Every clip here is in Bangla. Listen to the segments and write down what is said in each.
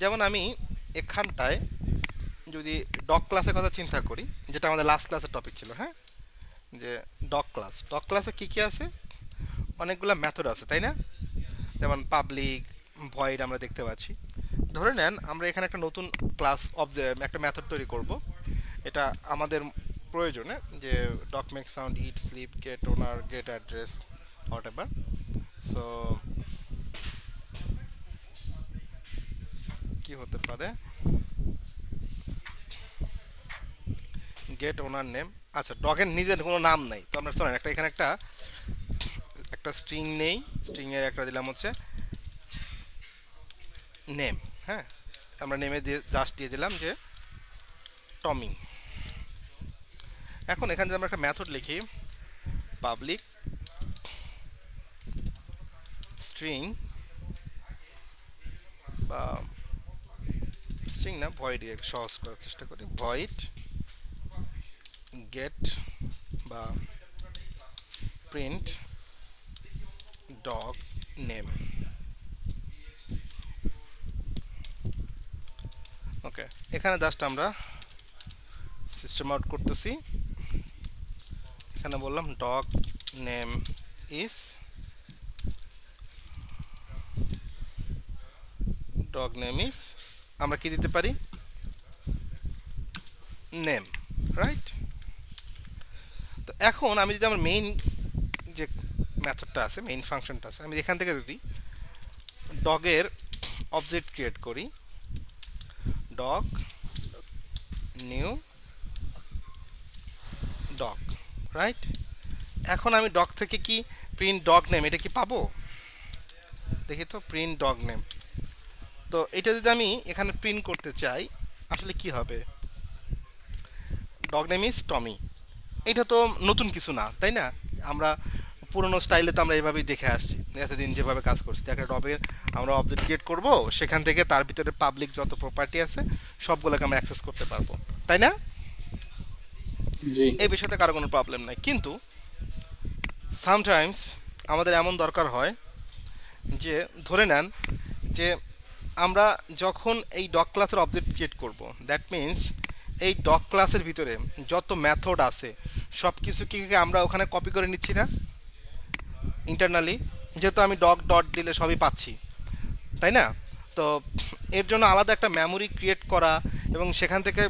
যেমন আমি এখানটায় যদি ডগ ক্লাসের কথা চিন্তা করি, যেটা আমাদের লাস্ট ক্লাসের টপিক ছিল, হ্যাঁ, যে ডগ ক্লাসে কী কী আছে, অনেকগুলো মেথড আছে তাই না? যেমন পাবলিক, ভয়েড আমরা দেখতে পাচ্ছি। ধরে নেন আমরা এখানে একটা নতুন ক্লাস একটা মেথড তৈরি করব, এটা আমাদের প্রয়োজনে, যে dog make sound, eat, sleep, get owner, get address, whatever. So কি হতে পারে, গেট ওনার নেম। আচ্ছা, ডগের নিজের কোনো নাম নেই, তো আমরা শোনেন একটা এখানে একটা একটা স্ট্রিং নেই, স্ট্রিং এর একটা দিলাম হচ্ছে নেম। হ্যাঁ, আমরা নেমে দিয়ে জাস্ট দিয়ে দিলাম যে টমি। এখন এখানে যদি আমরা একটা মেথড লিখি, পাবলিক স্ট্রিং, বা স্ট্রিং না, ভয়েড সহজ করার চেষ্টা করি, ভয়েড গেট বা প্রিন্ট ডগ নেম। ওকে, এখানে জাস্ট আমরা সিস্টেম আউট করতেছি, এখানে বললাম ডগ নেম ইজ, আমরা কি দিতে পারি, নেম, রাইট? তো এখন আমি যদি আমার মেইন যে মেথডটা আছে, মেইন ফাংশনটা আছে, আমি এখান থেকে যদি ডগের অবজেক্ট ক্রিয়েট করি, ডগ নিউ ডগ, রাইট? এখন আমি ডগ থেকে কি প্রিন্ট ডগ নেম, এটা কি পাবো? দেখি তো, প্রিন্ট ডগ নেম। তো এটা যদি আমি এখানে প্রিন্ট করতে চাই, আসলে কি হবে, ডগ নেম ইজ টমি। এটা তো নতুন কিছু না তাই না? আমরা পুরোনো স্টাইলে তো আমরা এভাবেই দেখে আসছি, এতদিন যেভাবে কাজ করছি, একটা ডগের আমরা অবজেক্ট ক্রিয়েট করব, সেখান থেকে তার ভিতরে পাবলিক যত প্রপার্টি আছে সবগুলোকে আমরা অ্যাক্সেস করতে পারবো, তাই না? জি। এই বিষয়তে কারো কোনো প্রবলেম নাই, কিন্তু সামটাইমস আমাদের এমন দরকার হয় যে, ধরে নেন যে আমরা যখন এই ডগ ক্লাসের অবজেক্ট ক্রিয়েট করব, দ্যাট মিন্স এই ডগ ক্লাসের ভিতরে যত মেথড আছে সব কিছু কি আমরা ওখানে কপি করে নিচ্ছি না ইন্টারনালি, যেহেতু আমি ডগ ডট দিলে সবই পাচ্ছি, তাই না? তো এর জন্য আলাদা একটা মেমোরি ক্রিয়েট করা এবং সেখান থেকে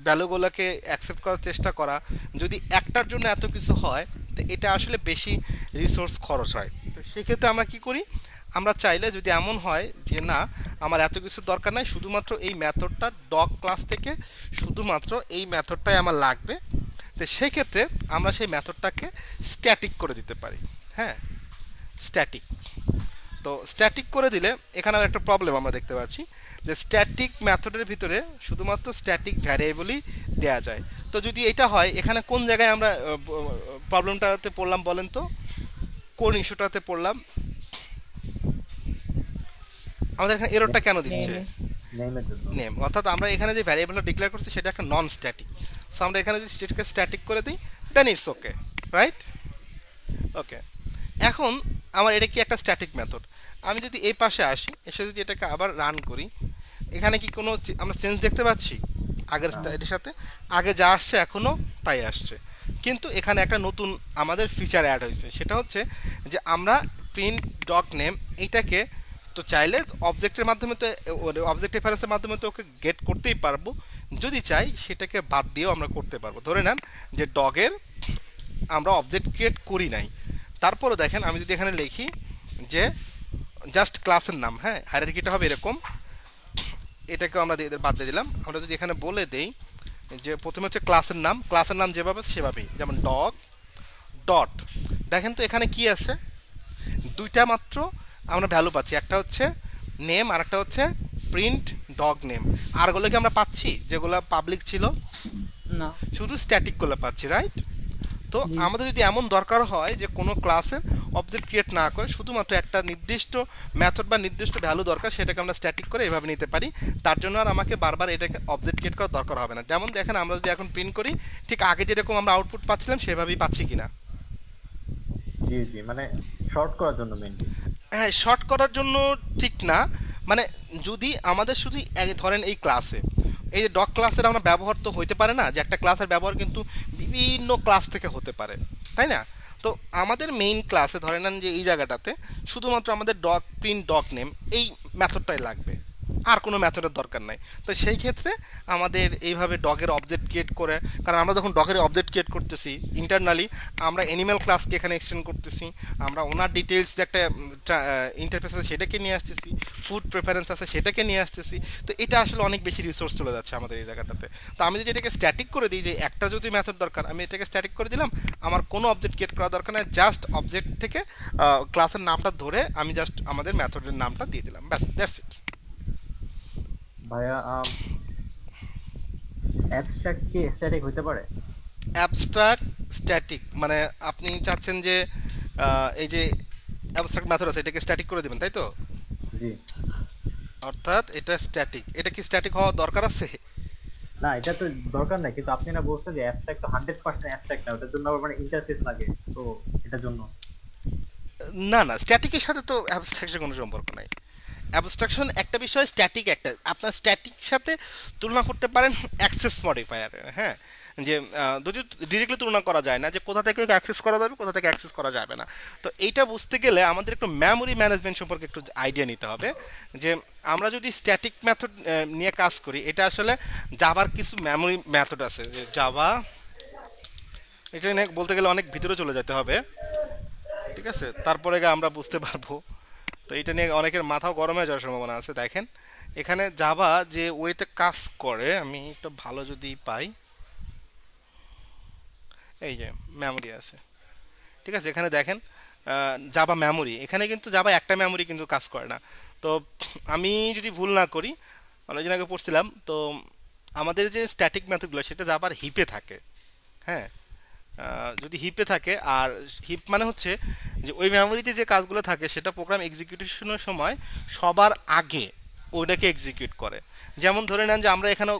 ভ্যালুগুলোকে অ্যাকসেপ্ট করার চেষ্টা করা, যদি একটার জন্য এত কিছু হয়, তো এটা আসলে বেশি রিসোর্স খরচ হয়। তো সেক্ষেত্রে আমরা কি করি, আমরা চাইলে যদি এমন হয় যে না, আমার এত কিছু দরকার নাই, শুধুমাত্র এই মেথডটা ডগ ক্লাস থেকে শুধুমাত্র এই মেথডটাই আমার লাগবে, তো সেক্ষেত্রে আমরা সেই মেথডটাকে স্ট্যাটিক করে দিতে পারি। হ্যাঁ, স্ট্যাটিক। তো স্ট্যাটিক করে দিলে এখানে আর একটা প্রবলেম আমরা দেখতে পাচ্ছি, যে স্ট্যাটিক মেথডের ভিতরে শুধুমাত্র স্ট্যাটিক ভ্যারিয়েবলই দেয়া যায়। তো যদি এটা হয়, এখানে কোন জায়গায় আমরা প্রবলেমটাতে পড়লাম বলেন তো, কোন ইস্যুটাতে পড়লাম, আমাদের এখানে এররটা কেন দিচ্ছে? নেমে নেমের জন্য। নেম, অর্থাৎ আমরা এখানে যে ভ্যারিয়েবলটা ডিক্লেয়ার করছি সেটা একটা নন স্ট্যাটিক। সো আমরা এখানে যদি স্টেটকে স্ট্যাটিক করে দিই, দেন ইটস ওকে, রাইট? ওকে, এখন আমার এটা কি একটা স্ট্যাটিক মেথড, আমি যদি এই পাশে আসি, এসে যদি এটাকে আবার রান করি, এখানে কি কোনো আমরা চেঞ্জ দেখতে পাচ্ছি আগের না। স্টাইলের সাথে? আগে যা আসছে এখনও তাই আসছে, কিন্তু এখানে একটা নতুন আমাদের ফিচার অ্যাড হয়েছে, সেটা হচ্ছে যে আমরা প্রিন্ট ডগ নেম এইটাকে তো চাইলে অবজেক্টের মাধ্যমে, তো অবজেক্ট রেফারেন্সের মাধ্যমে তো ওকে গেট করতেই পারবো, যদি চাই সেটাকে বাদ দিয়েও আমরা করতে পারবো। ধরে নেন যে ডগের আমরা অবজেক্ট ক্রিয়েট করি নাই, তারপরও দেখেন আমি যদি এখানে লিখি যে জাস্ট ক্লাসের নাম, হ্যাঁ, হায়ারার্কিটা হবে এরকম, এটাকেও আমরা বাদ দিয়ে দিলাম। আমরা যদি এখানে বলে দেই যে প্রথমে হচ্ছে ক্লাসের নাম যেভাবে সেভাবেই, যেমন ডগ ডট, দেখেন তো এখানে কি আছে, দুইটা মাত্র আমরা ভ্যালু পাচ্ছি, একটা হচ্ছে নেম আর একটা হচ্ছে প্রিন্ট ডগ নেম। আরগুলো কি আমরা পাচ্ছি যেগুলো পাবলিক ছিল? না। শুধু স্ট্যাটিকগুলো পাচ্ছি, রাইট? তো জি। আমাদের যদি এমন দরকার হয় যে কোনো ক্লাসের অবজেক্ট ক্রিয়েট না করে শুধুমাত্র একটা নির্দিষ্ট মেথড বা নির্দিষ্ট ভ্যালু দরকার, সেটাকে আমরা স্ট্যাটিক করে এভাবে নিতে পারি, তার জন্য আর আমাকে বারবার এটাকে অবজেক্ট ক্রিয়েট করার দরকার হবে না। যেমন দেখেন আমরা যদি এখন প্রিন্ট করি, ঠিক আগে যেরকম আমরা আউটপুট পাচ্ছিলাম সেভাবেই পাচ্ছি কিনা। জি জি, মানে শর্ট করার জন্য মেনলি। হ্যাঁ, শর্ট করার জন্য ঠিক না, মানে যদি আমাদের শুধু ধরেন এই ক্লাসে এই যে ডগ ক্লাসের আমরা ব্যবহার তো হইতে পারে না, যে একটা ক্লাসের ব্যবহার কিন্তু বিভিন্ন ক্লাস থেকে হতে পারে, তাই না? তো আমাদের মেইন ক্লাসে ধরে নেন যে এই জায়গাটাতে শুধুমাত্র আমাদের ডগ প্রিন্ট ডগ নেম এই মেথডটাই লাগবে, আর কোনো মেথডের দরকার নাই। তো সেই ক্ষেত্রে আমাদের এইভাবে ডগের অবজেক্ট ক্রিয়েট করে, কারণ আমরা যখন ডগের অবজেক্ট ক্রিয়েট করতেছি ইন্টারনালি আমরা অ্যানিম্যাল ক্লাসকে এখানে এক্সটেন্ড করতেছি, আমরা ওনার ডিটেলস যে একটা ইন্টারফেস আছে সেটাকে নিয়ে আসতেছি, ফুড প্রেফারেন্স আছে সেটাকে নিয়ে আসতেছি। তো এটা আসলে অনেক বেশি রিসোর্স চলে যাচ্ছে আমাদের এই জায়গাটাতে। তো আমি যদি এটাকে স্ট্যাটিক করে দিই, যে একটা যদি মেথড দরকার আমি এটাকে স্ট্যাটিক করে দিলাম, আমার কোনো অবজেক্ট ক্রিয়েট করা দরকার নেই, জাস্ট অবজেক্ট থেকে ক্লাসের নামটা ধরে আমি জাস্ট আমাদের মেথডের নামটা দিয়ে দিলাম, ব্যাস, দ্যাটস ইট। ভাইয়া অ্যাবস্ট্রাক্ট কি স্ট্যাটিক হইতে পারে? অ্যাবস্ট্রাক্ট স্ট্যাটিক মানে আপনি চাচ্ছেন যে এই যে অ্যাবস্ট্রাক্ট মেথড আছে এটাকে স্ট্যাটিক করে দেবেন, তাই তো? জি। অর্থাৎ এটা স্ট্যাটিক, এটা কি স্ট্যাটিক হওয়া দরকার আছে? না, এটা তো দরকার নাই, কিন্তু আপনি না বলছেন যে অ্যাবস্ট্রাক্ট তো 100% অ্যাবস্ট্রাক্ট না, ওটার জন্য আবার মানে ইন্টারফেস লাগে, তো এটার জন্য। না না, স্ট্যাটিকের সাথে তো অ্যাবস্ট্রাকশন কোনো সম্পর্ক নাই। অ্যাবস্ট্রাকশন একটা বিষয়, স্ট্যাটিক একটা, আপনার স্ট্যাটিক সাথে তুলনা করতে পারেন অ্যাক্সেস মডিফায়ার, হ্যাঁ, যে যদি ডিরেক্টলি তুলনা করা যায় না যে কোথা থেকে অ্যাক্সেস করা যাবে কোথা থেকে অ্যাক্সেস করা যাবে না। তো এইটা বুঝতে গেলে আমাদের একটু মেমোরি ম্যানেজমেন্ট সম্পর্কে একটু আইডিয়া নিতে হবে, যে আমরা যদি স্ট্যাটিক মেথড নিয়ে কাজ করি, এটা আসলে জাভার কিছু মেমোরি মেথড আছে, যে জাভা এটা নিয়ে বলতে গেলে অনেক ভিতরে চলে যেতে হবে, ঠিক আছে, তারপরে গিয়ে আমরা বুঝতে পারবো। তো এটা নিয়ে অনেকের মাথাও গরম হয়ে যাওয়ার সম্ভাবনা আছে। দেখেন এখানে জাভা যে ওয়েতে কাজ করে, আমি একটু ভালো যদি পাই, এই যে মেমোরি আছে, ঠিক আছে, এখানে দেখেন জাভা মেমোরি, এখানে কিন্তু জাভা একটা মেমোরি কিন্তু কাজ করে না। তো আমি যদি ভুল না করি, অনেকদিন আগে পড়ছিলাম, তো আমাদের যে স্ট্যাটিক মেথডগুলো সেটা জাভার হিপে থাকে, হ্যাঁ, যদি হিপে থাকে, আর হিপ মানে হচ্ছে যে ওই মেমোরিতে যে কাজগুলো থাকে সেটা প্রোগ্রাম এক্সিকিউশনের সময় সবার আগে ওইটাকে এক্সিকিউট করে। যেমন ধরে নেন যে আমরা এখানে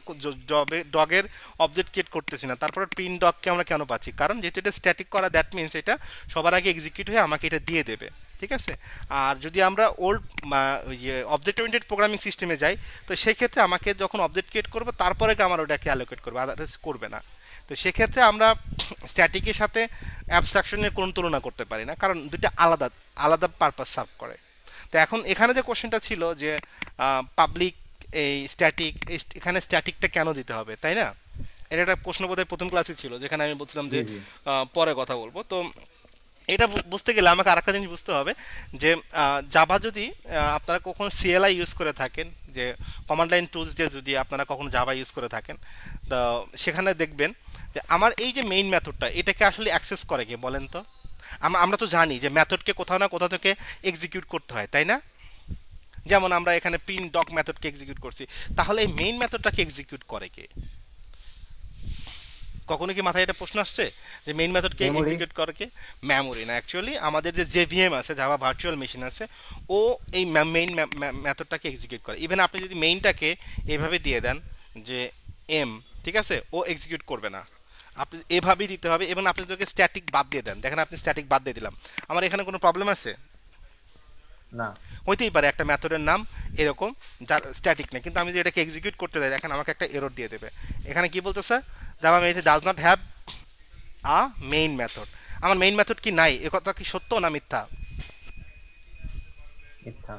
ডগের অবজেক্ট ক্রিয়েট করতেছি না, তারপরে প্রিন্ট ডগকে আমরা কেন পাচ্ছি, কারণ যেহেতু এটা স্ট্যাটিক করা, দ্যাট মিনস এটা সবার আগে এক্সিকিউট হয়ে আমাকে এটা দিয়ে দেবে, ঠিক আছে। আর যদি আমরা ওল্ড অবজেক্ট ওরিয়েন্টেড প্রোগ্রামিং সিস্টেমে যাই, তো সেই ক্ষেত্রে আমাকে যখন অবজেক্ট ক্রিয়েট করবে তারপরে আমার ওটাকে অ্যালোকেট করবে, আদারওয়াইজ করবে না। তো সেক্ষেত্রে আমরা স্ট্যাটিকের সাথে অ্যাবস্ট্রাকশনের কোনো তুলনা করতে পারি না, কারণ দুইটা আলাদা আলাদা পারপাস সার্ভ করে। তো এখন এখানে যে কোশ্চেনটা ছিল যে পাবলিক এই স্ট্যাটিক, এখানে স্ট্যাটিকটা কেন দিতে হবে, তাই না? এটা একটা প্রশ্ন বোধহয় প্রথম ক্লাসে ছিল, যেখানে আমি বলছিলাম জি যে জি। পরে কথা বলবো। তো এটা বুঝতে গেলে আমাকে আরেকটা জিনিস বুঝতে হবে, যে জাভা যদি আপনারা কখনো সিএলআই ইউজ করে থাকেন, যে কমান্ড লাইন টুলস দিয়ে যদি আপনারা কখনো জাভা ইউজ করে থাকেন, তো সেখানে দেখবেন যে আমার এই যে মেইন মেথডটা এটাকে আসলে অ্যাক্সেস করে কে বলেন তো? আমরা তো জানি যে মেথডকে কোথাও না কোথাও থেকে এক্সিকিউট করতে হয়, তাই না? যেমন আমরা এখানে প্রিন্ট ডক মেথডকে এক্সিকিউট করছি, তাহলে এই মেইন মেথডটাকে এক্সিকিউট করে কে? কখনো কি মাথায় এটা প্রশ্ন আসছে যে মেইন মেথডকে মেমোরি। এক্সিকিউট করে কে? মেমোরি না, অ্যাকচুয়ালি আমাদের যে জেভিএম আছে, জাভা ভার্চুয়াল মেশিন আছে, ও এই মেইন মেথডটাকে এক্সিকিউট করে। ইভেন আপনি যদি মেইনটাকে এভাবে দিয়ে দেন যে এম, ঠিক আছে, ও এক্সিকিউট করবে না, আপনি এভাবেই দিতে হবে। এবং আপনি যদি স্ট্যাটিক বাদ দিয়ে দেন, দেখেন আপনি স্ট্যাটিক বাদ দিয়ে দিলাম, আমার এখানে কোনো প্রবলেম আছে? না। হইতেই পারে একটা মেথডের নাম এরকম যার স্ট্যাটিক নেই, কিন্তু আমি যদি এটাকে এক্সিকিউট করতে যাই, দেখেন আমাকে একটা এরর দিয়ে দেবে। এখানে কি বলতেছে, Java method does not have a main method. আমার মেইন মেথড কি নাই, এ কথা কি সত্য না মিথ্যা? মিথ্যা।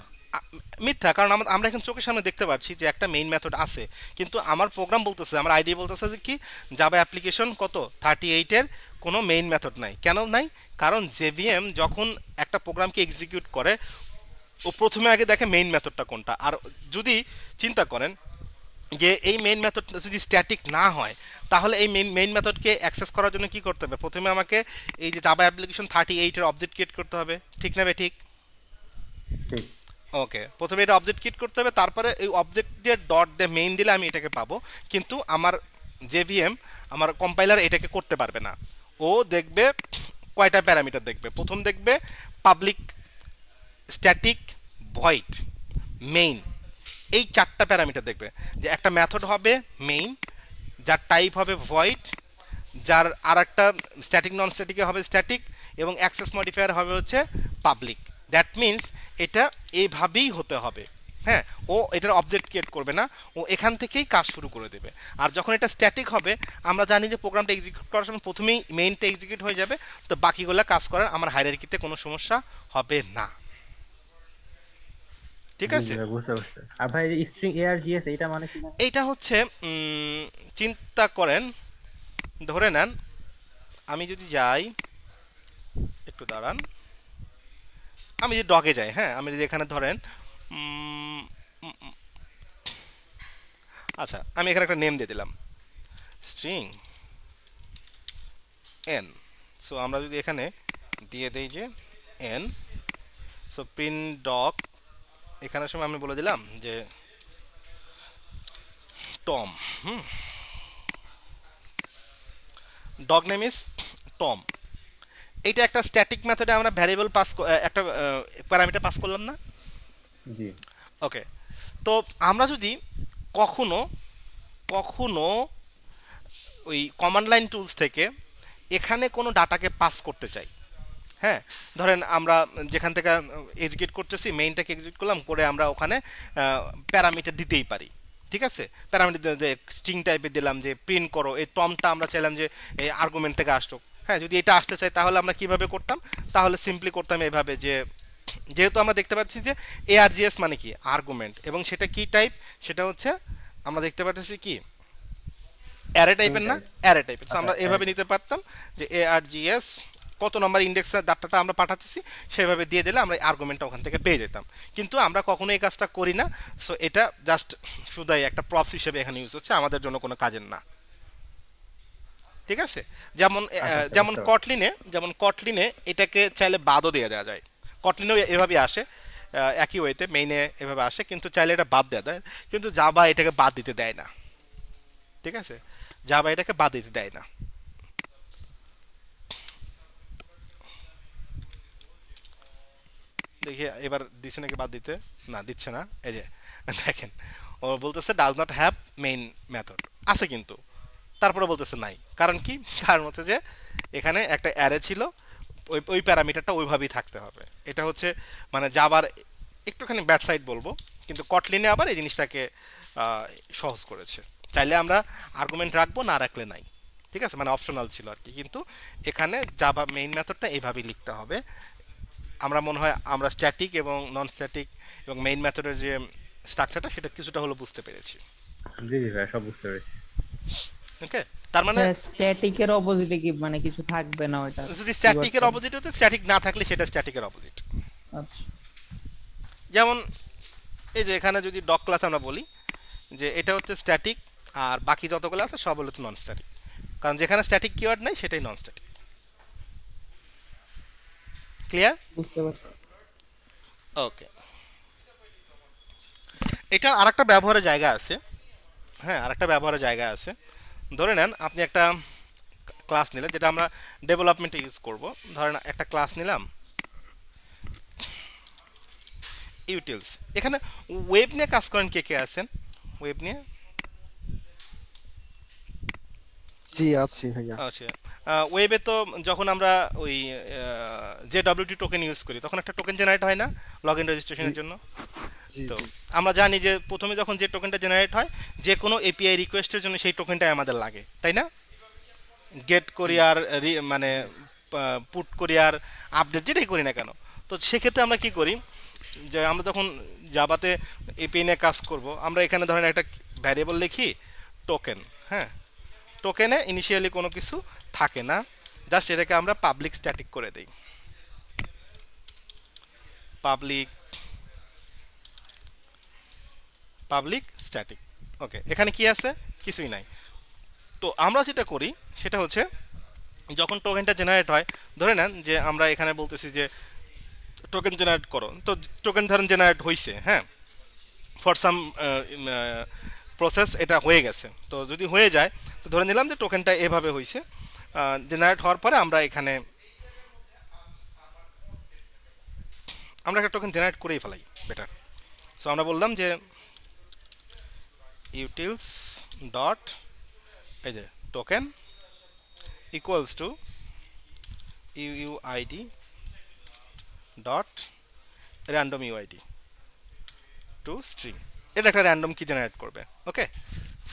মিথ্যা, কারণ আমরা এখন চোখের সামনে দেখতে পাচ্ছি যে একটা মেইন মেথড আছে, কিন্তু আমার প্রোগ্রাম বলতেছে, আমার আইডি বলতেছে যে কি জাভা অ্যাপ্লিকেশন কত 38-এর কোনো মেইন মেথড নাই। কেন নাই? কারণ জেভিএম যখন একটা প্রোগ্রামকে এক্সিকিউট করে, ও প্রথমে আগে দেখে মেইন মেথডটা কোনটা। আর যদি চিন্তা করেন যে এই মেইন মেথডটা যদি স্ট্যাটিক না হয়, তাহলে এই মেইন মেথডকে অ্যাক্সেস করার জন্য কি করতে হবে? প্রথমে আমাকে এই যে জাভা অ্যাপ্লিকেশন 38-এর অবজেক্ট ক্রিয়েট করতে হবে, ঠিক না ভাই? ঠিক। ঠিক। ওকে, প্রথমে এটা অবজেক্ট ক্রিয়েট করতে হবে, তারপরে এই অবজেক্ট দিয়ে ডট দিয়ে মেইন দিলে আমি এটাকে পাবো। কিন্তু আমার জেভিএম, আমার কম্পাইলার এটাকে করতে পারবে না। ও দেখবে কয়টা প্যারামিটার দেখবে, প্রথম দেখবে পাবলিক, স্ট্যাটিক, ভয়েড, মেইন, এই চারটা প্যারামিটার দেখবে। যে একটা মেথড হবে মেইন, যার টাইপ হবে ভয়েড, যার আর একটা স্ট্যাটিক নন স্ট্যাটিকে হবে স্ট্যাটিক, এবং অ্যাক্সেস মডিফায়ার হবে হচ্ছে পাবলিক। দ্যাট মিন্স এটা এইভাবেই হতে হবে, হ্যাঁ, ও এটার অবজেক্ট ক্রিয়েট করবে না, ও এখান থেকেই কাজ শুরু করে দেবে। আর যখন এটা স্ট্যাটিক হবে, আমরা জানি যে প্রোগ্রামটা এক্সিকিউট করার সময় প্রথমেই মেইনটা এক্সিকিউট হয়ে যাবে, তো বাকিগুলো কাজ করার আমার হায়ারার্কিতে কোনো সমস্যা হবে না। ঠিক জি জি আছে, ভাই, বুঝতে পারছি। আর ভাই স্ট্রিং ARGS এটা মানে কি জানেন? এইটা হচ্ছে চিন্তা করেন, ধরে নেন আমি যদি যাই, একটু দাঁড়ান, আমি যদি ডগে যাই, হ্যাঁ, আমি যদি এখানে ধরেন উম, উম, উম, আচ্ছা আমি এখানে একটা নেম দিয়ে দিলাম স্ট্রিং এন। সো আমরা যদি এখানে দিয়ে দেই যে এন, সো প্রিন্ট ডগ, এখানের সময় আমি বলে দিলাম যে Tom, dog name is Tom. এইটা একটা স্ট্যাটিক মেথডে আমরা ভ্যারিয়েবল পাস, একটা প্যারামিটার পাস করলাম না? জি ওকে, তো আমরা যদি কখনো কখনো ওই কমান্ড লাইন টুলস থেকে এখানে কোনো ডাটাকে পাস করতে চাই, হ্যাঁ, ধরেন আমরা যেখান থেকে এক্সিকিউট করতেছি মেইনটাকে এক্সিকিউট করলাম, করে আমরা ওখানে প্যারামিটার দিতেই পারি। ঠিক আছে, প্যারামিটার স্ট্রিং টাইপের দিলাম যে প্রিন্ট করো, এই টমটা আমরা চাইলাম যে এই আর্গুমেন্ট থেকে আসতো। হ্যাঁ, যদি এটা আসতে চাই তাহলে আমরা কিভাবে করতাম, তাহলে সিম্পলি করতাম এভাবে যে, যেহেতু আমরা দেখতে পাচ্ছি যে ARGS মানে কি আর্গুমেন্ট, এবং সেটা কি টাইপ, সেটা হচ্ছে আমরা দেখতে পাচ্ছি কি অ্যারে স্ট্রিং টাইপের না, টাইপ। অ্যারে টাইপের। তো আচ্ছা আমরা এভাবে array। নিতে পারতাম যে ARGS কত নম্বর ইন্ডেক্সের ডাটাটা আমরা পাঠাচ্ছি সেভাবে দিয়ে দিলে আমরা আর্গুমেন্টটা ওখান থেকে পেয়ে যেতাম। কিন্তু আমরা কখনো এই কাজটা করি না, সো এটা জাস্ট শুধুই একটা প্রপস হিসেবে এখানে ইউজ হচ্ছে, আমাদের জন্য কোনো কাজের না। ঠিক আছে, যেমন আচ্ছা আচ্ছা, যেমন বুঝতে পারছি। কটলিনে এটাকে চাইলে বাদও দিয়ে দেওয়া যায়। কটলিনেও এভাবে আসে, একই ওয়েতে মেইনে এভাবে আসে, কিন্তু চাইলে এটা বাদ দেওয়া যায়, কিন্তু জাভা এটাকে বাদ দিতে দেয় না। ঠিক আছে, জাভা এটাকে বাদ দিতে দেয় না। দেখি এবার দিচ্ছে নাকি বাদ দিতে, না দিচ্ছে না, এই যে দেখেন, ও বলতেছে does not have main method, আছে কিন্তু তারপরে বলতেছে নাই। কারণ কি, কারণ হচ্ছে যে এখানে একটা অ্যারে ছিল, ওই ওই প্যারামিটারটা ওইভাবেই থাকতে হবে। এটা হচ্ছে মানে জাভার একটুখানি ব্যাড সাইড বলবো, কিন্তু কটলিনে আবার এই জিনিসটাকে সহজ করেছে। চাইলে আমরা আর্গুমেন্ট রাখবো, না রাখলে নাই। ঠিক আছে, মানে অপশনাল ছিল আর কি, কিন্তু এখানে জাভা মেইন মেথডটা এইভাবেই লিখতে হবে। আমরা মনে হয় আমরা স্ট্যাটিক এবং নন স্ট্যাটিক এবং মেইন মেথডের যে স্ট্রাকচারটা সেটা কিছুটা হলো বুঝতে পেরেছি। জি জি ভাই, সব বুঝতে পেরেছি। ওকে, তার মানে স্ট্যাটিকের অপোজিটে কি মানে কিছু থাকবে না ওইটা? যদি স্ট্যাটিকের কিওয়ার্ডটা? অপোজিট হতে, স্ট্যাটিক না থাকলে সেটা স্ট্যাটিকের অপোজিট। আচ্ছা। যেমন এই যে এখানে যদি ডগ ক্লাস আমরা বলি যে এটা হচ্ছে স্ট্যাটিক, আর বাকি যতগুলো আছে সব হলো তো নন স্ট্যাটিক, কারণ যেখানে স্ট্যাটিক কিওয়ার্ড নাই সেটাই নন স্ট্যাটিক। ক্লিয়ার? বুঝতে পারছি। ওকে, এটা আরেকটা ব্যবহারের জায়গা আছে। হ্যাঁ, আরেকটা ব্যবহারের জায়গা আছে। ধরে নেন আপনি একটা ক্লাস নিলেন, যেটা আমরা ডেভেলপমেন্টে ইউজ করব। ধরেন একটা ক্লাস নিলাম ইউটিলস। এখানে ওয়েব নিয়ে কাজ করেন কে কে আছেন? ওয়েব নিয়ে? জি আছি ভাইয়া। আচ্ছা, ওয়েবে তো যখন আমরা ওই যে ডব্লিউটি টোকেন ইউজ করি তখন একটা টোকেন জেনারেট হয় না লগ ইন জি রেজিস্ট্রেশনের জন্য? জি তো জি আমরা জানি যে প্রথমে যখন যে টোকেনটা জেনারেট হয়, যে কোনো এপিআই রিকোয়েস্টের জন্য সেই টোকেনটাই আমাদের লাগে, তাই না? গেট করি আর মানে পুট করি আর আপডেট যেটাই করি না কেন। তো সেক্ষেত্রে আমরা কি করি, যে আমরা যখন জাভাতে এপিআই নিয়ে কাজ করব, আমরা এখানে ধরেন একটা ভ্যারিয়েবল লিখি টোকেন। হ্যাঁ, টোকেনে ইনিশিয়ালি কোনো কিছু থাকে না, জাস্ট এটাকে আমরা পাবলিক স্ট্যাটিক করে দিই, পাবলিক পাবলিক স্ট্যাটিক। ওকে, এখানে কি আছে? কিছুই নাই। তো আমরা যেটা করি সেটা হচ্ছে যখন টোকেনটা জেনারেট হয়, ধরে নেন যে আমরা এখানে বলতেছি যে টোকেন জেনারেট করো, তো টোকেন ধরেন জেনারেট হয়েছে, হ্যাঁ, ফর সাম প্রসেস এটা হয়ে গেছে। তো যদি হয়ে যায়, তো ধরে নিলাম যে টোকেনটা এভাবে হয়েছে, জেনারেট হওয়ার পরে আমরা এখানে আমরা একটা টোকেন জেনারেট করেই ফেলাই বেটার। সো আমরা বললাম যে ইউটিলস ডট এই যে token equals to UUID dot random UID two string, এটা একটা র্যান্ডম কি জেনারেট করবে। Okay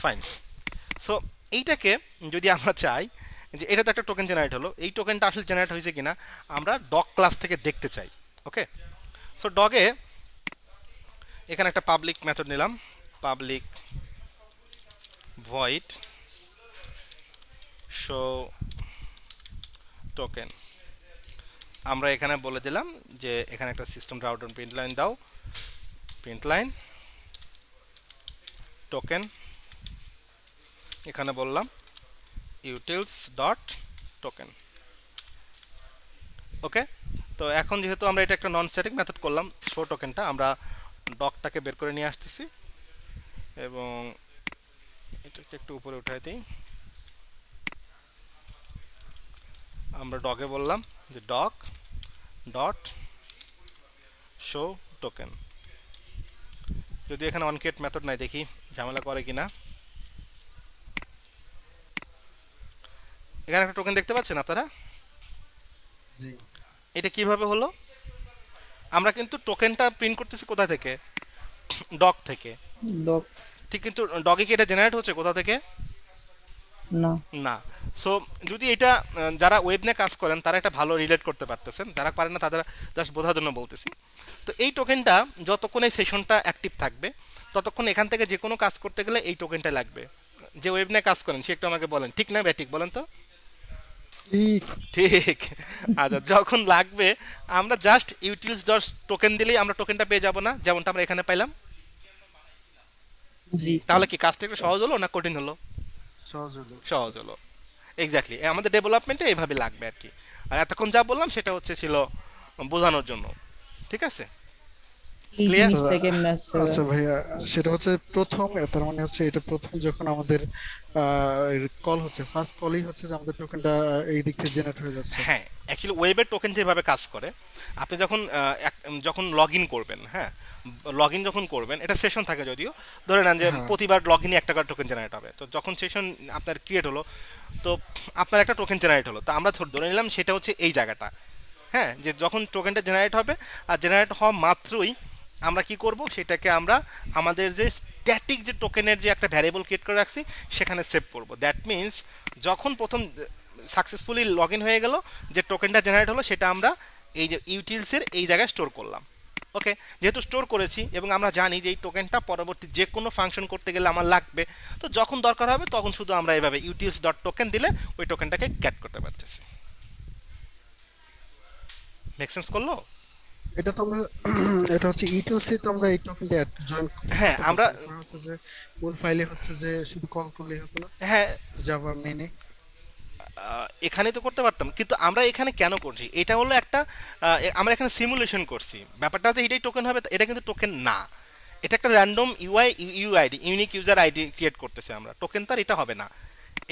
fine. সো এইটাকে যদি আমরা চাই যে এটা তো একটা টোকেন জেনারেট হলো, এই টোকেনটা আসলে জেনারেট হয়েছে কিনা আমরা ডগ ক্লাস থেকে দেখতে চাই। ওকে, সো ডগে এখানে একটা পাবলিক মেথড নিলাম, পাবলিক ভয়েড শো টোকেন। আমরা এখানে বলে দিলাম যে এখানে একটা সিস্টেম আউট প্রিন্ট লাইন দাও, প্রিন্ট লাইন টোকেন, এখানে বললাম ইউটিলস ডট টোকেন। ওকে, তো এখন যেহেতু আমরা এটা একটা নন স্ট্যাটিক মেথড করলাম, শো টোকেনটা আমরা ডকটাকে বের করে নিয়ে আসতেছি এবং এটাকে একটু উপরে উঠাই দিই। আমরা ডগে বললাম যে ডক ডট শো টোকেন। যদি এখানে অনকেট মেথড নাই, দেখি ঝামেলা করে কিনা। এখানে একটা টোকেন দেখতে পাচ্ছেন আপনারা, জি এটা কিভাবে হলো? আমরা কিন্তু টোকেনটা প্রিন্ট করতেছি কোথা থেকে? ডগ থেকে, ডক ঠিক, কিন্তু ডগে কি এটা জেনারেট হচ্ছে কোথা থেকে? না। না। সো যদি এটা যারা ওয়েব নিয়ে কাজ করেন তারা এটা ভালো রিলেট করতে পারতেছেন, যারা পারেন না তাদের জাস্ট বোঝার জন্য বলতেছি। তো এই টোকেনটা যতক্ষণ এই সেশনটা অ্যাক্টিভ থাকবে ততক্ষণ এখান থেকে যে কোনো কাজ করতে গেলে এই টোকেনটা লাগবে। যে ওয়েব নিয়ে কাজ করেন সে একটু আমাকে বলেন, ঠিক না ব্যাটিক বলেন তো? ঠিক। ঠিক। আচ্ছা, যখন লাগবে আমরা জাস্ট ইউটিলস ডট টোকেন দিলেই আমরা টোকেনটা পেয়ে যাব না, যেমনটা আমরা এখানে পাইলাম। জি তাহলে কি কাজটা একটু সহজ হলো না কঠিন হলো? সহজ হলো। সহজ হলো, এক্স্যাক্টলি। আমাদের ডেভেলপমেন্টে এইভাবে লাগবে আর কি। আর এতক্ষণ যা বললাম সেটা হচ্ছে ছিল বোঝানোর জন্য, ঠিক আছে? এই Clear? জিনিসটা কেমনে আসছে? আচ্ছা ভাইয়া, সেটা হচ্ছে প্রথম, তার মানে হচ্ছে এটা প্রথম যখন আমাদের কল হচ্ছে, ফার্স্ট কলই হচ্ছে যে আমাদের টোকেনটা এই দিক থেকে জেনারেট হয়ে যাচ্ছে। হ্যাঁ, অ্যাকচুয়ালি ওয়েবের টোকেন যেভাবে কাজ করে, আপনি যখন যখন লগ ইন করবেন, হ্যাঁ, লগ ইন যখন করবেন, এটা সেশন থাকে যদিও, ধরে নেন যে হ্যাঁ। প্রতিবার লগ ইনে একটা করে টোকেন জেনারেট হবে। তো যখন সেশন আপনার ক্রিয়েট হলো, তো আপনার একটা টোকেন জেনারেট হলো, তো আমরা ধরে নিলাম সেটা হচ্ছে এই জায়গাটা। হ্যাঁ, যে যখন টোকেনটা জেনারেট হবে আর জেনারেট হওয়া মাত্রই আমরা কি করব, সেটাকে আমরা আমাদের যে স্ট্যাটিক যে টোকেনের যে একটা ভ্যারিয়েবল ক্রিয়েট করে রাখছি সেখানে সেভ করব। দ্যাট মিন্স যখন প্রথম সাকসেসফুলি লগ ইন হয়ে গেল, যে টোকেনটা জেনারেট হলো সেটা আমরা এই যে ইউটিলসের এই জায়গায় স্টোর করলাম। ওকে, যেহেতু স্টোর করেছি এবং আমরা জানি যে এই টোকেনটা পরবর্তী যে কোনো ফাংশন করতে গেলে আমার লাগবে, তো যখন দরকার হবে তখন শুধু আমরা এভাবে ইউটিলস ডট টোকেন দিলে ওই টোকেনটাকে গেট করতে পারতেছি। মেক সেন্স করলো? এটা তো আমরা এটা হচ্ছে ইউটিলসি, তো আমরা এই টোকেনটা জয়েন হ্যাঁ, আমরা হচ্ছে যে মূল ফাইলে হচ্ছে যে শুধু কল করলেই হতো না, হ্যাঁ জাভা মেনে। এখানে তো করতে পারতাম, কিন্তু আমরা এখানে কেন করছি, এটা হলো একটা আমরা এখানে সিমুলেশন করছি। ব্যাপারটা যে এটাই টোকেন হবে এটা কিন্তু টোকেন না, এটা একটা random UID, unique user ID create করতেছে আমরা। টোকেন তো আর এটা হবে না,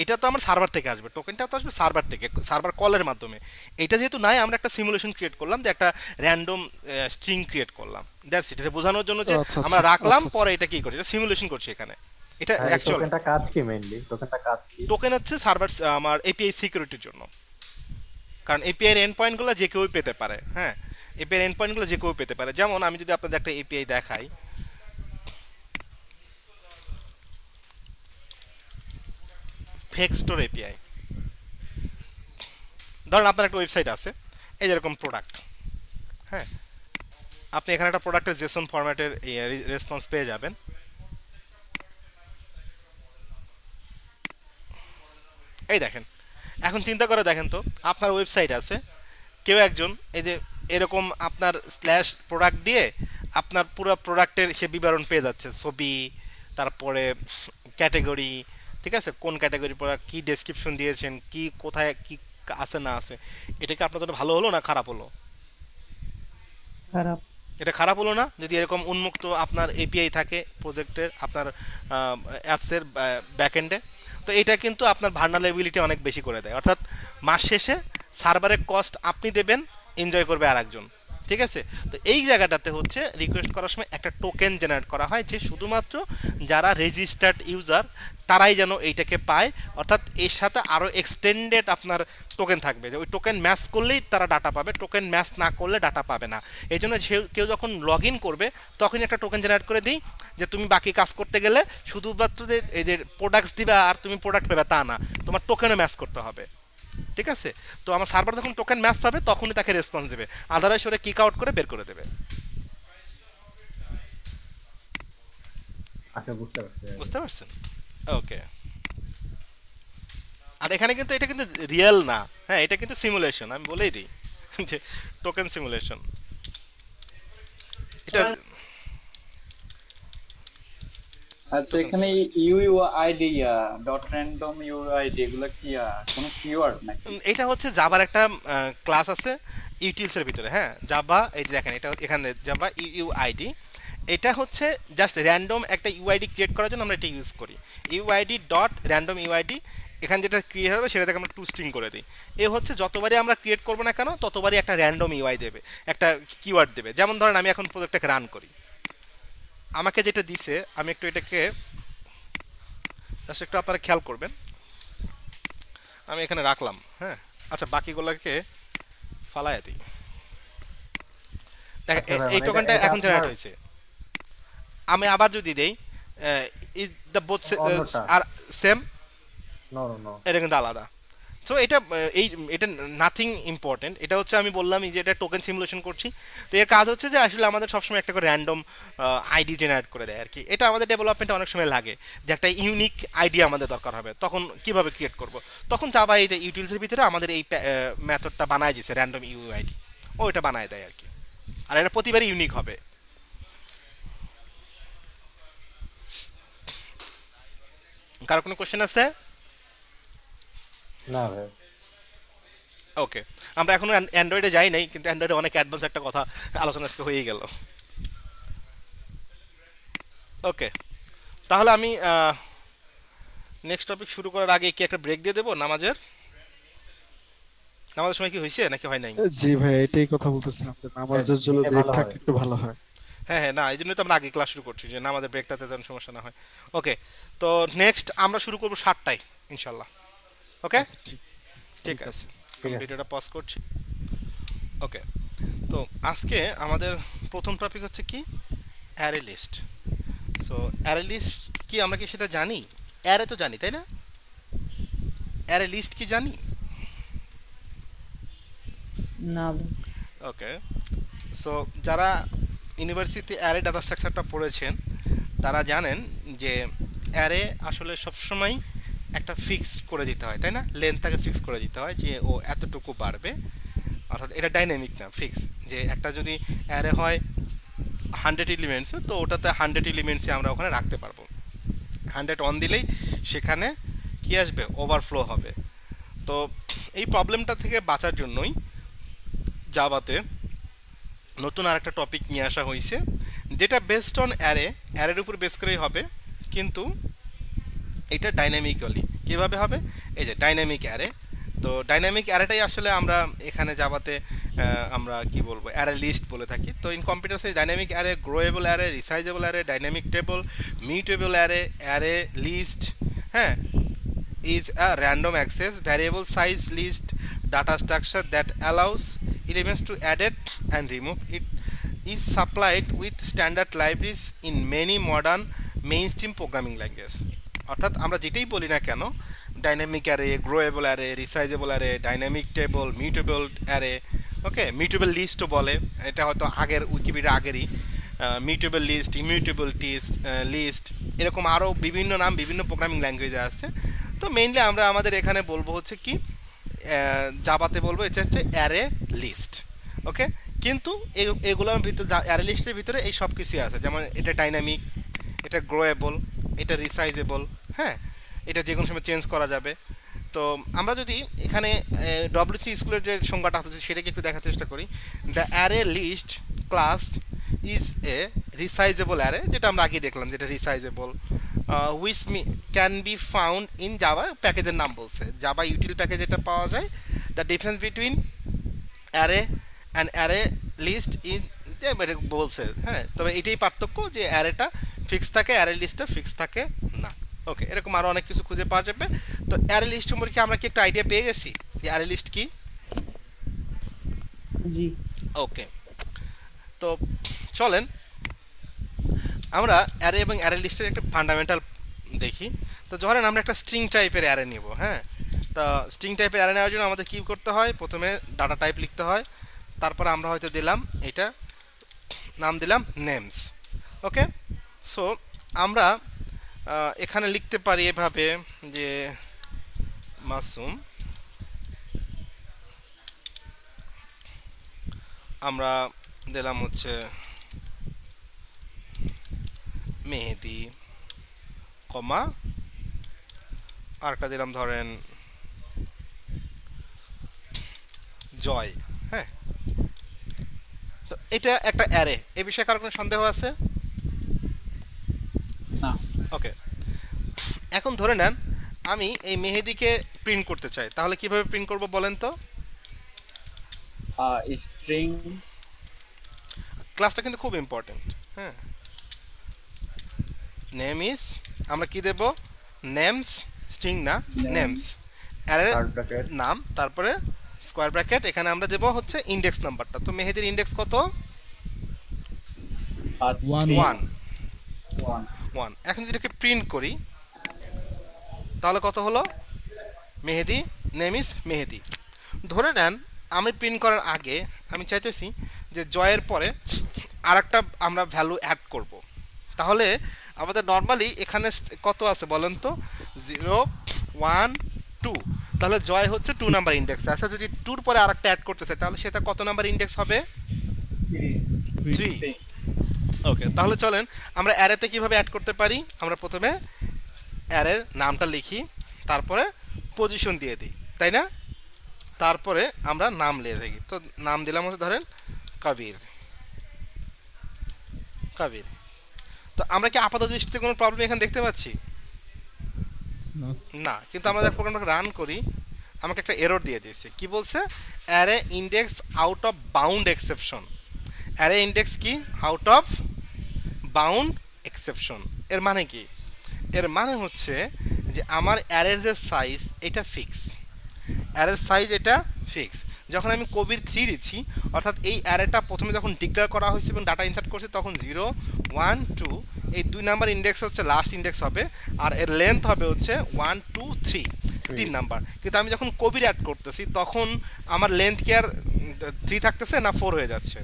এটা তো আমার সার্ভার থেকে আসবে, টোকেনটা তো আসবে সার্ভার থেকে, সার্ভার কলের মাধ্যমে। এটা যেহেতু নাই, আমরা একটা সিমুলেশন ক্রিয়েট করলাম, যে একটা র্যান্ডম স্ট্রিং ক্রিয়েট করলাম। That's it. এটা বোঝানোর জন্য যে আচ্ছা, আমরা আচ্ছা, রাখলাম, আচ্ছা, পরে এটা কি করি, এটা সিমুলেশন করছি এখানে। এটা অ্যাকচুয়াল টোকেনটা কাজ কি মেইনলি? টোকেনটা কাজ কি? টোকেন হচ্ছে সার্ভার আমার এপিআই সিকিউরিটির জন্য, কারণ এপিআই এর এন্ড পয়েন্টগুলো যে কেউ পেতে পারে। হ্যাঁ, এপিআই এর এন্ড পয়েন্টগুলো যে কেউ পেতে পারে। যেমন আমি যদি আপনাদের একটা এপিআই দেখাই, ফেক স্টোর এপিআই। ধরেন আপনার একটা ওয়েবসাইট আছে, এই যেরকম প্রোডাক্ট, হ্যাঁ, আপনি এখানে একটা প্রোডাক্টের জেসন ফরম্যাটের রেসপন্স পেয়ে যাবেন। এই দেখেন, এখন চিন্তা করে দেখেন তো, আপনার ওয়েবসাইট আছে, কেউ একজন এই যে এরকম আপনার স্ল্যাশ প্রোডাক্ট দিয়ে আপনার পুরো প্রোডাক্টের সে বিবরণ পেয়ে যাচ্ছে, ছবি, তারপরে ক্যাটাগরি, ঠিক আছে, কোন ক্যাটাগরি প্রোডাক্ট, কী ডেসক্রিপশন দিয়েছেন, কি কোথায় কি আছে না আছে। এটা কি আপনার জন্য ভালো হলো না খারাপ হলো? খারাপ। এটা খারাপ হলো না? যদি এরকম উন্মুক্ত আপনার এপিআই থাকে প্রজেক্টের, আপনার অ্যাপসের ব্যাকএন্ডে, তো এটা কিন্তু আপনার ভার্নারেবিলিটি অনেক বেশি করে দেয়। অর্থাৎ মাস শেষে সার্ভারের কস্ট আপনি দেবেন, এনজয় করবে আর একজন। ঠিক আছে? তো এই জায়গাটাতে হচ্ছে রিকোয়েস্ট করার সময় একটা টোকেন জেনারেট করা হয়, যে শুধুমাত্র যারা রেজিস্টার্ড ইউজার তারাই যেন এইটাকে পায়। অর্থাৎ এর সাথে আরও এক্সটেন্ডেড আপনার টোকেন থাকবে, যে ওই টোকেন ম্যাচ করলেই তারা ডাটা পাবে, টোকেন ম্যাচ না করলে ডাটা পাবে না। এই জন্য কেউ যখন লগ ইন করবে তখনই একটা টোকেন জেনারেট করে দিই, যে তুমি বাকি কাজ করতে গেলে শুধুমাত্র যে এই যে প্রোডাক্টস দিবে আর তুমি প্রোডাক্ট পাবে তা না, তোমার টোকেনও ম্যাচ করতে হবে। ঠিক আছে? তো আমার সার্ভার যখন টোকেন ম্যাচ পাবে তখনই তাকে রেসপন্স দেবে, আদারওয়াইজ ওরা কিক আউট করে বের করে দেবে। আচ্ছা, বুঝতে পারছি। বুঝতে পারছেন? ওকে। আর এখানে কিন্তু এটা কিন্তু রিয়েল না, হ্যাঁ, এটা কিন্তু সিমুলেশন, আমি বলেই দিই যে টোকেন সিমুলেশন এটা। আচ্ছা, এখানে ইউআইডি ডট র্যান্ডম ইউআইডি এগুলো কি কোনো কিওয়ার্ড নাকি? এটা হচ্ছে জাভার একটা ক্লাস আছে ইউটিলসের ভিতরে, হ্যাঁ, জাভা, এই যে দেখেন এটা এখানে জাভা ইউআইডি, এটা হচ্ছে জাস্ট র্যান্ডম একটা ইউআইডি ক্রিয়েট করার জন্য আমরা এটা ইউজ করি। ইউআইডি ডট র্যান্ডম ইউআইডি, এখানে যেটা ক্রিয়েট হবে সেটা থেকে আমরা টু স্ট্রিং করে দিই। এ হচ্ছে যতবারই আমরা ক্রিয়েট করবো না কেন ততবারই একটা র্যান্ডম ইউআই দেবে, একটা কিওয়ার্ড দেবে। যেমন ধরেন আমি এখন প্রজেক্টটাকে রান করি, আমাকে যেটা দিছে আমি একটু এটাকে জাস্ট একটু আপনারা খেয়াল করবেন, আমি এখানে রাখলাম, হ্যাঁ। আচ্ছা, বাকিগুলোকে ফালাইয়া দিই। দেখ আচ্ছা ভাই, এই মানে টোকেনটা এটা এখন জেনারেট আপনার হয়েছে। আমি আবার যদি দেই ইজ দ্য বোথ অন্যটা। আর সেম, নো নো নো। এটা কিন্তু আলাদা। সো এটা এটা নাথিং ইম্পর্টেন্ট, এটা হচ্ছে আমি বললাম যে এটা টোকেন সিমুলেশন করছি। তো এর কাজ হচ্ছে যে আসলে আমাদের সবসময় একটা করে র্যান্ডম আইডি জেনারেট করে দেয় আর কি। এটা আমাদের ডেভেলপমেন্টে অনেক সময় লাগে, যে একটা ইউনিক আইডি আমাদের দরকার হবে, তখন কিভাবে ক্রিয়েট করব, তখন জাভা এই ইউটিলিটির ভিতরে আমাদের এই মেথডটা বানায় দিয়েছে র্যান্ডম ইউআইডি, ও এটা বানায় দেয় আর কি। আর এটা প্রতিবারই ইউনিক হবে। কারো কোনো কোশ্চেন আছে? না ভাই। ওকে, আমরা এখনো অ্যান্ড্রয়েডে যাই নাই, কিন্তু অ্যান্ড্রয়েডে অনেক অ্যাডভান্স একটা কথা আলোচনা আজকে হয়েই গেল। ওকে, তাহলে আমি নেক্সট টপিক শুরু করার আগে কি একটা ব্রেক দিয়ে দেবো নামাজের? নামাজের সময় কি হয়েছে নাকি হয় নাই? জি ভাই, এটাই কথা বলতেছিলাম যে নামাজের জন্য দিলে ব্রেক ভালো থাকলে হয়। একটু ভালো হয়। হ্যাঁ হ্যাঁ, না এই জন্যই তো আমরা আগে ক্লাস শুরু করছি, যে নামাজের ব্রেকটাতে যেন সমস্যা না হয়। ওকে, তো নেক্সট আমরা শুরু করবো 7টায় ইনশাল্লাহ। ওকে, আচ্ছা, ঠিক ঠিক আছে, ঠিক আমি আছে। ভিডিওটা পজ করছি। ওকে, তো আজকে আমাদের প্রথম টপিক হচ্ছে কি, array list. So array list কি, আমরা কি সেটা জানি? অ্যারে তো জানি, তাই না? অ্যারে লিস্ট কি জানি? না ভাই। ওকে, সো যারা ইউনিভার্সিটি অ্যারে ডাটা স্ট্রাকচারটা পড়েছেন তারা জানেন যে অ্যারে আসলে সবসময় একটা ফিক্স করে দিতে হয়, তাই না? লেন্থটাকে ফিক্স করে দিতে হয় যে ও এতটুকু বাড়বে, অর্থাৎ এটা ডাইনামিক না, ফিক্স। যে একটা যদি অ্যারে হয় 100 এলিমেন্টস, তো ওটাতে 100 এলিমেন্টসে আমরা ওখানে রাখতে পারবো। 100 অন দিলেই সেখানে কি আসবে, ওভারফ্লো হবে। তো এই প্রবলেমটা থেকে বাঁচার জন্যই জাভাতে নতুন আর একটা টপিক নিয়ে আসা হয়েছে, যেটা বেসড অন অ্যারে, অ্যারের উপর বেস করেই হবে, কিন্তু এটা ডাইনামিক্যালি কীভাবে হবে, এই যে ডাইনামিক অ্যারে। তো ডাইনামিক অ্যারেটাই আসলে আমরা এখানে জাভাতে আমরা কি বলবো, অ্যারে লিস্ট বলে থাকি। তো in computer science dynamic array, growable array, resizable array, dynamic table, mutable array, array list, হ্যাঁ, is a random access variable size list data structure that allows elements to added and remove. It is supplied with standard libraries in many modern mainstream programming languages. অর্থাৎ আমরা যেটাই বলি না কেন, dynamic array, growable array, resizable array, dynamic table, mutable array, okay, mutable লিস্টও বলে, এটা হয়তো আগের উইকিপিডিয়া আগেরই, মিউটেবল লিস্ট, ইমিউটেবল লিস্ট, এরকম আরও বিভিন্ন নাম বিভিন্ন প্রোগ্রামিং ল্যাঙ্গুয়েজে আসছে। তো মেইনলি আমরা আমাদের এখানে বলবো হচ্ছে কি, জাভাতে বলবো এটা হচ্ছে অ্যারে লিস্ট। ওকে, কিন্তু এগুলোর ভিতরে অ্যারে লিস্টের ভিতরে এই সব কিছুই আছে, যেমন এটা ডাইনামিক, এটা গ্রোয়েবল, এটা রিসাইজেবল, হ্যাঁ, এটা যে কোনো সময় চেঞ্জ করা যাবে। তো আমরা যদি এখানে ডব্লিউসি স্কুলের যে সংজ্ঞাটা আছে সেটাকে একটু দেখার চেষ্টা করি, the array list class is a resizable array, যেটা আমরা আগে দেখলাম যেটা resizable, which can be found in Java, প্যাকেজের নাম বলছে জাভা ইউটিল প্যাকেজ, এটা পাওয়া যায়। The difference between array and array list in বলছে, হ্যাঁ, তবে এটাই পার্থক্য যে অ্যারেটা ফিক্স থাকে, অ্যারে লিস্টটা ফিক্স থাকে না। ওকে, এরকম আরও অনেক কিছু খুঁজে পাওয়া যাবে। তো অ্যারে লিস্ট সম্পর্কে আমরা কি একটা আইডিয়া পেয়ে গেছি যে অ্যারে লিস্ট কি? জি। ওকে, তো চলেন আমরা অ্যারে এবং অ্যারে লিস্টের একটা ফান্ডামেন্টাল দেখি। তো ধরেন আমরা একটা স্ট্রিং টাইপের অ্যারে নিব, হ্যাঁ। তা স্ট্রিং টাইপের অ্যারে নেওয়ার জন্য আমাদের কী করতে হয়? প্রথমে ডাটা টাইপ লিখতে হয়, তারপর আমরা হয়তো দিলাম এটা নাম দিলাম নেমস। ওকে, সো আমরা এখানে লিখতে পারি এভাবে যে মাসুম, আমরা দিলাম হচ্ছে মেহেদি, কমা আরেকটা দিলাম ধরেন জয়, হ্যাঁ। তো এটা একটা অ্যারে, এ বিষয়ে কারো কোনো সন্দেহ আছে? না। ওকে, এখন ধরে নেন আমি এই মেহেদিকে প্রিন্ট করতে চাই, তাহলে কিভাবে প্রিন্ট করব বলেন তো? স্ট্রিং ক্লাসটা কিন্তু খুব ইম্পর্টেন্ট, হ্যাঁ। নেম ইজ, আমরা কি দেব? নেমস, স্ট্রিং না, নেমস, অ্যারের থার্ড ব্র্যাকেট নাম, তারপরে স্কোয়ার ব্র্যাকেট, এখানে আমরা দেব হচ্ছে ইন্ডেক্স নাম্বারটা। তো মেহেদির ইন্ডেক্স কত? 1 ওয়ান। 1 ওয়ান। এখন যদি এটাকে প্রিন্ট করি তাহলে কত হলো? মেহেদি, নেম ইজ মেহেদি। ধরে নেন আমি প্রিন্ট করার আগে আমি চাইতেছি যে জয়ের পরে আরেকটা আমরা ভ্যালু অ্যাড করব। তাহলে আমাদের নর্মালি এখানে কত আছে বলেন তো? 0 1 2। তাহলে জয় হচ্ছে 2 নাম্বার ইন্ডেক্স। আচ্ছা, যদি 2 পরে আরেকটা অ্যাড করতে চাই তাহলে সেটা কত নাম্বার ইন্ডেক্স হবে? 3। ওকে, তাহলে চলেন আমরা অ্যারেতে কিভাবে অ্যাড করতে পারি। আমরা প্রথমে অ্যারের নামটা লিখি, তারপরে পজিশন দিয়ে দিই, তাই না? তারপরে আমরা নাম লিখে থাকি। তো নাম দিলাম হচ্ছে ধরেন কবির, কবির। তো আমরা কি আপাতত দৃষ্টিতে কোনো প্রবলেম এখানে দেখতে পাচ্ছি না, কিন্তু আমরা যখন প্রোগ্রামটাকে রান করি আমাকে একটা এরর দিয়ে দিয়েছে। কি বলছে? Array index out of bound exception. Array index কি? Out of bound exception. এর মানে কি? এর মানে হচ্ছে যে আমার অ্যারের যে সাইজ এটা ফিক্স, অ্যারের সাইজ এটা ফিক্স। যখন আমি কবির 3 দিচ্ছি, অর্থাৎ এই অ্যারেটা প্রথমে যখন ডিক্লেয়ার করা হয়েছে এবং ডাটা ইনসার্ট করছে তখন 0 1 2 এই 2 নাম্বার ইন্ডেক্স হচ্ছে লাস্ট ইন্ডেক্স হবে, আর এর লেন্থ হবে হচ্ছে 1 2 3 3 নাম্বার। কিন্তু আমি যখন কবির অ্যাড করতেছি তখন আমার লেন্থ কি আর 3 থাকতেছে না 4 হয়ে যাচ্ছে?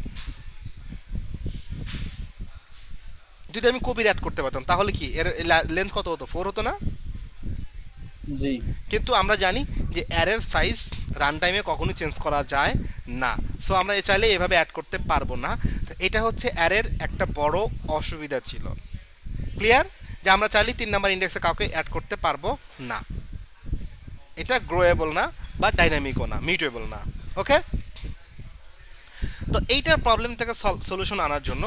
যদি আমি কবির অ্যাড করতে পারতাম তাহলে কি এর লেন্থ কত হতো? 4 হতো না? জি। কিন্তু আমরা জানি যে অ্যারের সাইজ রান টাইমে কখনোই চেঞ্জ করা যায় না, সো আমরা চাইলে এভাবে অ্যাড করতে পারবো না। তো এটা হচ্ছে অ্যারের একটা বড় অসুবিধা ছিল। ক্লিয়ার? যে আমরা চাইলে 3 নাম্বার ইন্ডেক্সে কাউকে অ্যাড করতে পারবো না। এটা গ্রোয়েবল না বা ডাইনামিকও না, মিউটেবল না। ওকে, তো এইটার প্রবলেম থেকে সলিউশন আনার জন্য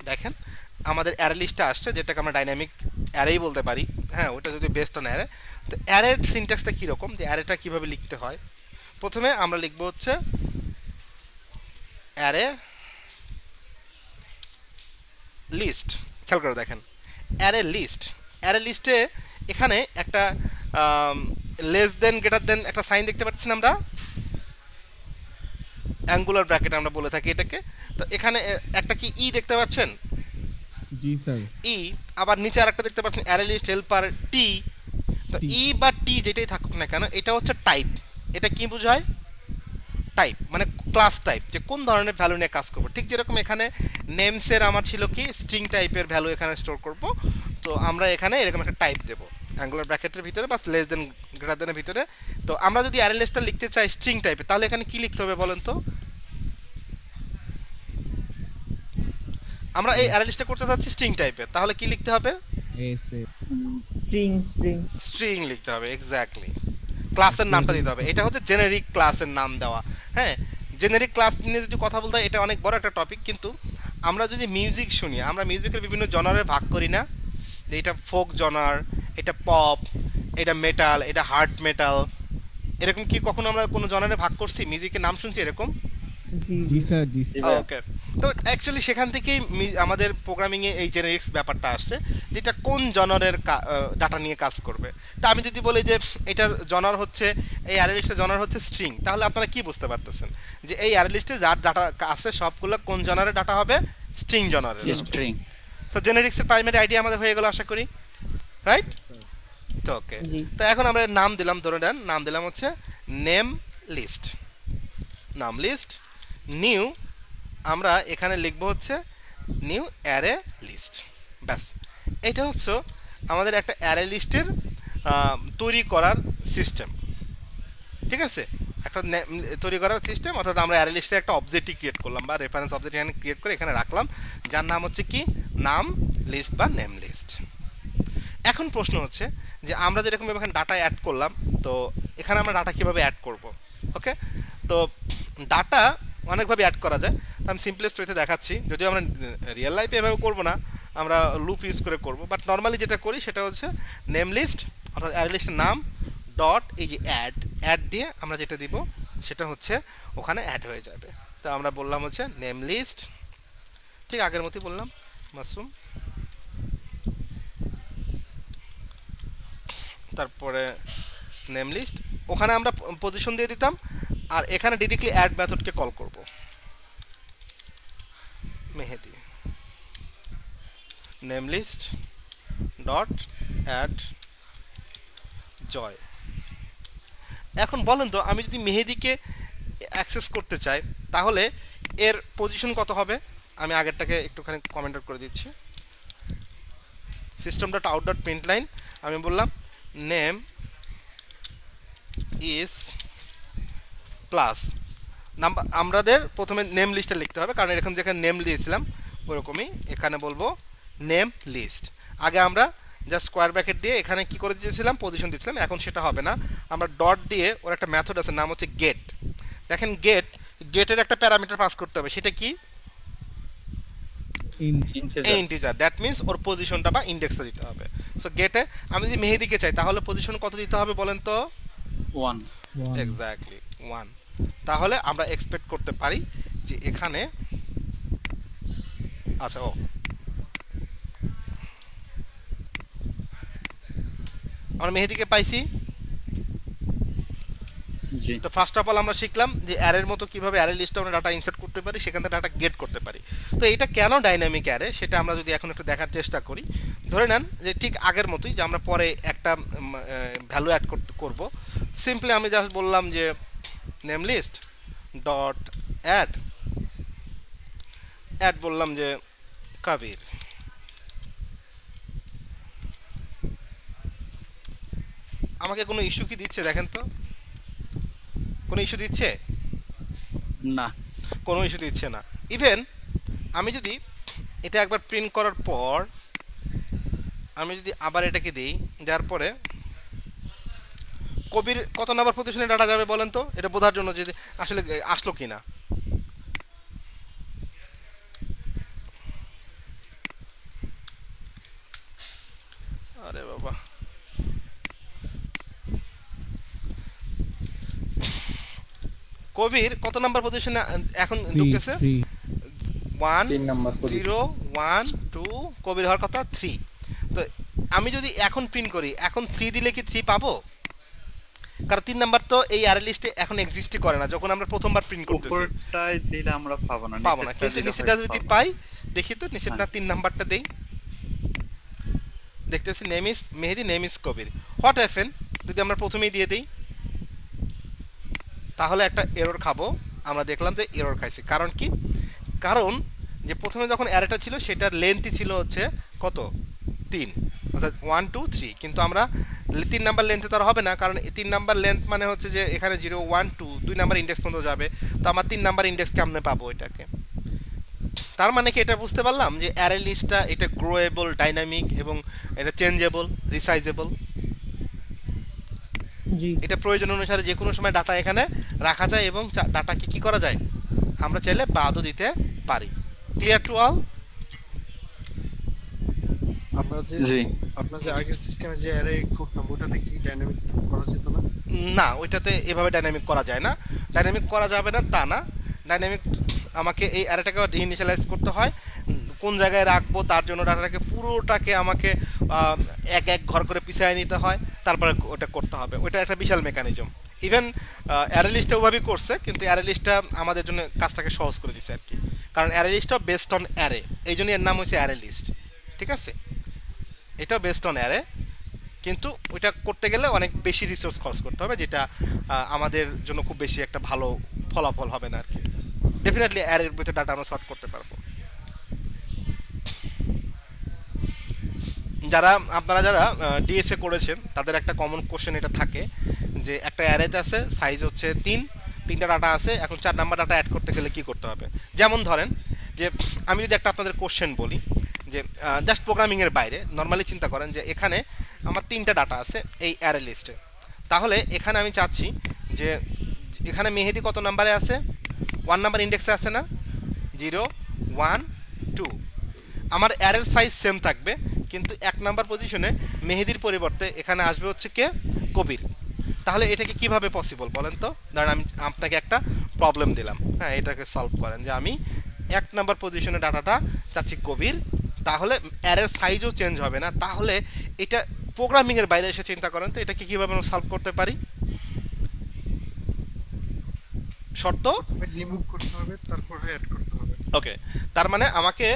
দেখেন আমাদের অ্যারে লিস্টটা আসছে, যেটাকে আমরা ডাইনামিক অ্যারেই বলতে পারি, হ্যাঁ, ওটা যদি বেস্ট অন অ্যারে। তো অ্যারের সিনট্যাক্সটা কীরকম, যে অ্যারেটা কীভাবে লিখতে হয়? প্রথমে আমরা লিখব হচ্ছে অ্যারে লিস্ট। খেয়াল করে দেখেন অ্যারে লিস্ট, অ্যারে লিস্টে এখানে একটা লেস দেন গ্রেটার দেন একটা সাইন দেখতে পাচ্ছি না আমরা, অ্যাঙ্গুলার ব্র্যাকেট আমরা বলে থাকি এটাকে। তো এখানে একটা কি ই দেখতে পাচ্ছেন? জি স্যার। ই, আবার নিচে আরেকটা দেখতে পাচ্ছেন অ্যারে লিস্ট হেল্পার টি। তো ই বা টি যেটাই থাকুক না কেন এটা হচ্ছে টাইপ। এটা কি বোঝায়? টাইপ মানে ক্লাস টাইপ, যে কোন ধরনের ভ্যালু নিয়ে কাজ করবো। ঠিক যেরকম এখানে নেমসের আমার ছিল কি স্ট্রিং টাইপের ভ্যালু এখানে স্টোর করব, তো আমরা এখানে এরকম একটা টাইপ দেবো অ্যাঙ্গুলার ব্র্যাকেটের ভিতরে বা লেস দেন গ্রেটার দেনের ভিতরে। তো আমরা যদি অ্যারে লিস্টটা লিখতে চাই স্ট্রিং টাইপের তাহলে এখানে কি লিখতে হবে বলেন তো? আমরা এই অ্যারে লিস্টটা করতে চাচ্ছি স্ট্রিং টাইপের, তাহলে কি লিখতে হবে? S a string string string লিখতে হবে, এক্স্যাক্টলি। ক্লাসের নামটা দিতে হবে, এটা হচ্ছে জেনেরিক ক্লাসের নাম দেওয়া। হ্যাঁ, জেনেরিক ক্লাস নিয়ে যদি কথা বলতে হয় এটা অনেক বড় একটা টপিক, কিন্তু আমরা যদি মিউজিক শুনি, আমরা মিউজিকের বিভিন্ন জনারে ভাগ করি না, যে এটা ফোক জনার, এটা পপ, এটা মেটাল, এটা হার্ড মেটাল, এরকম কি কখনো আমরা কোনো জনারে ভাগ করছি? মিউজিকের নাম শুনছি এরকম? জি জি স্যার জি জি ভাইয়া। ওকে, তো অ্যাকচুয়ালি সেখান থেকেই আমাদের প্রোগ্রামিংয়ে এই জেনেরিক্স ব্যাপারটা আসছে, যেটা কোন জনারের ডাটা নিয়ে কাজ করবে। তা আমি যদি বলি যে এটার জনার হচ্ছে, এই অ্যারে লিস্টের জনার হচ্ছে স্ট্রিং, তাহলে আপনারা কি বুঝতে পারতেছেন যে এই অ্যারে লিস্টে যার ডাটা আছে সবগুলো কোন জনারের ডাটা হবে, স্ট্রিং জনারের। স্ট্রিং। সো জেনেরিক্সের প্রাইমারি আইডিয়া আমাদের হয়ে গেল আশা করি, রাইট? তো ওকে, জি। তো এখন আমরা নাম দিলাম, ধরে নেন নাম দিলাম হচ্ছে নেম লিস্ট, নাম লিস্ট। নিউ আমরা এখানে লিখব হচ্ছে নিউ অ্যারে লিস্ট। ব্যাস, এটা হচ্ছে আমাদের একটা অ্যারে লিস্টের তৈরি করার সিস্টেম। ঠিক আছে, একটা তৈরি করার সিস্টেম, অর্থাৎ আমরা অ্যারে লিস্টের একটা অবজেক্টই ক্রিয়েট করলাম বা রেফারেন্স অবজেক্ট এখানে ক্রিয়েট করে এখানে রাখলাম, যার নাম হচ্ছে কি, নাম লিস্ট বা নেম লিস্ট। এখন প্রশ্ন হচ্ছে যে আমরা যেরকম এখানে ডাটা অ্যাড করলাম, তো এখানে আমরা ডাটা কীভাবে অ্যাড করব? ওকে, তো ডাটা অনেকভাবে অ্যাড করা যায়। তো আমি সিম্পলেস্ট ওয়েতে দেখাচ্ছি, যদিও আমরা রিয়েল লাইফে এভাবে করবো না, আমরা লুপ ইউজ করে করব, বাট নর্মালি যেটা করি সেটা হচ্ছে নেম লিস্ট, অর্থাৎ অ্যারে লিস্টের নাম ডট এই যে অ্যাড দিয়ে আমরা যেটা দিব সেটা হচ্ছে ওখানে অ্যাড হয়ে যাবে। তো আমরা বললাম হচ্ছে নেম লিস্ট, ঠিক আগের মতোই বললাম মাশরুম, তারপরে নেম লিস্ট, ওখানে আমরা পজিশন দিয়ে দিতাম, আর এখানে ডিরেক্টলি অ্যাড মেথডকে কল করব, মেহেদি নেম লিস্ট ডট অ্যাড জয়। এখন বলেন তো, আমি যদি মেহেদিকে অ্যাক্সেস করতে চাই তাহলে এর পজিশন কত হবে? আমি আগেরটাকে একটুখানি কমেন্ট করে দিচ্ছি, system dot out dot print line, আমি বললাম নেম ইজ প্লাস নাম্বার, আমাদের প্রথমে নেম লিস্টে লিখতে হবে, কারণ এরকম যেখানে নেম দিয়েছিলাম ওরকমই এখানে বলবো নেম লিস্ট। আগে আমরা জাস্ট স্কোয়ার ব্র্যাকেট দিয়ে এখানে কি করে দিয়েছিলাম, পজিশন দিয়েছিলাম, এখন সেটা হবে না, আমরা ডট দিয়ে ওর একটা মেথড আছে নাম হচ্ছে গেট। দেখেন গেটের একটা প্যারামিটার পাস করতে হবে, সেটা কি, ইন্টিজার, দ্যাট মিন্স ওর পজিশনটা বা ইন্ডেক্সটা দিতে হবে। সো গেটে আমি যদি মেহেদিকে চাই তাহলে পজিশন কত দিতে হবে বলেন তো? 1। এক্স্যাক্টলি 1। তাহলে আমরা এক্সপেক্ট করতে পারি যে এখানে, আচ্ছা আমরা মেহেদিকে পাইছি। জি। তো ফার্স্ট অফ অল আমরা শিখলাম যে অ্যারের মতো কিভাবে অ্যারে লিস্টে আমরা ডাটা ইনসার্ট করতে পারি, সেখান থেকে ডাটা গেট করতে পারি। তো এটা কেন ডাইনামিক অ্যারে সেটা আমরা যদি এখন একটু দেখার চেষ্টা করি, ধরে নেন যে ঠিক আগের মতোই যে আমরা পরে একটা ভ্যালু অ্যাড করব, সিম্পলি আমি জাস্ট বললাম যে নেম লিস্ট ডট অ্যাড বললাম যে কবির। আমাকে কোনো ইস্যু কি দিচ্ছে দেখেন তো, কোনো ইস্যু দিচ্ছে? না। কোনো ইস্যু দিচ্ছে না। ইভেন আমি যদি এটা একবার প্রিন্ট করার পর আমি যদি আবার এটাকে দিই, যার পরে কবির কত নাম্বার পজিশনে ডাটা যাবে বলেন তো, এটা বোঝার জন্য যে আসলে আসলো কি না। আরে বাবা, কবির কত নাম্বার পজিশনে এখন ঢুকতেছে? 1 3 নাম্বার 0 1 2, কবির হওয়ার কথা 3। তো আমি যদি এখন প্রিন্ট করি, এখন 3 দিলে কি 3 পাবো? কারণ 3 নাম্বার তো এই অ্যারে লিস্টে এখন এক্সিস্টই করে না, যখন আমরা প্রথমবার প্রিন্ট করতেছি উপরটায় দিলে আমরা পাবো না, কিন্তু নিচেটা যদি পাই, দেখি তো নিচেরটা 3 নাম্বারটা দেই, দেখতেছি name is Mehedi, name is Kabir. What happen যদি আমরা প্রথমেই দিয়ে দিই? তাহলে একটা এরর খাবো। আমরা দেখলাম যে এরর খাইছি, কারণ কি, কারণ যে প্রথমে যখন অ্যারেটা ছিল সেটার লেন্থই ছিল হচ্ছে কত, 3, অর্থাৎ 1 2 3, কিন্তু আমরা 3 নাম্বার লেন্থে তো আর হবে না, কারণ 3 নাম্বার লেন্থ মানে হচ্ছে যে এখানে 0 1 2 2 নাম্বার ইন্ডেক্স পর্যন্ত যাবে, তো আমার 3 নাম্বার ইন্ডেক্স কেমনে পাবো এটাকে? তার মানে কি এটা বুঝতে পারলাম যে অ্যারে লিস্টটা এটা গ্রোয়েবল, ডাইনামিক এবং এটা চেঞ্জেবল, রিসাইজেবল। জি। এটা প্রয়োজন অনুসারে যে কোনো সময় ডাটা এখানে রাখা যায় এবং ডাটাকে কি করা যায়, আমরা চাইলে বাদও দিতে পারি। Clear to all? আপনার যে আগের সিস্টেমে যে অ্যারে করতাম ওটাতে কি ডাইনামিক করা যেত না? না, ওইটাতে এভাবে ডাইনামিক করা যায় না। ডাইনামিক করা যাবে না তা না, ডাইনামিক আমাকে এই অ্যারেটাকে ইনিশিয়ালাইজ করতে হয়, কোন জায়গায় রাখবো তার জন্য ডাটাটাকে পুরোটাকে আমাকে এক এক ঘর করে পিছায় নিতে হয়, তারপরে ওটা করতে হবে। ওটা একটা বিশাল মেকানিজম। ইভেন অ্যারে লিস্টটা ওভাবেই করছে, কিন্তু অ্যারে লিস্টটা আমাদের জন্য কাজটাকে সহজ করে দিচ্ছে আর কি, কারণ অ্যারে লিস্টটা বেসড অন অ্যারে, এই জন্য এর নাম হচ্ছে অ্যারে লিস্ট। ঠিক আছে, এটাও বেসড অন অ্যারে, কিন্তু ওইটা করতে গেলে অনেক বেশি রিসোর্স খরচ করতে হবে, যেটা আমাদের জন্য খুব বেশি একটা ভালো ফলাফল হবে না আর কি। ডেফিনেটলি অ্যারের ভিতরে ডাটা আমরা সর্ট করতে পারবো। আপনারা যারা ডিএসএ করেছেন তাদের একটা কমন কোশ্চেন এটা থাকে যে একটা অ্যারেতে আছে সাইজ হচ্ছে তিনটা ডাটা আছে, এখন 4 নাম্বার ডাটা অ্যাড করতে গেলে কি করতে হবে। যেমন ধরেন যে আমি যদি একটা আপনাদের কোশ্চেন বলি যে জাস্ট প্রোগ্রামিংয়ের বাইরে নর্মালি চিন্তা করেন যে এখানে আমার 3টা ডাটা আছে এই অ্যারে লিস্টে, তাহলে এখানে আমি চাচ্ছি যে এখানে মেহেদি কত নাম্বারে আছে, 1 নাম্বার ইন্ডেক্সে আছে না, 0 1 2। আমার অ্যারের সাইজ সেম থাকবে, কিন্তু 1 নাম্বার পজিশনে মেহেদির পরিবর্তে এখানে আসবে হচ্ছে কে, কবির। তাহলে এটাকে কিভাবে পসিবল বলেন তো? ধরেন আমি আপনাকে একটা প্রবলেম দিলাম, হ্যাঁ, এটাকে সলভ করেন যে আমি 1 নাম্বার পজিশনে ডাটাটা চাচ্ছি কবির, তাহলে অ্যারের সাইজও চেঞ্জ হবে না। তাহলে এটা প্রোগ্রামিংয়ের বাইরে এসে চিন্তা করেন তো এটাকে কীভাবে আমরা সলভ করতে পারি। শর্ত রিমুভ করতে হবে, তারপর অ্যাড করতে হবে। ওকে, তার মানে আমাকে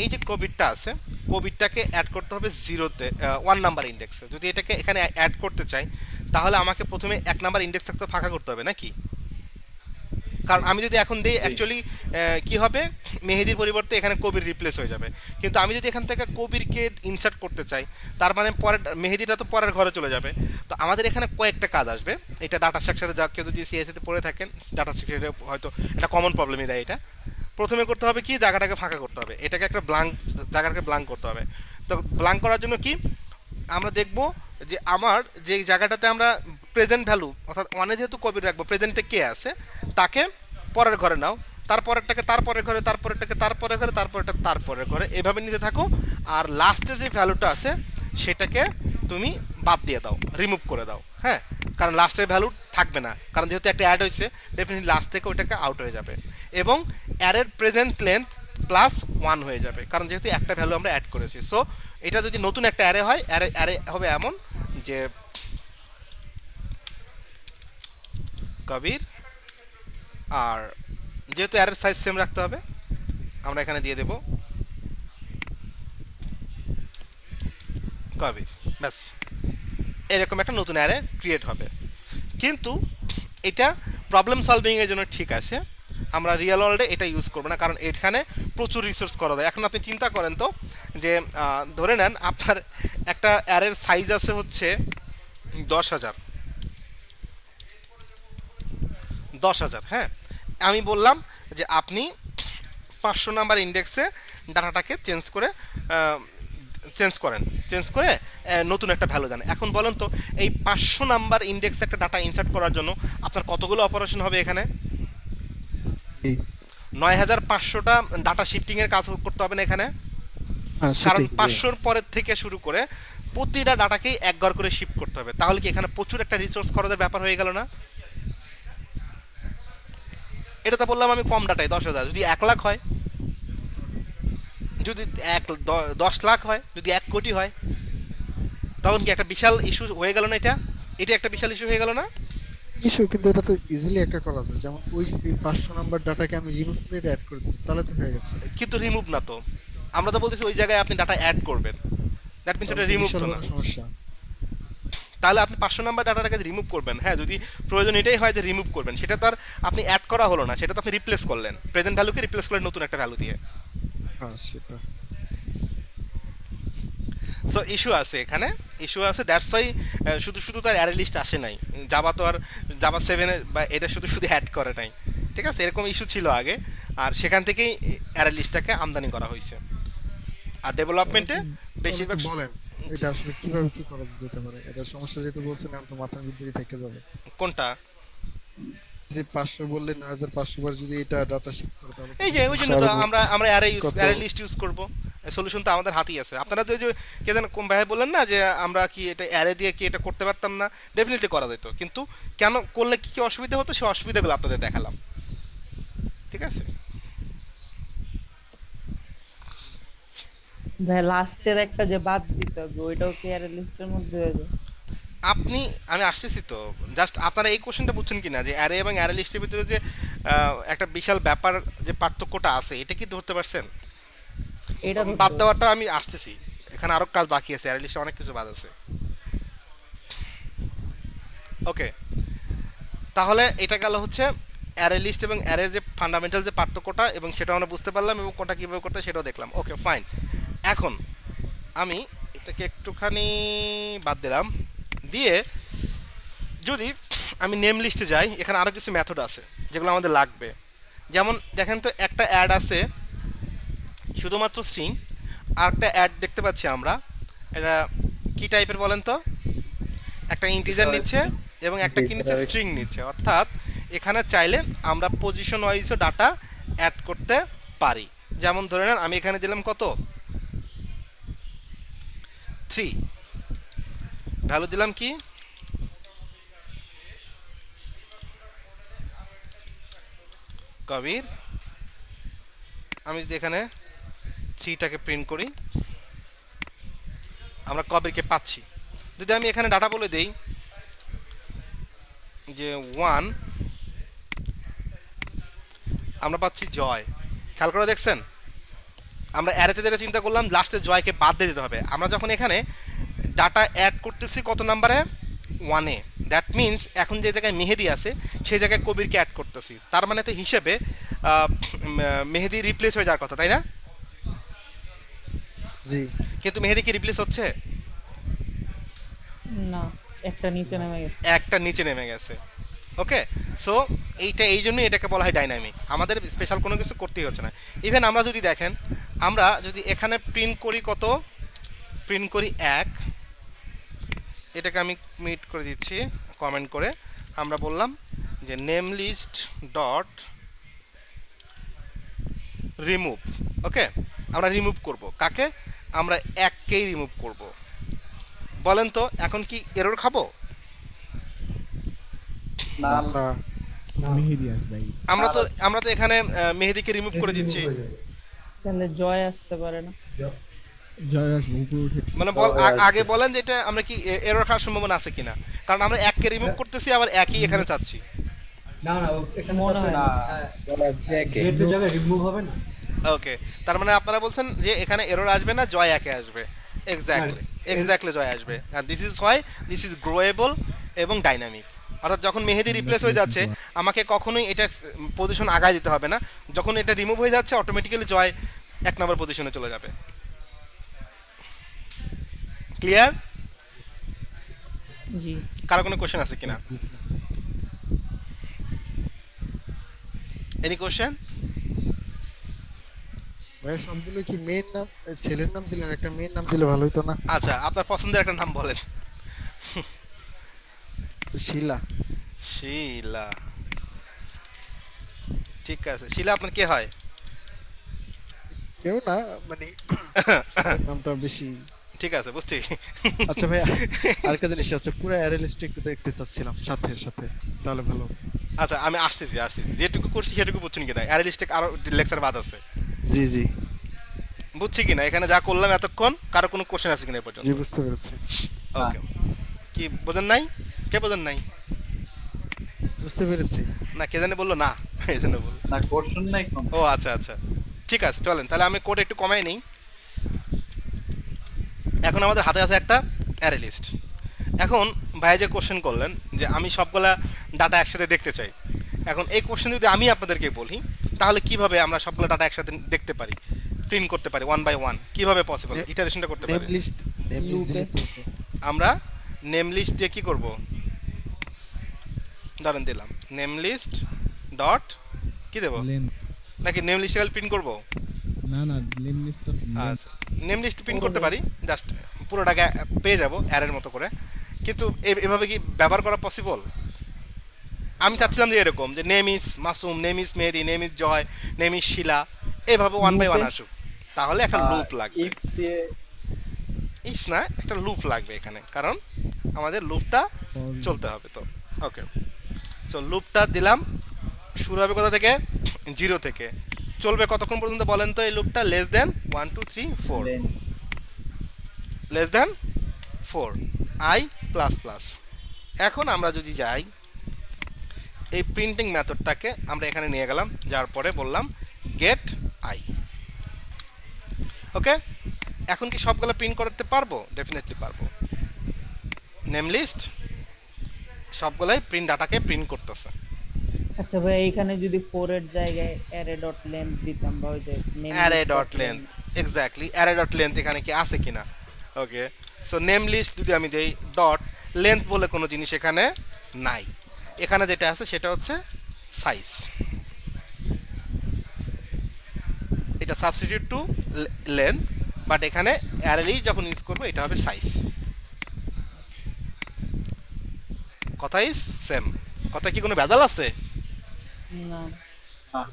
এই যে কবিরটা আছে, কবিরটাকে অ্যাড করতে হবে 0তে, 1 নাম্বার ইন্ডেক্সে। যদি এটাকে এখানে অ্যাড করতে চাই তাহলে আমাকে প্রথমে 1 নাম্বার ইন্ডেক্সটা তো ফাঁকা করতে হবে নাকি? কারণ আমি যদি এখন দিই অ্যাকচুয়ালি কি হবে, মেহেদির পরিবর্তে এখানে কবির রিপ্লেস হয়ে যাবে। কিন্তু আমি যদি এখান থেকে কবিরকে ইনসার্ট করতে চাই, তার মানে পরের মেহেদিটা তো পরের ঘরে চলে যাবে। তো আমাদের এখানে কয়েকটা কাজ আসবে। এটা ডাটা স্ট্রাকচারে যা কেউ যদি সিএসএতে পড়ে থাকেন, ডাটা স্ট্রাকচারে হয়তো এটা কমন প্রবলেমই দেয়। এটা প্রথমে করতে হবে কি, জায়গাটাকে ফাঁকা করতে হবে, এটাকে একটা জায়গাটাকে ব্লাঙ্ক করতে হবে। তো ব্লাঙ্ক করার জন্য কি আমরা দেখব যে আমার যে জায়গাটাতে আমরা প্রেজেন্ট ভ্যালু অর্থাৎ ওয়ানে যেহেতু কবির রাখবো, প্রেজেন্টে কে আছে তাকে পরের ঘরে নাও, তারপরেরটাকে তারপরের ঘরে, তারপরেরটাকে তারপরের ঘরে, তারপরেরটা তারপরের ঘরে, এভাবে নিতে থাকো। আর লাস্টের যে ভ্যালুটা আছে সেটাকে তুমি বাদ দিয়ে দাও, রিমুভ করে দাও, হ্যাঁ, কারণ লাস্টের ভ্যালু থাকবে না, কারণ যেহেতু একটা অ্যাড হয়েছে ডেফিনেটলি লাস্ট থেকে ওইটাকে আউট হয়ে যাবে। এবং অ্যারের প্রেজেন্ট লেন্থ প্লাস 1 হয়ে যাবে, কারণ যেহেতু একটা ভ্যালু আমরা অ্যাড করেছি। সো এটা যদি নতুন একটা অ্যারে হয়, অ্যারে হবে এমন যে কবির, আর যেহেতু অ্যারের সাইজ সেম রাখতে হবে আমরা এখানে দিয়ে দেব কবির, ব্যাস এরকম একটা নতুন অ্যারে ক্রিয়েট হবে। কিন্তু এটা প্রবলেম সলভিংয়ের জন্য ঠিক আছে, আমরা রিয়েল ওয়ার্ল্ডে এটা ইউজ করবো না, কারণ এখানে প্রচুর রিসোর্স করা যায়। এখন আপনি চিন্তা করেন তো যে ধরে নেন আপনার একটা অ্যারের সাইজ আছে হচ্ছে 10,000, হ্যাঁ, আমি বললাম যে আপনি 500 নাম্বার ইন্ডেক্সে ডাটাটাকে চেঞ্জ করে নতুন একটা ভ্যালু দেন। এখন বলেন তো এই 500 নাম্বার ইন্ডেক্সে একটা ডাটা ইনসার্ট করার জন্য আপনার কতগুলো অপারেশন হবে এখানে? 9,500টা ডাটা শিফটিংয়ের কাজ করতে হবে না এখানে, কারণ 500-র পরের থেকে শুরু করে প্রতিটা ডাটাকেই এক ঘর করে শিফট করতে হবে। তাহলে কি এখানে প্রচুর একটা রিসোর্স খরচের ব্যাপার হয়ে গেল না? এটা তো বললাম আমি কম ডাটায় 10,000, যদি 1 লাখ হয়, যদি 10 লাখ হয়, যদি 1 কোটি হয়, তখন কি একটা বিশাল ইস্যু হয়ে গেল না? এটা একটা বিশাল ইস্যু হয়ে গেল না? ইস্যু, কিন্তু এটা তো ইজিলি একটা করা যায়। যেমন ওই 500 নাম্বার ডাটাকে আমি রিমুভ করে অ্যাড করে দিই, তাহলে তো হয়ে গেছে। কিন্তু রিমুভ না তো, আমরা তো বলতেছি ওই জায়গায় আপনি ডাটা অ্যাড করবেন, দ্যাট মিনস এটা রিমুভ তো না। সমস্যা, তাহলে আপনি 500 নাম্বার ডাটাটাকে রিমুভ করবেন, হ্যাঁ, যদি প্রয়োজন এটাই হয় যে রিমুভ করবেন, সেটা তো আর আপনি অ্যাড করা হলো না, সেটা তো আপনি রিপ্লেস করলেন, প্রেজেন্ট ভ্যালুকে রিপ্লেস করলেন নতুন একটা ভ্যালু দিয়ে। হ্যাঁ সেটা। সো ইস্যু আছে এখানে, ইস্যু আছে, দ্যাটস ওয়াই শুধু তার অ্যারে লিস্ট আসে নাই। জাভা তো আর জাভা 7 বা এটা শুধু অ্যাড করে নাই, ঠিক আছে, এরকম ইস্যু ছিল আগে, আর সেখান থেকেই অ্যারে লিস্টটাকে আমদানি করা হয়েছে। আর ডেভেলপমেন্টে বেশিরভাগ বলেন এটা আসলে কিভাবে কি করা যেতে পারে। এটা সমস্যা যেহেতু বলছেন, আমি তো মাথার ভিতরে থেকে যাবে। কোনটা? যে 500 বললে 9,500 বার যদি এটা ডাটা শিফট করে, তাহলে এই যে ওই জন্য তো আমরা অ্যারে লিস্ট ইউজ করব, সলিউশন তো আমাদের হাতেই আছে। আপনারা তো যে কে যেন কোন ভাই বললেন না যে আমরা কি এটা অ্যারে দিয়ে কি এটা করতে পারতাম না, ডেফিনেটলি করা যেত, কিন্তু কেন করলে কি কি অসুবিধা হতো সেই অসুবিধাগুলো আপনাদের দেখালাম, ঠিক আছে। ভাই লাস্টের একটা যে বাদ দিতে হবে ওইটাও কি অ্যারে লিস্টের মধ্যে হয়ে যায়? আপনি, আমি আসতেছি তো, জাস্ট আপনারা এই কোশ্চেনটা বুঝছেন কিনা যে অ্যারে এবং অ্যারে লিস্টের ভিতরে যে একটা বিশাল ব্যাপার, যে পার্থক্যটা আছে, এটা কি ধরতে পারছেন? এটা ধরতে বাদ হবে। দেওয়াটা আমি আসতেছি, এখানে আরো কাজ বাকি আছে, অ্যারে লিস্টে অনেক কিছু বাদ আছে। ওকে, তাহলে এটা গেল হচ্ছে অ্যারে লিস্ট এবং অ্যারের যে ফান্ডামেন্টাল যে পার্থক্যটা, এবং সেটা আমরা বুঝতে পারলাম এবং কোনটা কীভাবে করতে হয় সেটাও দেখলাম। ওকে ফাইন, এখন আমি এটাকে একটুখানি বাদ দিলাম, দিয়ে যদি আমি নেম লিস্টে যাই, এখানে আরও কিছু মেথড আছে যেগুলো আমাদের লাগবে। যেমন দেখেন তো, একটা অ্যাড আছে শুধুমাত্র স্ট্রিং, আর একটা অ্যাড দেখতে পাচ্ছি আমরা, এটা কি টাইপের বলেন তো? একটা ইন্টিজার নিচ্ছে এবং একটা কি নিচ্ছে, স্ট্রিং নিচ্ছে। অর্থাৎ এখানে চাইলে আমরা পজিশন ওয়াইজও ডাটা অ্যাড করতে পারি। যেমন ধরে নেন আমি এখানে দিলাম কত, 3, ভ্যালু দিলাম কি, কবির। আমি যদি এখানে 3টাকে প্রিন্ট করি, আমরা কবিরকে পাচ্ছি। যদি আমি এখানে ডাটা বলে দেই যে 1, আমরা পাচ্ছি জয়। খেয়াল করে দেখছেন, আমরা অ্যারেতে যেটা চিন্তা করলাম লাস্টে জয়কে বাদ দিয়ে দিতে হবে। আমরা যখন এখানে ডাটা অ্যাড করতেছি কত নাম্বারে, 1-এ, দ্যাট মিন্স এখন যে জায়গায় মেহেদি আছে সেই জায়গায় কবিরকে অ্যাড করতেছি। তার মানে তো হিসেবে মেহেদি রিপ্লেস হয়ে যাওয়ার কথা, তাই না? জি। কিন্তু মেহেদি কি রিপ্লেস হচ্ছে? না, একটা নিচে নেমে গেছে। একটা নিচে নেমে গেছে। ওকে, সো এইটা এই জন্যই এটাকে বলা হয় ডাইনামিক, আমাদের স্পেশাল কোনো কিছু করতেই হচ্ছে না। ইভেন আমরা যদি দেখেন, আমরা যদি এখানে প্রিন্ট করি কত, প্রিন্ট করি 1, এটাকে আমি মিট করে দিচ্ছি কমেন্ট করে। আমরা বললাম যে নেম লিস্ট ডট রিমুভ। ওকে, আমরা রিমুভ করব কাকে, আমরা 1কেই রিমুভ করব। বলেন তো এখন কি এরর খাবো? না মেহেদি আসবে ভাই। আমরা তো এখানে মেহেদিকে রিমুভ করে দিচ্ছি। তাহলে জয় আসতে পারে না। জয় আসবে উপরে উঠে। মানে আগে বলেন যে এটা আমরা কি এরর খাওয়ার সম্ভাবনা আছে কিনা, কারণ আমরা 1কে রিমুভ করতেছি আবার 1ই এখানে চাচ্ছি। না না এটা মনে হয় না না। গেটের জায়গায় রিমুভ হবে না। ওকে, তার মানে আপনারা বলছেন যে এখানে এরর আসবে না, জয় 1-এ আসবে। এক্স্যাক্টলি জয় আসবে। আর this is why this is growable এবং ডাইনামিক। অর্থাৎ যখন মেহেদি রিপ্লেস হয়ে যাচ্ছে আমাকে কখনোই এটা পজিশন আগায় দিতে হবে না, যখন এটা রিমুভ হয়ে যাচ্ছে অটোমেটিক্যালি জয় 1 নম্বর পজিশনে চলে যাবে। ক্লিয়ার? জি। কারো কোনো কোশ্চেন আছে কিনা? Any question? ভাই সবগুলো কি মেয়ের নাম, ছেলের নাম দিলেন, একটা মেয়ের নাম দিলে ভালো হতো না? আচ্ছা, আপনার পছন্দের একটা নাম বলেন। শিলা। শিলা, ঠিক আছে। শিলা আপনার কে হয়? কেউ না, মানে নামটা বেশি। ঠিক আছে, বুঝছি। আচ্ছা ভাই, আরেকটা জিনিস আছে, পুরো অ্যারে লিস্ট একটু দেখতে চাচ্ছিলাম সাথে সাথে, তাহলে ভালো। আচ্ছা, আমি আসতেছি, যেটুকু করছি সেটুকু বুঝছেন কিনা? অ্যারে লিস্টে আরো লেকচার বাদ আছে, জি জি বুঝছি কিনা? এখানে যা করলাম এতক্ষণ, কারো কোনো কোশ্চেন আছে কিনা এ পর্যন্ত? জি, বুঝতে পেরেছি। ওকে, কি বোঝেন নাই? কে বোঝেন নাই? বুঝতে পেরেছি। না, কে জানে বললো না, এই জন্য বললো। না কোশ্চেন নাই কোন। ও আচ্ছা আচ্ছা, ঠিক আছে, চলেন তাহলে আমি কোড একটু কমাই নেই। এখন আমাদের হাতে আছে একটা অ্যারে লিস্ট। এখন ভাই যে কোশ্চেন করলেন যে আমি সবগুলা ডাটা একসাথে দেখতে চাই, এখন এই কোশ্চেন যদি আমি আপনাদেরকে বলি তাহলে কিভাবে আমরা সবগুলো ডাটা একসাথে দেখতে পারি, প্রিন্ট করতে পারি 1 বাই 1, কিভাবে পসিবল ইটারেশনটা করতে নেম পারি? লিস্ট, নেম লিস্ট দিলে তো হতো। আমরা নেম লিস্ট দিয়ে কি করব, ধরেন দিলাম নেম লিস্ট ডট কি দেব, লেন নাকি নেম লিস্ট প্রিন্ট করব? না না লেন লিস্ট তো আচ্ছা, নেম লিস্ট প্রিন্ট করতে পারি, জাস্ট পুরোটাকে পেয়ে যাব অ্যারের মতো করে, কিন্তু এভাবে কি ব্যবহার করা পসিবল? আমি চাচ্ছিলাম যে এরকম, যে name is Masum, name is Mehedi, name is Joy, name is Shila, এভাবে 1 বাই 1 আসুক। তাহলে একটা লুপ লাগবে, ইফ দিয়ে ইস না, একটা লুপ লাগবে এখানে, কারণ আমাদের লুপটা চলতে হবে তো। ওকে, সো লুপটা দিলাম, শুরু হবে কোথা থেকে, 0 থেকে, চলবে কতক্ষণ পর্যন্ত বলেন তো এই লুপটা? Less than 1 2 3 4, less than 4 I plus plus. এখন আমরা যদি যাই এই প্রিন্টিং মেথডটাকে আমরা এখানে নিয়ে গেলাম, যার পরে বললাম গেট I। ওকে, এখন কি সবগুলো প্রিন্ট করতে পারবো? ডেফিনেটলি পারবো। নেম লিস্ট সবগুলাই প্রিন্ট ডাটাকে প্রিন্ট করতেছে। আচ্ছা ভাই, এইখানে যদি 4 এর জায়গায় অ্যারে ডট লেন্থ দিতাম বা ওই যে name array list dot dot length, exactly array dot length এখানে কি আছে কিনা। ওকে, সো নেম লিস্ট যদি আমি দেই ডট লেন্থ বলে কোনো জিনিস এখানে নাই, এখানে যেটা আছে সেটা হচ্ছে সাইজ। এটা সাবস্টিটিউট টু লেন্থ, বাট এখানে অ্যারে লিস্ট যখন ইউজ করবো এটা হবে সাইজ। কথা ইজ সেম। কথা কি কোনো ভেজাল আছে? না। হ্যাঁ।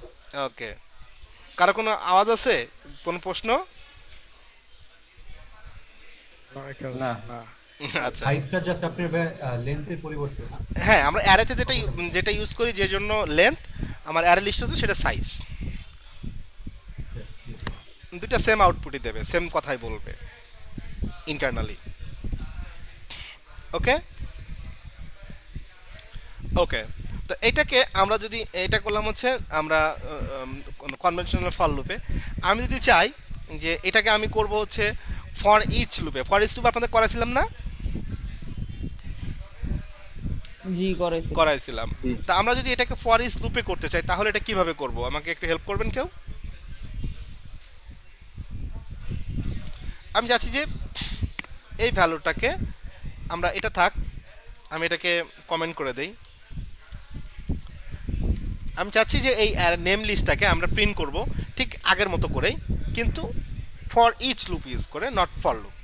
ওকে, কারো কোনো আওয়াজ আছে, কোনো প্রশ্ন? না। আচ্ছা, সাইজটা জাস্ট আপনি লেন্থের পরিবর্তে না? হ্যাঁ, আমরা অ্যারেতে যেটা যেটা ইউজ করি যে জন্য লেন্থ, আমার অ্যারে লিস্ট হচ্ছে সেটা সাইজ। দুইটা সেম আউটপুটই দেবে, সেম কথাই বলবে ইন্টারনালি। ওকে ওকে, তো এটাকে আমরা যদি এটা করলাম হচ্ছে আমরা কনভেনশনাল ফর লুপে। আমি যদি চাই যে এটাকে আমি করব হচ্ছে ফর ইচ লুপে। ফর ইচ লুপ আপনাদের করাইছিলাম না? জি করেছি। করাইছিলাম। জি। তা আমরা যদি এটাকে ফর ইচ লুপে করতে চাই তাহলে এটা কিভাবে করব? আমাকে একটু হেল্প করবেন কেউ? আমি চাচ্ছি যে এই ভ্যালুটাকে আমরা, এটা থাক, আমি এটাকে কমেন্ট করে দেই। আমি চাচ্ছি যে এই নেম লিস্টটাকে আমরা প্রিন্ট করব ঠিক আগের মতো করেই, কিন্তু ফর ইচ লুপ ইউজ করে, নট ফর লুপ।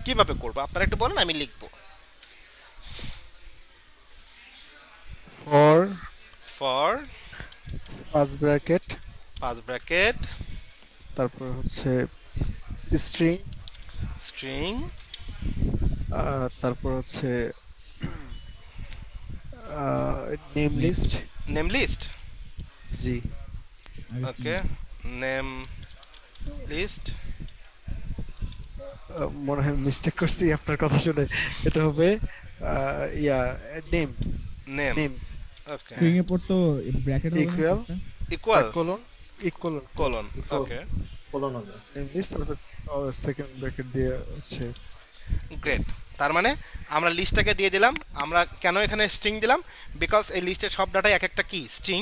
কিভাবে করব আপনারা একটু বলেন, আমি লিখব। ফর ফর পাঁচ ব্র্যাকেট, পাঁচ ব্র্যাকেট, তারপর হচ্ছে স্ট্রিং, স্ট্রিং, তারপর হচ্ছে নেম লিস্ট। Name list. জি, ওকে, নেম লিস্ট। মনে হয় মিস্টেক করছি আপনার কথা শুনে। এটা হবে yeah name, name. Name okay, string এর পর তো ব্র্যাকেট হবে না Equal. কাজটা? Equal colon equal colon. Okay, colon হবে। নেম লিস্ট, তারপর সেকেন্ড ব্র্যাকেট দিয়ে হচ্ছে গ্রেট। তার মানে আমরা লিস্টটাকে দিয়ে দিলাম। আমরা কেন এখানে স্ট্রিং দিলাম? বিকজ এই লিস্টের সব ডাটাই এক একটা কি স্ট্রিং,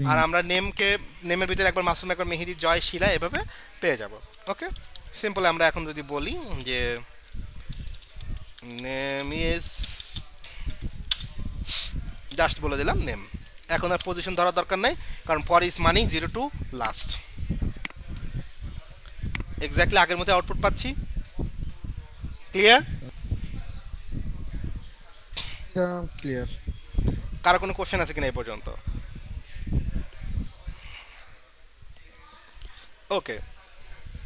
আর আমরা নেমকে, নেমের ভিতরে একবার মাসুম, একবার মেহেদি, জয়, শিলা এভাবে পেয়ে যাব। ওকে, সিম্পল। আমরা এখন যদি বলি যে নেম ইজ, জাস্ট বলে দিলাম নেম। এখন আর পজিশন ধরার দরকার নাই, কারণ for is money 0 to last. Exactly আগের মতো আউটপুট পাচ্ছি। ক্লিয়ার? ক্লিয়ার। কারো কোনো কোশ্চেন আছে কিনা এই পর্যন্ত? ওকে,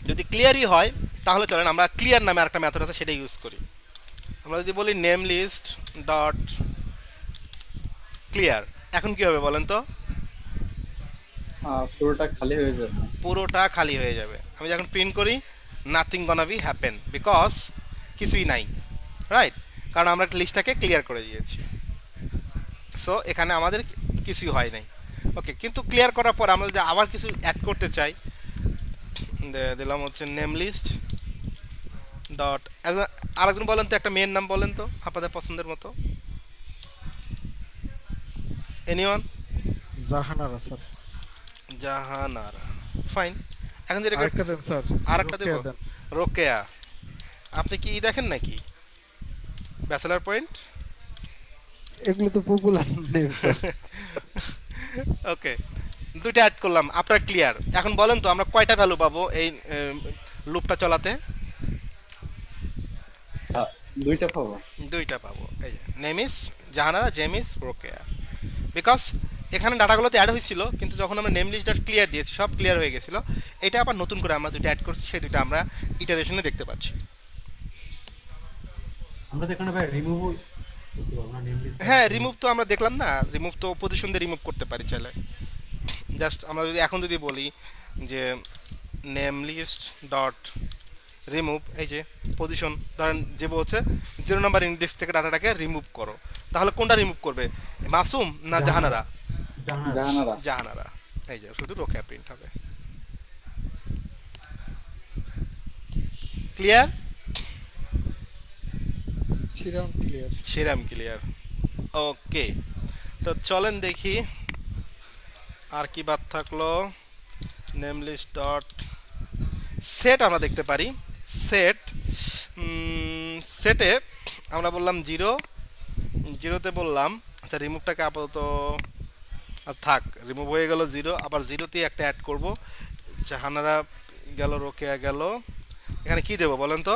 যদি ক্লিয়ারই হয় তাহলে চলেন আমরা ক্লিয়ার নামে আরেকটা মেথড আছে সেটা ইউজ করি। আমরা যদি বলি নেম লিস্ট ডট ক্লিয়ার, এখন কি হবে বলেন তো? পুরোটা খালি হয়ে যাবে। পুরোটা খালি হয়ে যাবে। আমি যখন প্রিন্ট করি, নাথিং গনা বি হ্যাপেন, বিকজ কিছুই নাই, রাইট? কারণ আমরা লিস্টটাকে ক্লিয়ার করে দিয়েছি। সো এখানে আমাদের কিছুই হয় নাই। ওকে, কিন্তু ক্লিয়ার করার পর আমরা যদি আবার কিছু অ্যাড করতে চাই, দিলাম হচ্ছে নেম লিস্ট ডট, আরেকজন বলেন তো একটা মেয়ের নাম বলেন তো আপনাদের পছন্দের মতো। Anyone? Jahanara sir. Jahanara, fine. এখন যেটা আরেকটা দেন স্যার, আরেকটা দেব, রোকেয়া দেন। রোকেয়া। আপনি কি দেখেন নাকি ব্যাচেলার পয়েন্ট? এগুলো তো পপুলার নেম স্যার। ওকে, দুইটা অ্যাড করলাম, আপনার ক্লিয়ার। এখন বলেন তো আমরা কয়টা ভ্যালু পাবো এই লুপটা চলাতে? দুইটা পাবো। দুইটা পাবো। এই যে name is Jahanara, name is Rokeya. Because এখানে ডাটাগুলোতে অ্যাড হয়েছিল, কিন্তু যখন আমরা নেম লিস্ট ডট ক্লিয়ার দিয়েছি সব ক্লিয়ার হয়ে গেছিল। এটা আবার নতুন করে আমরা দুইটা অ্যাড করছি, সেই দুইটা আমরা ইটারেশনে দেখতে পাচ্ছি। আমরা তো এখানে ভাই রিমুভ করতে পারবো না নেম লিস্ট। হ্যাঁ, রিমুভ তো আমরা দেখলাম না, রিমুভ তো পজিশন দিয়ে রিমুভ করতে পারি চাইলে। জাস্ট আমরা যদি এখন যদি বলি যে নেম লিস্ট ডট রিমুভ, এই যে পজিশন, ধরেন যে বলছে 0 নাম্বার ইন্ডেক্স থেকে ডাটাটাকে রিমুভ করো, তাহলে কোনটা রিমুভ করবে, মাসুম না জাহানারা? জাহানারা। জাহানারা। এই যে শুধু রোকেয়া প্রিন্ট হবে। ক্লিয়ার? শিরাম ক্লিয়ার। সেরাম ক্লিয়ার। ওকে, তো চলেন দেখি আর কি বাদ থাকলো। নেম লিস্ট ডট সেট আমরা দেখতে পারি। সেট, সেটে আমরা বললাম 0, 0তে বললাম, আচ্ছা রিমুভটাকে আপাতত থাক, রিমুভ হয়ে গেল 0, আবার 0তেই একটা অ্যাড করব, জাহানারা গেল, রোকেয়া গেল, এখানে কি দেবো বলেন তো,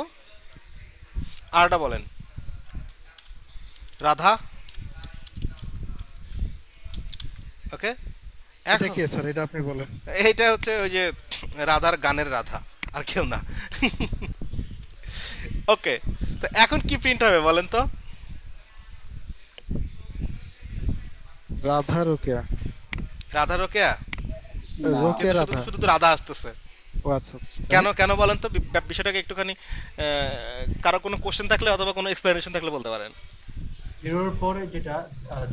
আরটা বলেন, রাধা। ওকে, এটা কি স্যার, এটা আপনি বলেন। এইটা হচ্ছে ওই যে রাধার গানের রাধা, আর কেউ না। ওকে, তো এখন কি প্রিন্ট হবে বলেন তো? রাধা রোকেয়া। রাধা রোকেয়া? রোকেয়া কিন্তু রাধা। শুধু তো রাধা আসতেছে, ও আচ্ছা আচ্ছা। কেন কেন বলেন তো? বিষয়টাকে একটুখানি কারো কোনো কোশ্চেন থাকলে অথবা কোনো এক্সপ্লেনেশন থাকলে বলতে পারেন। জিরোর পরে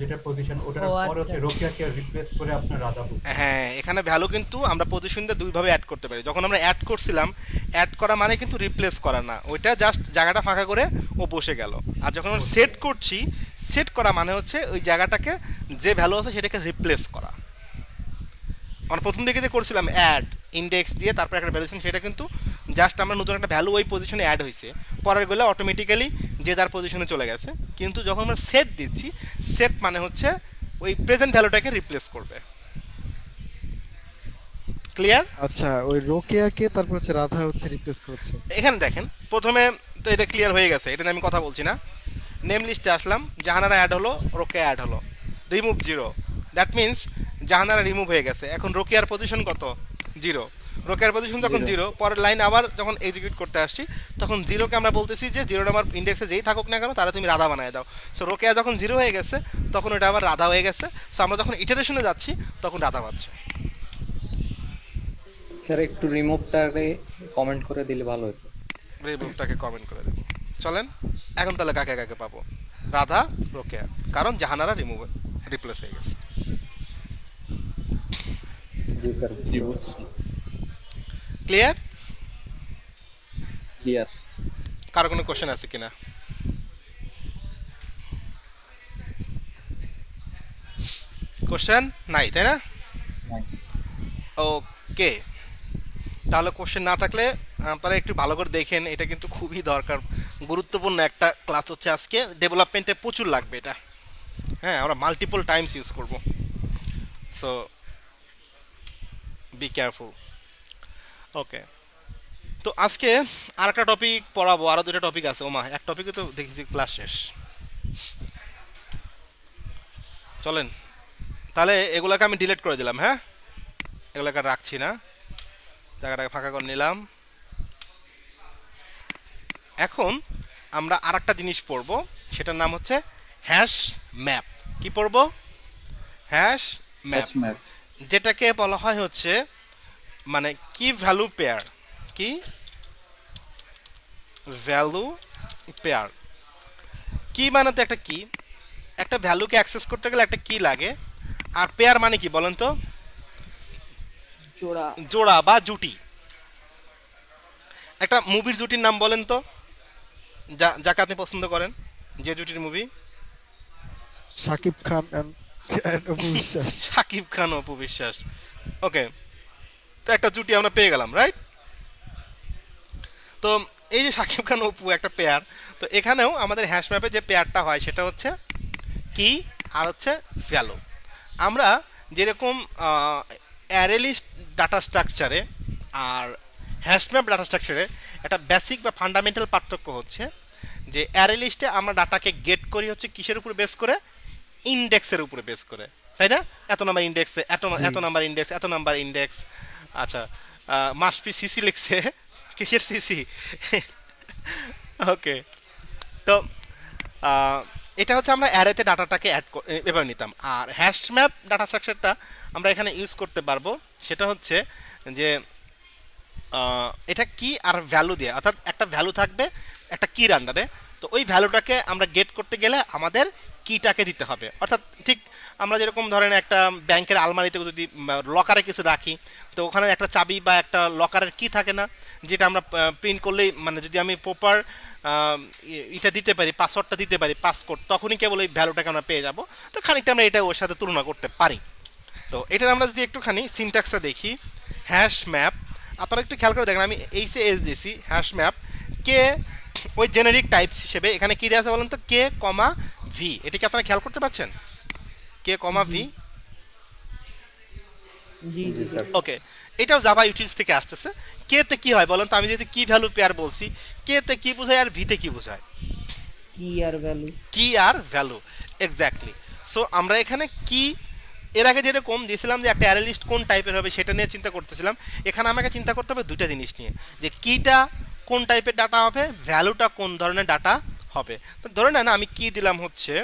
যেটা পজিশন, ওটার ও, পরে হচ্ছে আচ্ছা। রোকিয়াকে রিপ্লেস করে আপনার রাধা বলছে। হ্যাঁ, এখানে ভ্যালু কিন্তু আমরা পজিশন দিয়ে দুইভাবে অ্যাড করতে পারি। যখন আমরা অ্যাড করছিলাম, অ্যাড করা মানে কিন্তু রিপ্লেস করা না, ওইটা জাস্ট জায়গাটা ফাঁকা করে ও বসে গেল। আর যখন আমরা সেট করছি, সেট করা মানে হচ্ছে ওই জায়গাটাকে যে ভ্যালু আছে সেটাকে রিপ্লেস করা। আমরা প্রথম দিকে যে করছিলাম অ্যাড ইন্ডেক্স দিয়ে তারপর একটা ভ্যালু, সেটা কিন্তু জাস্ট আমরা নতুন একটা ভ্যালু ওই পজিশনে অ্যাড হয়েছে, পরের গুলো অটোমেটিক্যালি যে যার পজিশনে চলে গেছে। কিন্তু যখন আমরা সেট দিচ্ছি, সেট মানে হচ্ছে ওই প্রেজেন্ট ভ্যালুটাকে রিপ্লেস করবে। ক্লিয়ার? আচ্ছা, ওই রোকেয়াকে তারপর হচ্ছে রাধা হচ্ছে রিপ্লেস করছে। এখানে দেখেন প্রথমে তো এটা ক্লিয়ার হয়ে গেছে, এটা নিয়ে আমি কথা বলছি না। নেম লিস্টে আসলাম, জাহানারা অ্যাড হলো, রোকেয়া অ্যাড হলো, remove 0, that means Jahanara remove হয়ে গেছে। এখন রোকেয়ার পজিশন কত? 0। রোকেয়ার পজিশন যখন 0, পরের লাইন আবার যখন এক্সিকিউট করতে আসছি, তখন 0কে আমরা বলতেছি যে 0 নাম্বার ইন্ডেক্সে যেই থাকুক না কেন তারা তুমি রাধা বানায় দাও। সো রোকেয়া যখন 0 হয়ে গেছে তখন ওটা আবার রাধা হয়ে গেছে। সো আমরা যখন ইটারেশনে যাচ্ছি তখন রাধা পাচ্ছে। স্যার একটু রিমুভটারে কমেন্ট করে দিলে ভালো হতো। রিমুভটাকে কমেন্ট করে দেবো। চলেন এখন তাহলে কাকে কাকে পাবো? রাধা, রোকেয়া, কারণ জাহানারা রিপ্লেস হয়ে গেছে। জি স্যার, জি বুঝছি। ক্লিয়ার? ক্লিয়ার। কারো কোনো কোশ্চেন আছে কিনা? কোশ্চেন নাই, তাই না? ওকে, তাহলে কোশ্চেন না থাকলে আপনারা একটু ভালো করে দেখেন, এটা কিন্তু খুবই দরকার, গুরুত্বপূর্ণ একটা ক্লাস হচ্ছে আজকে। ডেভেলপমেন্টে প্রচুর লাগবে এটা। হ্যাঁ, আমরা মাল্টিপল টাইমস ইউজ করব, সো বি কেয়ারফুল। ওকে, তো আজকে আর একটা টপিক পড়াবো, আরও দুটো টপিক আছে। ওমা, এক টপিকে তো দেখেছি ক্লাস শেষ। চলেন তাহলে এগুলোকে আমি ডিলিট করে দিলাম। হ্যাঁ, এগুলোকে রাখছি না, জায়গাটাকে ফাঁকা করে নিলাম। এখন আমরা আর একটা জিনিস পড়বো, সেটার নাম হচ্ছে হ্যাশ ম্যাপ। কি পড়বো? Hash map, map. যেটাকে বলা হয় হচ্ছে মানে কি ভ্যালু পেয়ার। কি ভ্যালু পেয়ার? কি মানে তো একটা কি, একটা ভ্যালুকে অ্যাক্সেস করতে গেলে একটা কি লাগে। আর পেয়ার মানে কি বলেন তো? জোড়া। জোড়া বা জুটি। একটা মুভির জুটির নাম বলেন তো, যাকে আপনি পছন্দ করেন, যে জুটির মুভি। শাকিব খান এন্ড অপু বিশ্বাস। শাকিব খান, অপু বিশ্বাস। ওকে, তো একটা জুটি আমরা পেয়ে গেলাম, রাইট? তো এই যে শাকিব খান অপু একটা পেয়ার, তো এখানেও আমাদের হ্যাশ ম্যাপে যে পেয়ারটা হয় সেটা হচ্ছে কি আর হচ্ছে ভ্যালু। আমরা যেরকম অ্যারে লিস্ট ডাটা স্ট্রাকচারে আর হ্যাশ ম্যাপ ডাটা স্ট্রাকচারে একটা বেসিক বা ফান্ডামেন্টাল পার্থক্য হচ্ছে যে অ্যারে লিস্টে আমরা ডাটাকে গেট করি হচ্ছে কিসের উপর বেস করে? ইন্ডেক্সের উপরে বেস করে, তাই না? এত নাম্বার ইন্ডেক্সে, এত নাম্বার ইন্ডেক্স, এত নাম্বার ইন্ডেক্স। আচ্ছা, মাসপি সিসি লিখছে, কিসের সিসি? ওকে, তো এটা হচ্ছে আমরা অ্যারেতে ডাটাটাকে এভাবে নিতাম। আর হ্যাশ ম্যাপ ডাটা স্ট্রাকচারটা আমরা এখানে ইউজ করতে পারবো, সেটা হচ্ছে যে এটা কি আর ভ্যালু দিয়ে, অর্থাৎ একটা ভ্যালু থাকবে একটা কির আন্ডারে, তো ওই ভ্যালুটাকে আমরা গেট করতে গেলে আমাদের কিটাকে দিতে হবে। অর্থাৎ ঠিক আমরা যেরকম ধরেন একটা ব্যাংকের আলমারিতে যদি লকারে কিছু রাখি, তো ওখানে একটা চাবি বা একটা লকারের কি থাকে না, যেটা আমরা প্রিন্ট করলেই মানে যদি আমি প্রপার এটা দিতে পারি, পাসওয়ার্ডটা দিতে পারি, পাসকোড, তখনই কেবল ওই ভ্যালুটাকে আমরা পেয়ে যাব। তো খানিকটা আমরা এটা ওর সাথে তুলনা করতে পারি। তো এটার আমরা যদি একটুখানি সিনট্যাক্সটা দেখি, হ্যাশ ম্যাপ, আপনারা একটু খেয়াল করে দেখেন, আমি এইচে এস দিছি হ্যাশ ম্যাপ, কে ওই জেনারিক টাইপস হিসেবে এখানে কি দেওয়া আছে বলেন তো, কে কমা ভি, এটা কি আপনারা খেয়াল করতে পারছেন, কে কমা ভি? জি জি জি। ওকে, এটাও জাভা ইউটিলিটিস থেকে আসতেছে। কে তে কি হয় বলেন তো, আমি যেহেতু কি ভ্যালু পেয়ার বলছি, কে তে কি বোঝায় আর ভিতে কি বোঝায়? কি আর ভ্যালু। কি আর ভ্যালু, এক্স্যাক্টলি। সো আমরা এখানে কি, এর আগে যেরকম দিয়েছিলাম যে একটা অ্যারে লিস্ট কোন টাইপের হবে সেটা নিয়ে চিন্তা করতেছিলাম, এখানে আমাকে চিন্তা করতে হবে দুইটা জিনিস নিয়ে, যে কিটা কোন টাইপের ডাটা হবে, ভ্যালুটা কোন ধরনের ডাটা হবে। তো ধরে নেন আমি কি দিলাম হচ্ছে,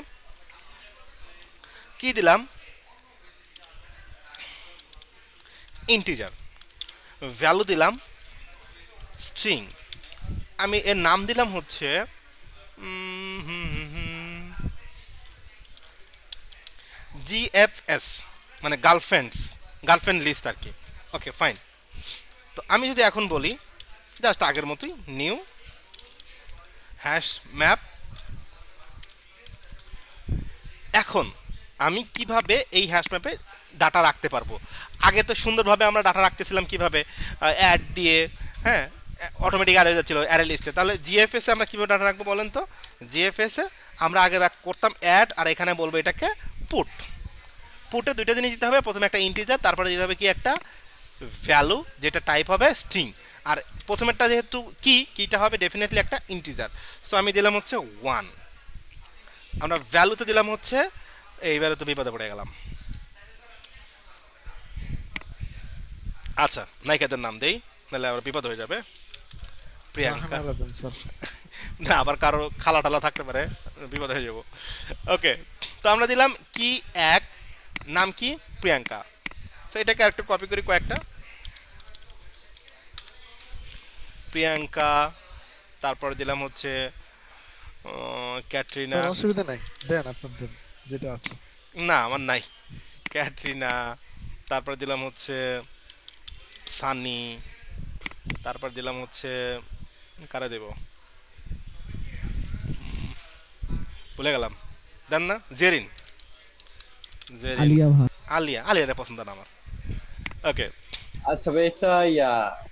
কি দিলাম ইন্টিজার, ভ্যালু দিলাম স্ট্রিং, আমি এর নাম দিলাম হচ্ছে জিএফএস, মানে গার্লফ্রেন্ড লিস্ট আর কি। Okay fine. তো আমি যদি এখন বলি জাস্ট আগের মতোই নিউ হ্যাশ ম্যাপ, এখন আমি কিভাবে এই হ্যাশ ম্যাপে ডাটা রাখতে পারবো? আগে তো সুন্দরভাবে আমরা ডাটা রাখতেছিলাম কিভাবে, অ্যাড দিয়ে, হ্যাঁ, অটোমেটিক অ্যাড হয়ে যাচ্ছিল অ্যারে লিস্টে। তাহলে জিএফএসে আমরা কীভাবে ডাটা রাখবো বলেন তো? জিএফএসে আমরা আগে করতাম অ্যাড, আর এখানে বলবো এটাকে পুট। পুটে দুইটা জিনিস দিতে হবে, প্রথমে একটা ইন্টিজার, তারপরে দিতে হবে কি একটা ভ্যালু, যেটা টাইপ হবে স্ট্রিং। আর প্রথমেরটা যেহেতু কিটা হবে ডেফিনেটলি একটা ইন্টিজার, সো আমি দিলাম হচ্ছে 1। আমরা ভ্যালুতে দিলাম হচ্ছে, এইবারে তো বিপদে পড়ে গেলাম। আচ্ছা, নায়িকাদের নাম দেই, নাহলে আবার বিপদ হয়ে যাবে। প্রিয়াঙ্কা, রাহানা রাজন স্যার। না আবার কারো খালা টালা থাকতে পারে, বিপদ হয়ে যাব। ওকে, তো আমরা দিলাম কি এক, নাম কি প্রিয়াঙ্কা। সো এটাকে আরেকটু কপি করি, কয়েকটা প্রিয়াঙ্কা, তারপর দিলাম হচ্ছে ক্যাটরিনা, স্যার অসুবিধা নাই, দেন আপনার দেন যেটা আছে। না আমার নাই, ক্যাটরিনা, তারপর দিলাম হচ্ছে সানি, তারপর দিলাম হচ্ছে কারে দেব ভুলে গেলাম, দেন না, জেরিন, আলিয়া ভাট। আলিয়ারে পছন্দ না আমার। ওকে, আচ্ছা ভাই, এটা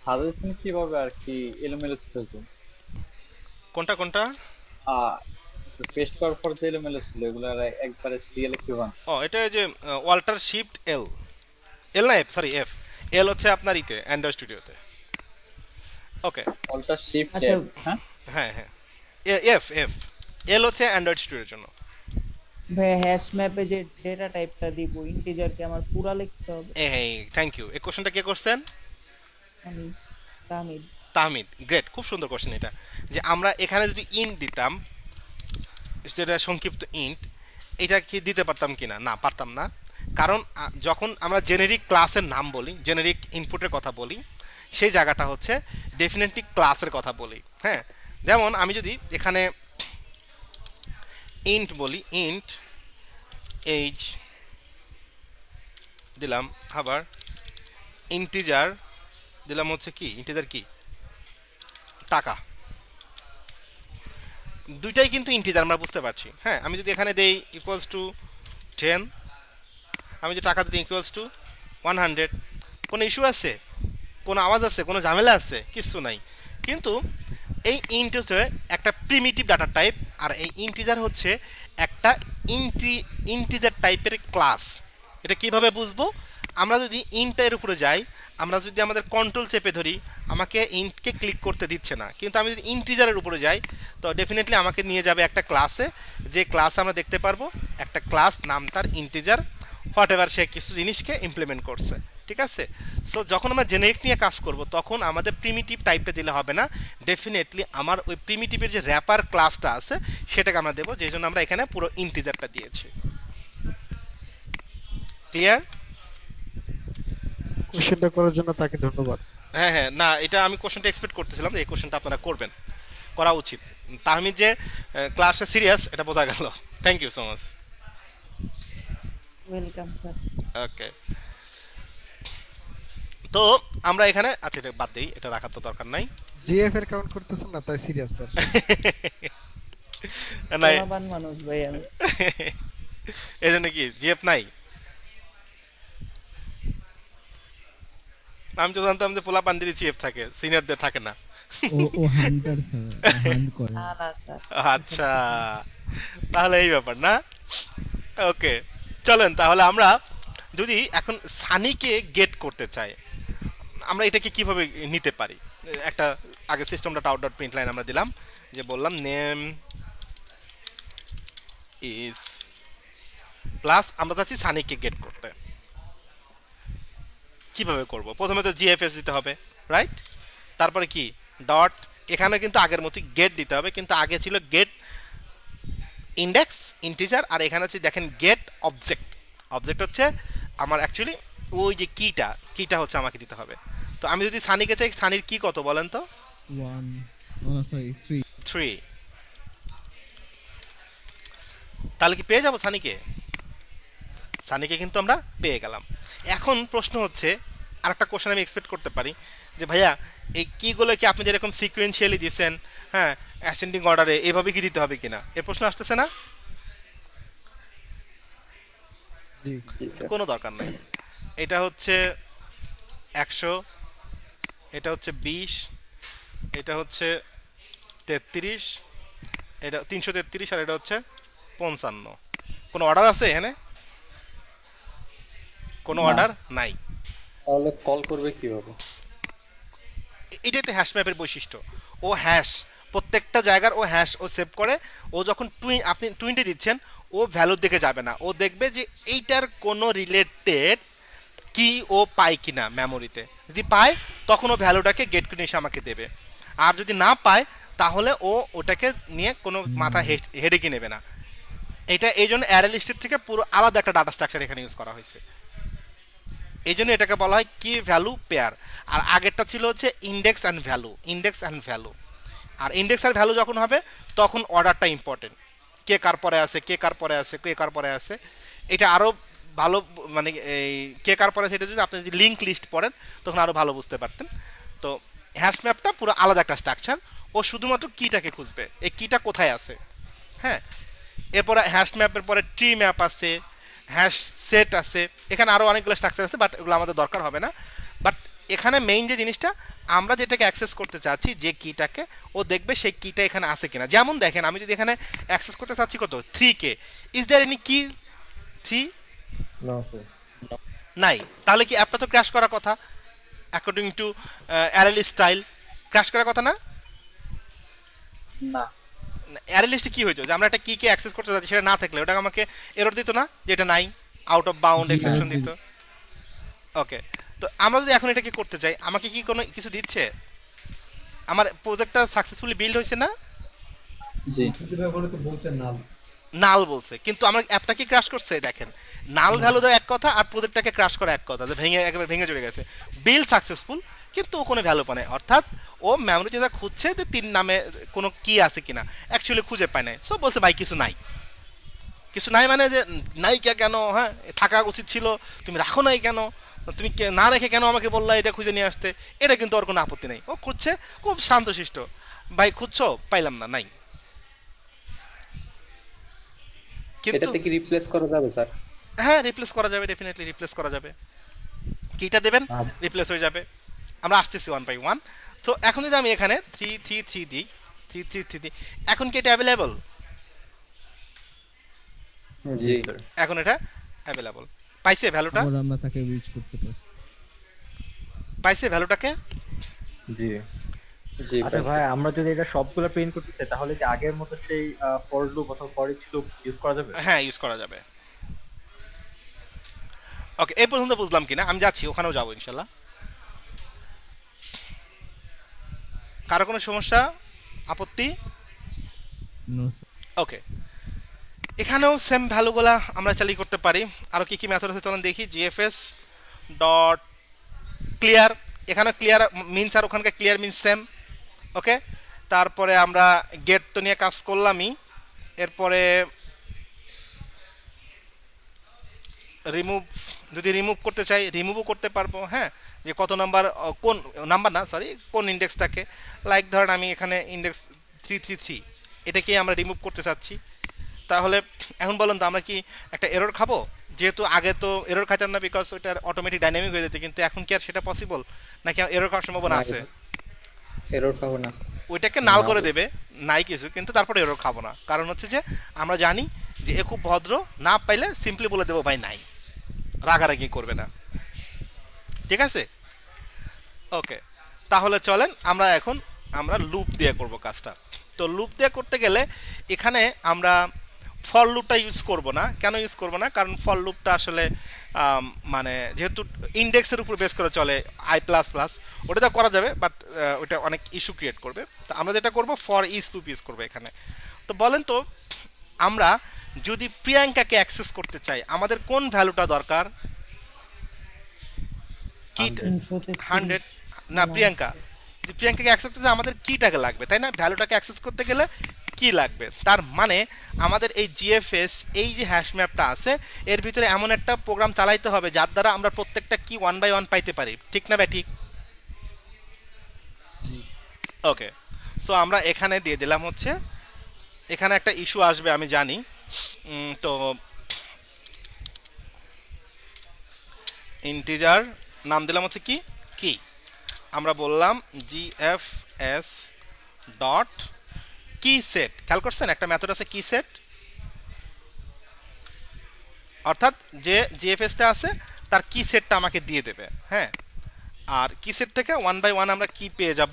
সাজেশন কিভাবে আর কি এলোমেলো ছিল যে কোনটা কোনটা? পেস্ট করার পর যে এলোমেলো ছিল এগুলো একবারে সিরিয়ালে কি বান? ও এটা ওই যে ওয়াল্টার শিফট এল, এল না এফ, সরি এফ, এল হচ্ছে আপনার ইতে অ্যান্ড্রয়েড স্টুডিওতে। ওকে, অল্টার শিফট আচ্ছা। হ্যাঁ হ্যাঁ হ্যাঁ, এফ এফ, এল হচ্ছে অ্যান্ড্রয়েড স্টুডিওর জন্য। ভাই হ্যাশ ম্যাপে যে ডেটা টাইপটা দিব ইন্টিজার কি আমার পুরা লিখতে হবে? এই থ্যাংক ইউ, এই কোশ্চেনটা কে করছেন? আমি তামিল। তাহমিদ, গ্রেট, খুব সুন্দর কোশ্চেন এটা। যে আমরা এখানে যদি ইন্ট দিতাম, যেটা সংক্ষিপ্ত ইন্ট, এটা কি দিতে পারতাম কিনা? না, পারতাম না। কারণ যখন আমরা জেনেরিক ক্লাসের নাম বলি, জেনেরিক ইনপুটের কথা বলি, সেই জায়গাটা হচ্ছে ডেফিনেটলি ক্লাসের কথা বলি। হ্যাঁ, যেমন আমি যদি এখানে ইন্ট বলি, ইন্ট এইজ দিলাম, আবার ইন্টিজার দিলাম হচ্ছে কি, ইন্টিজার কি টাকা, দুইটাই কিন্তু ইন্টিজার আমরা বুঝতে পারছি। হ্যাঁ, আমি যদি এখানে দেই ইকুয়ালস টু 10, আমি যদি টাকা দিই ইকুয়ালস টু 100, কোনো ইস্যু আছে, কোনো আওয়াজ আছে, কোনো ঝামেলা আছে? কিছু নাই। কিন্তু এই ইন্ট হচ্ছে একটা প্রিমিটিভ ডাটা টাইপ, আর এই ইন্টিজার হচ্ছে একটা ইন্টিজার টাইপের ক্লাস। এটা কিভাবে বুঝবো? আমরা যদি ইন্টের উপরে যাই, আমরা যদি আমাদের কন্ট্রোল চেপে ধরি, আমাকে ইন্টকে ক্লিক করতে দিচ্ছে না, কিন্তু আমি যদি ইন্টিজারের উপরে যাই, তো ডেফিনেটলি আমাকে নিয়ে যাবে একটা ক্লাসে, যে ক্লাসে আমরা দেখতে পারবো একটা ক্লাস, নাম তার ইন্টিজার, হোয়াট এভার সে কিছু জিনিসকে ইমপ্লিমেন্ট করছে। ঠিক আছে? সো যখন আমরা জেনারেট নিয়ে কাজ করব, তখন আমাদের প্রিমিটিভ টাইপটা দিলে হবে না, ডেফিনেটলি আমার ওই প্রিমিটিভের যে র্যাপার ক্লাসটা আছে সেটাকে আমরা দেবো, যেই জন্য আমরা এখানে পুরো ইন্টিজারটা দিয়েছি। ক্লিয়ার? কোশ্চেনটা করার জন্য তাকে ধন্যবাদ। হ্যাঁ হ্যাঁ, না এটা আমি কোশ্চেনটা এক্সপেক্ট করতেছিলাম যে এই কোশ্চেনটা আপনারা করবেন, করা উচিত। তাহমিদ যে ক্লাসে সিরিয়াস এটা বোঝা গেল। Thank you so much. Welcome sir. Okay, তো আমরা এখানে আচ্ছা এটা বাদ দিই, এটা রাখার তো দরকার নাই। জিএফ এর কাউন্ট করতেছেন না, তাই সিরিয়াস স্যার। নাই ক্ষমাবান মানুষ ভাই আমি। এই জন্য কি জিএফ নাই? আমি তো জানতাম যে পোলা পান্দিরি জিএফ থাকে, সিনিয়রদের থাকে না। ও হান্টার স্যার, হান্ট করে। না না স্যার। আচ্ছা, তাহলে এই ব্যাপার না। ওকে, চলেন তাহলে আমরা যদি এখন সানিকে গেট করতে চাই, আমরা এটাকে কিভাবে নিতে পারি? একটা আগে সিস্টেমটা আউট ডট প্রিন্ট লাইন আমরা দিলাম, যে বললাম নেম ইজ প্লাস আমরা চাচ্ছি সানিকে গেট করতে। কিভাবে করব? প্রথমে তো জিএফএস দিতে হবে, রাইট? তারপরে কি ডট, এখানে কিন্তু আগের মতোই গেট দিতে হবে, কিন্তু আগে ছিল গেট ইন্ডেক্স ইন্টিজার, আর এখানে হচ্ছে দেখেন গেট অবজেক্ট। অবজেক্ট হচ্ছে আমার অ্যাকচুয়ালি ওই যে কিটা হচ্ছে আমাকে দিতে হবে। তো আমি যদি সানিকে চাই, সানির কি কত বলেন তো? 1 সরি 3। 3। তাহলে কি পেয়ে যাবো সানিকে? সানিকে কিন্তু আমরা পেয়ে গেলাম। এখন প্রশ্ন হচ্ছে, আরেকটা কোশ্চেন আমি এক্সপেক্ট করতে পারি যে ভাইয়া এই কিগুলো কি আপনি যেরকম সিকোয়েন্সিয়ালি দিয়েছেন, হ্যাঁ অ্যাসেন্ডিং অর্ডারে, এভাবে কি দিতে হবে কিনা, এ প্রশ্ন আসতেছে না? জি জি স্যার। কোনো দরকার নাই। এটা হচ্ছে 100, এটা হচ্ছে 20, এটা হচ্ছে 33, এটা 333, আর এটা হচ্ছে 55। কোনো অর্ডার আছে এখানে? কোনো না। অর্ডার নাই। তাহলে কল করবে কিভাবে? এটাই তো হ্যাশ ম্যাপের বৈশিষ্ট্য। ও হ্যাশ, প্রত্যেকটা জায়গার ও হ্যাশ ও সেভ করে। ও যখন আপনি টুইনটে দিচ্ছেন, ও ভ্যালুর দিকে যাবে না, ও দেখবে যে এইটার কোনো রিলেটেড কি ও পায় কিনা মেমোরিতে। যদি পায় তখন ও ভ্যালুটাকে গেট করে এসে আমাকে দেবে, আর যদি না পায় তাহলে ও ওটাকে নিয়ে কোনো মাথা হেডেকে নেবে না। এটা এই জন্য অ্যারে লিস্টের থেকে পুরো আলাদা একটা ডাটা স্ট্রাকচার এখানে ইউজ করা হয়েছে। এই জন্য এটাকে বলা হয় কি ভ্যালু পেয়ার। আর আগেরটা ছিল হচ্ছে index and value, index and value. আর ইন্ডেক্স আর ভ্যালু যখন হবে তখন অর্ডারটা ইম্পর্টেন্ট, কে কার পরে আছে, কে কার পরে আছে, কে কার পরে আছে। এটা আরও ভালো, মানে এই কে কার পরে সেটা যদি আপনি যদি লিঙ্ক লিস্ট পড়েন তখন আরও ভালো বুঝতে পারতেন। তো হ্যাশ ম্যাপটা পুরো আলাদা একটা স্ট্রাকচার, ও শুধুমাত্র কিটাকে খুঁজবে, এই কিটা কোথায় আছে। হ্যাঁ, এরপরে হ্যাশ ম্যাপের পরে ট্রি ম্যাপ আছে, হ্যাশ সেট আছে, এখানে আরও অনেকগুলো স্ট্রাকচার আছে, বাট এগুলো আমাদের দরকার হবে না। বাট এখানে মেইন যে জিনিসটা, আমরা যেটাকে অ্যাক্সেস করতে চাচ্ছি, যে কিটাকে, ও দেখবে সেই কিটা এখানে আছে কিনা। যেমন দেখেন, আমি যদি এখানে অ্যাক্সেস করতে চাচ্ছি কত 3K, ইজ দেয়ার এনি কি 3? নাই। তাহলে কি অ্যাপটা তো ক্র্যাশ করার কথা, অ্যাকর্ডিং টু অ্যারেল স্টাইল ক্র্যাশ করার কথা না? না। অ্যারে লিস্টে কি হইতো, যে আমরা একটা কিকে অ্যাক্সেস করতে যাচ্ছি, সেটা না থাকলে ওটা আমাকে এরর দিত না, যে এটা নাই, আউট অফ বাউন্ড এক্সেপশন দিত। ওকে, তো আমরা যদি এখন এটাকে করতে চাই, আমাকে কি কোনো কিছু দিচ্ছে? আমার প্রজেক্টটা সাকসেসফুলি বিল্ড হয়েছে না? জি। নাল বলছে, কিন্তু আমার অ্যাপটা কি ক্র্যাশ করছে? দেখেন, নাল ভ্যালু দেওয়া এক কথা, আর প্রজেক্টটাকে ক্র্যাশ করা এক কথা, যে ভেঙে একেবারে ভেঙে চলে গেছে। বিল্ড সাকসেসফুল, কিন্তু ও কোনো ভ্যালু পায় না, অর্থাৎ ও মেমোরি যেটা খুঁজছে যে 3 নামে কোনো কি আছে কিনা, অ্যাকচুয়ালি খুঁজে পায় নাই। সো বলছে ভাই কিছু নাই, কিছু নাই, মানে যে নাই কেন, হ্যাঁ থাকা উচিত ছিল, তুমি রাখো নাই কেন, তুমি না রেখে কেন আমাকে বললা এটা খুঁজে নিয়ে আসতে। এটা কিন্তু ওর কোনো আপত্তি নেই, ও খুঁজছে খুব শান্তশিষ্ট, ভাই খুঁজছো, পাইলাম না, নাই। কিন্তু এটাতে কি রিপ্লেস করা যাবে স্যার? হ্যাঁ, রিপ্লেস করা যাবে, ডেফিনেটলি রিপ্লেস করা যাবে। কিটা দেবেন, রিপ্লেস হয়ে যাবে। আমরা আসতেছি 1 বাই 1। তো এখন যদি আমি এখানে 333 দিই, 333 দিই, এখন কি এটা অ্যাভেলেবল? জি। এখন এটা অ্যাভেলেবল পাইছে ভ্যালুটা, আবার আমরা তাকে রিচ করতে পারছি। পাইছে ভ্যালুটাকে। জি। জি আচ্ছা পাইছি। ভাই, আমরা যদি এটা সবগুলো প্রিন্ট করতে চাই, তাহলে কি আগের মতো সেই ফর লুপ অথবা ফর ইচ লুপ ইউজ করা যাবে? হ্যাঁ, ইউজ করা যাবে। ওকে, এই পর্যন্ত বুঝলাম কিনা, আমি যাচ্ছি, ওখানেও যাবো ইনশাল্লাহ। কারো কোনো সমস্যা, আপত্তি? No sir. ওকে, এখানেও সেম ভ্যালুগুলা আমরা চালিয়ে করতে পারি। আরও কি কি মেথড আছে চলেন দেখি। জিএফএস ডট ক্লিয়ার এখানে ক্লিয়ার মিনস আর ওখানকার ক্লিয়ার মিনস সেম। ওকে, তারপরে আমরা গেট তো নিয়ে কাজ করলামই, এরপরে রিমুভ, যদি রিমুভ করতে চাই রিমুভও করতে পারবো। হ্যাঁ, যে কত নাম্বার, কোন নাম্বার না সরি কোন ইন্ডেক্সটাকে, লাইক ধরেন আমি এখানে ইন্ডেক্স 333 এটাকে আমরা রিমুভ করতে চাচ্ছি। তাহলে এখন বলুন তো আমরা কি একটা এরর খাবো? যেহেতু আগে তো এরর খাইতাম না, বিকজ ওটা অটোমেটিক ডাইনামিক হয়ে যেত, কিন্তু এখন কি আর সেটা পসিবল নাকি এরর খাওয়ার সম্ভাবনা আছে? এরর খাবো না। ওইটাকে নাল করে দেবে, নাই কিছু, কিন্তু তারপরে এরর খাবো না, কারণ হচ্ছে যে আমরা জানি যে এ খুব ভদ্র, না পাইলে সিম্পলি বলে দেবো ভাই নাই, রাগারাগি করবে না। ঠিক আছে, ওকে, তাহলে চলেন আমরা এখন আমরা লুপ দিয়ে করব কাজটা। তো লুপ দিয়ে করতে গেলে এখানে আমরা ফর লুপটা ইউজ করব না। কেন ইউজ করব না? কারণ ফর লুপটা আসলে মানে যেহেতু ইন্ডেক্সের উপর বেস করে চলে আই প্লাস প্লাস, ওটা করা যাবে, বাট ওটা অনেক ইস্যু ক্রিয়েট করবে। তো আমরা যেটা করব ফর ইচ লুপ ইউজ করবো এখানে। তো বলেন তো আমরা যদি প্রিয়াঙ্কাকে অ্যাক্সেস করতে চাই আমাদের কোন ভ্যালুটা দরকার? কি 100 না, প্রিয়াঙ্কা, যে প্রিয়াঙ্কাকে অ্যাক্সেস করতে আমাদের কিটাকে লাগবে, তাই না? ভ্যালুটাকে অ্যাক্সেস করতে গেলে কি লাগবে? তার মানে আমাদের এই জিএফএস এই যে হ্যাশ ম্যাপটা আছে এর ভিতরে এমন একটা প্রোগ্রাম চালাইতে হবে যার দ্বারা আমরা প্রত্যেকটা কি 1 বাই 1 পাইতে পারি, ঠিক না ভাই? ঠিক। ওকে, সো আমরা এখানে দিয়ে দিলাম হচ্ছে, এখানে একটা ইস্যু আসবে আমি জানি। তো ইন্টিজার নাম দিলাম হচ্ছে কি কি, আমরা বললাম জিএফএস ডট কি সেট। খেয়াল করছেন একটা মেথড আছে কি সেট, অর্থাৎ যে জিএফএসটা আছে তার কি সেটটা আমাকে দিয়ে দেবে। হ্যাঁ, আর কি সেট থেকে 1 বাই 1 আমরা কি পেয়ে যাব,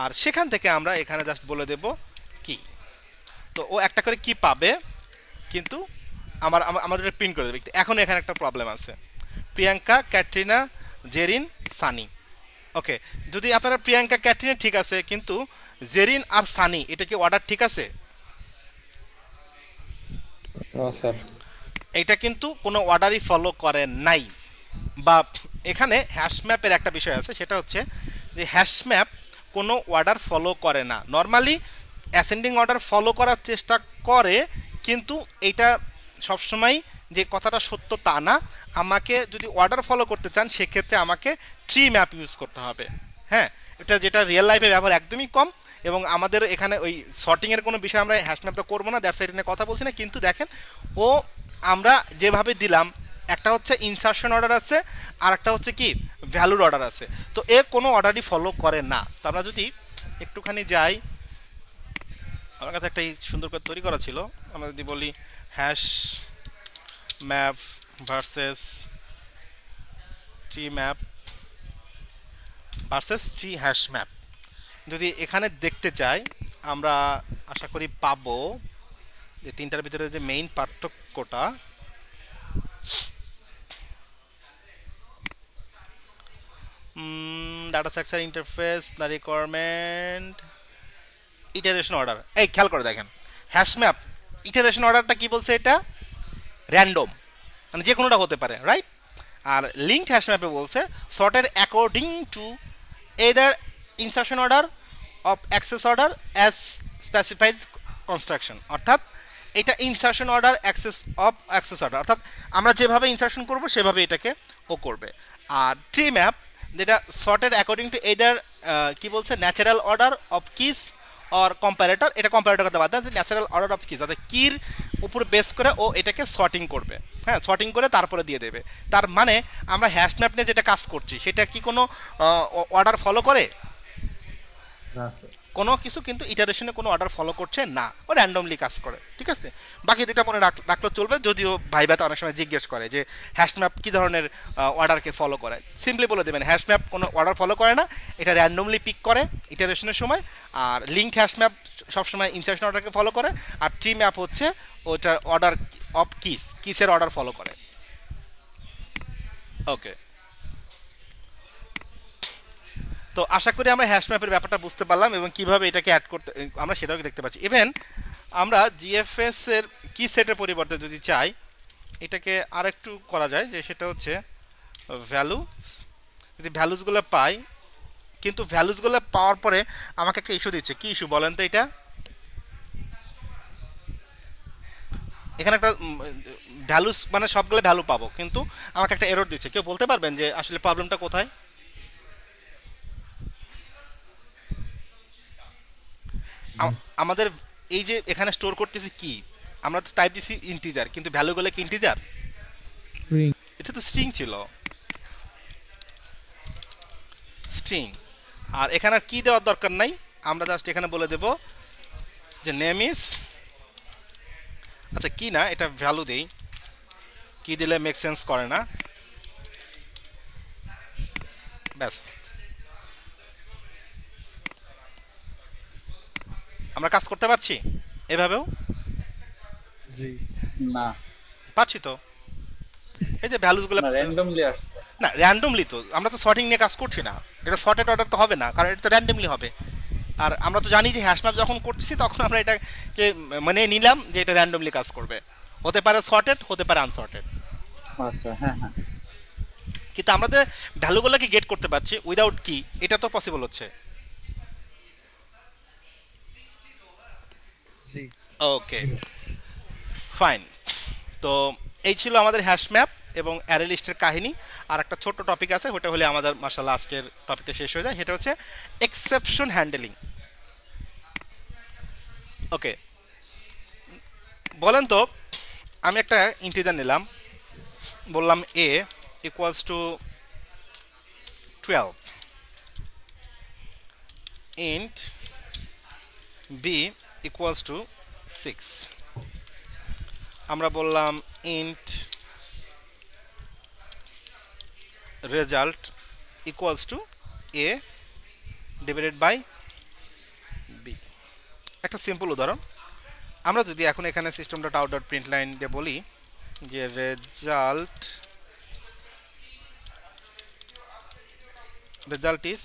আর সেখান থেকে আমরা এখানে জাস্ট বলে দেব কি। তো ও একটা করে কি পাবে, কিন্তু আমাদের প্রিন্ট করে দেবে। এখন এখানে একটা প্রবলেম আছে, প্রিয়াঙ্কা, ক্যাটরিনা, জেরিন, সানি। ওকে, যদি আপনারা প্রিয়াঙ্কা, ক্যাটরিনা ঠিক আছে, কিন্তু জেরিন আর সানি এটা কি অর্ডার ঠিক আছে? স্যার এটা কিন্তু কোনো অর্ডারই ফলো করে নাই। বা এখানে হ্যাশ ম্যাপের একটা বিষয় আছে, সেটা হচ্ছে যে হ্যাশ ম্যাপ কোনো অর্ডার ফলো করে না। নর্মালি অ্যাসেন্ডিং অর্ডার ফলো করার চেষ্টা করে, কিন্তু এটা সবসময় যে কথাটা সত্য তা না। আমাকে যদি অর্ডার ফলো করতে চান সেক্ষেত্রে আমাকে ট্রি ম্যাপ ইউজ করতে হবে। হ্যাঁ, এটা যেটা রিয়েল লাইফে ব্যবহার একদমই কম, এবং আমাদের এখানে ওই শর্টিংয়ের কোনো বিষয় আমরা হ্যাশ ম্যাপ তো করবো না, দ্যাটস এটা নিয়ে কথা বলছি না। কিন্তু দেখেন ও আমরা যেভাবে দিলাম, একটা হচ্ছে ইনসারশন অর্ডার আছে আর একটা হচ্ছে কি ভ্যালুর অর্ডার আছে, তো এ কোনো অর্ডারই ফলো করে না। তো আমরা যদি একটুখানি যাই, আমার কাছে একটা সুন্দর করে তৈরি করা ছিল, আমরা যদি বলি hash map versus tree map versus tree hash map, যদি এখানে দেখতে চাই আমরা আশা করি পাবো যে তিনটার ভিতরে যে মেইন পার্থক্যটা, data structure interface, the requirement, iteration order. এই খেয়াল করে দেখেন হ্যাশ ম্যাপ ইটারেশন অর্ডারটা কি বলছে, এটা র্যান্ডম, মানে যে কোনোটা হতে পারে, রাইট? আর লিঙ্কড হ্যাশ ম্যাপে বলছে sorted according to either insertion order of access order as specified construction, অর্থাৎ এটা insertion order access of access order, অর্থাৎ আমরা যেভাবে ইনসারশন করব সেভাবে এটাকে ও করবে। আর ট্রি ম্যাপ যেটা সর্টেড অ্যাকর্ডিং টু এদার কি বলছে natural order of keys or comparator, এটা কম্পারেটর করতে বাদ দেন, ন্যাচারাল অর্ডার অফ কিস, অর্থাৎ কির উপর বেস করে ও এটাকে সর্টিং করবে। হ্যাঁ, সর্টিং করে তারপরে দিয়ে দেবে। তার মানে আমরা হ্যাশ ম্যাপ নিয়ে যেটা কাজ করছি সেটা কি কোনো অর্ডার ফলো করে? না, কোনো কিছু কিন্তু ইটারেশনে কোনো অর্ডার ফলো করছে না, ও র্যান্ডমলি কাজ করে। ঠিক আছে, বাকি দুইটা মনে রাখলে চলবে। যদিও ভাইবাতে অনেক সময় জিজ্ঞেস করে যে হ্যাশ ম্যাপ কী ধরনের অর্ডারকে ফলো করে, সিম্পলি বলে দেবেন হ্যাশ ম্যাপ কোনো অর্ডার ফলো করে না, এটা র্যান্ডমলি পিক করে ইটারেশনের সময়। আর লিঙ্কড হ্যাশ ম্যাপ সবসময় ইনসারশন অর্ডারকে ফলো করে, আর ট্রি ম্যাপ হচ্ছে ওটার অর্ডার অফ কিসের অর্ডার ফলো করে। ওকে, তো আশা করি আমরা হ্যাশ ম্যাপের ব্যাপারটা বুঝতে পারলাম এবং কিভাবে এটাকে অ্যাড করতে আমরা সেটাও দেখতে পাচ্ছি। ইভেন আমরা জিএফএস এর কি সেটের পরিবর্তে যদি চাই এটাকে আরেকটু করা যায়, যে সেটা হচ্ছে ভ্যালুস। যদি ভ্যালুসগুলো পাই কিন্তু ভ্যালুসগুলো পাওয়ার পরে আমাকে একটা ইস্যু দিচ্ছে। কি ইস্যু বলেন তো এটা? এখানে একটা ভ্যালুস মানে সবগুলো ভ্যালু পাবো, কিন্তু আমাকে একটা এরর দিচ্ছে। কেউ বলতে পারবেন যে আসলে প্রবলেমটা কোথায়? আমাদের এই যে এখানে স্টোর করতেছি কি, আমরা তো টাইপ দিছি ইন্টিজার, কিন্তু ভ্যালুগুলো কি ইন্টিজার? string এটা তো স্ট্রিং ছিল, স্ট্রিং। আর এখানে আর কি দেওয়ার দরকার নাই, আমরা জাস্ট এখানে বলে দেব যে নেম ইজ, আচ্ছা কি না এটা ভ্যালু দেই, কি দিলে মেক সেন্স করে না, ব্যাস। আমরা কাজ করতে পারছি এভাবেও? জি না, পারছি তো। এই যে ভ্যালুসগুলো র্যান্ডমলি আসছে। না র্যান্ডমলি, তো আমরা তো সর্টিং নিয়ে কাজ করছি না, এটা সর্টেড অর্ডার তো হবে না, কারণ এটা তো র্যান্ডমলি হবে। আর আমরা তো জানি যে হ্যাশ ম্যাপ যখন করতেছি তখন আমরা এটাকে মানে নিলাম যে এটা র্যান্ডমলি কাজ করবে, হতে পারে সর্টেড, হতে পারে আনসর্টেড। আচ্ছা, হ্যাঁ হ্যাঁ। কিন্তু আমরা যে ভ্যালুগুলোকে গেট করতে পারছি উইদাউট কি, এটা তো পসিবল হচ্ছে। জি ওকে ফাইন। তো এই ছিল আমাদের হ্যাশ ম্যাপ এবং অ্যারে লিস্টের কাহিনী। আর একটা ছোট্ট টপিক আছে, ওটা হলে আমাদের মাশাআল্লাহ আজকের টপিকটা শেষ হয়ে যায়, সেটা হচ্ছে এক্সেপশন হ্যান্ডেলিং। ওকে, বলেন তো, আমি একটা ইন্টিজার নিলাম, বললাম a equals to 12, int b equals to 6, আমরা বললাম int result equals to a divided by b. একটা সিম্পল উদাহরণ, আমরা যদি এখন এখানে system dot out dot print line দিয়ে বলি যে রেজাল্ট ইজ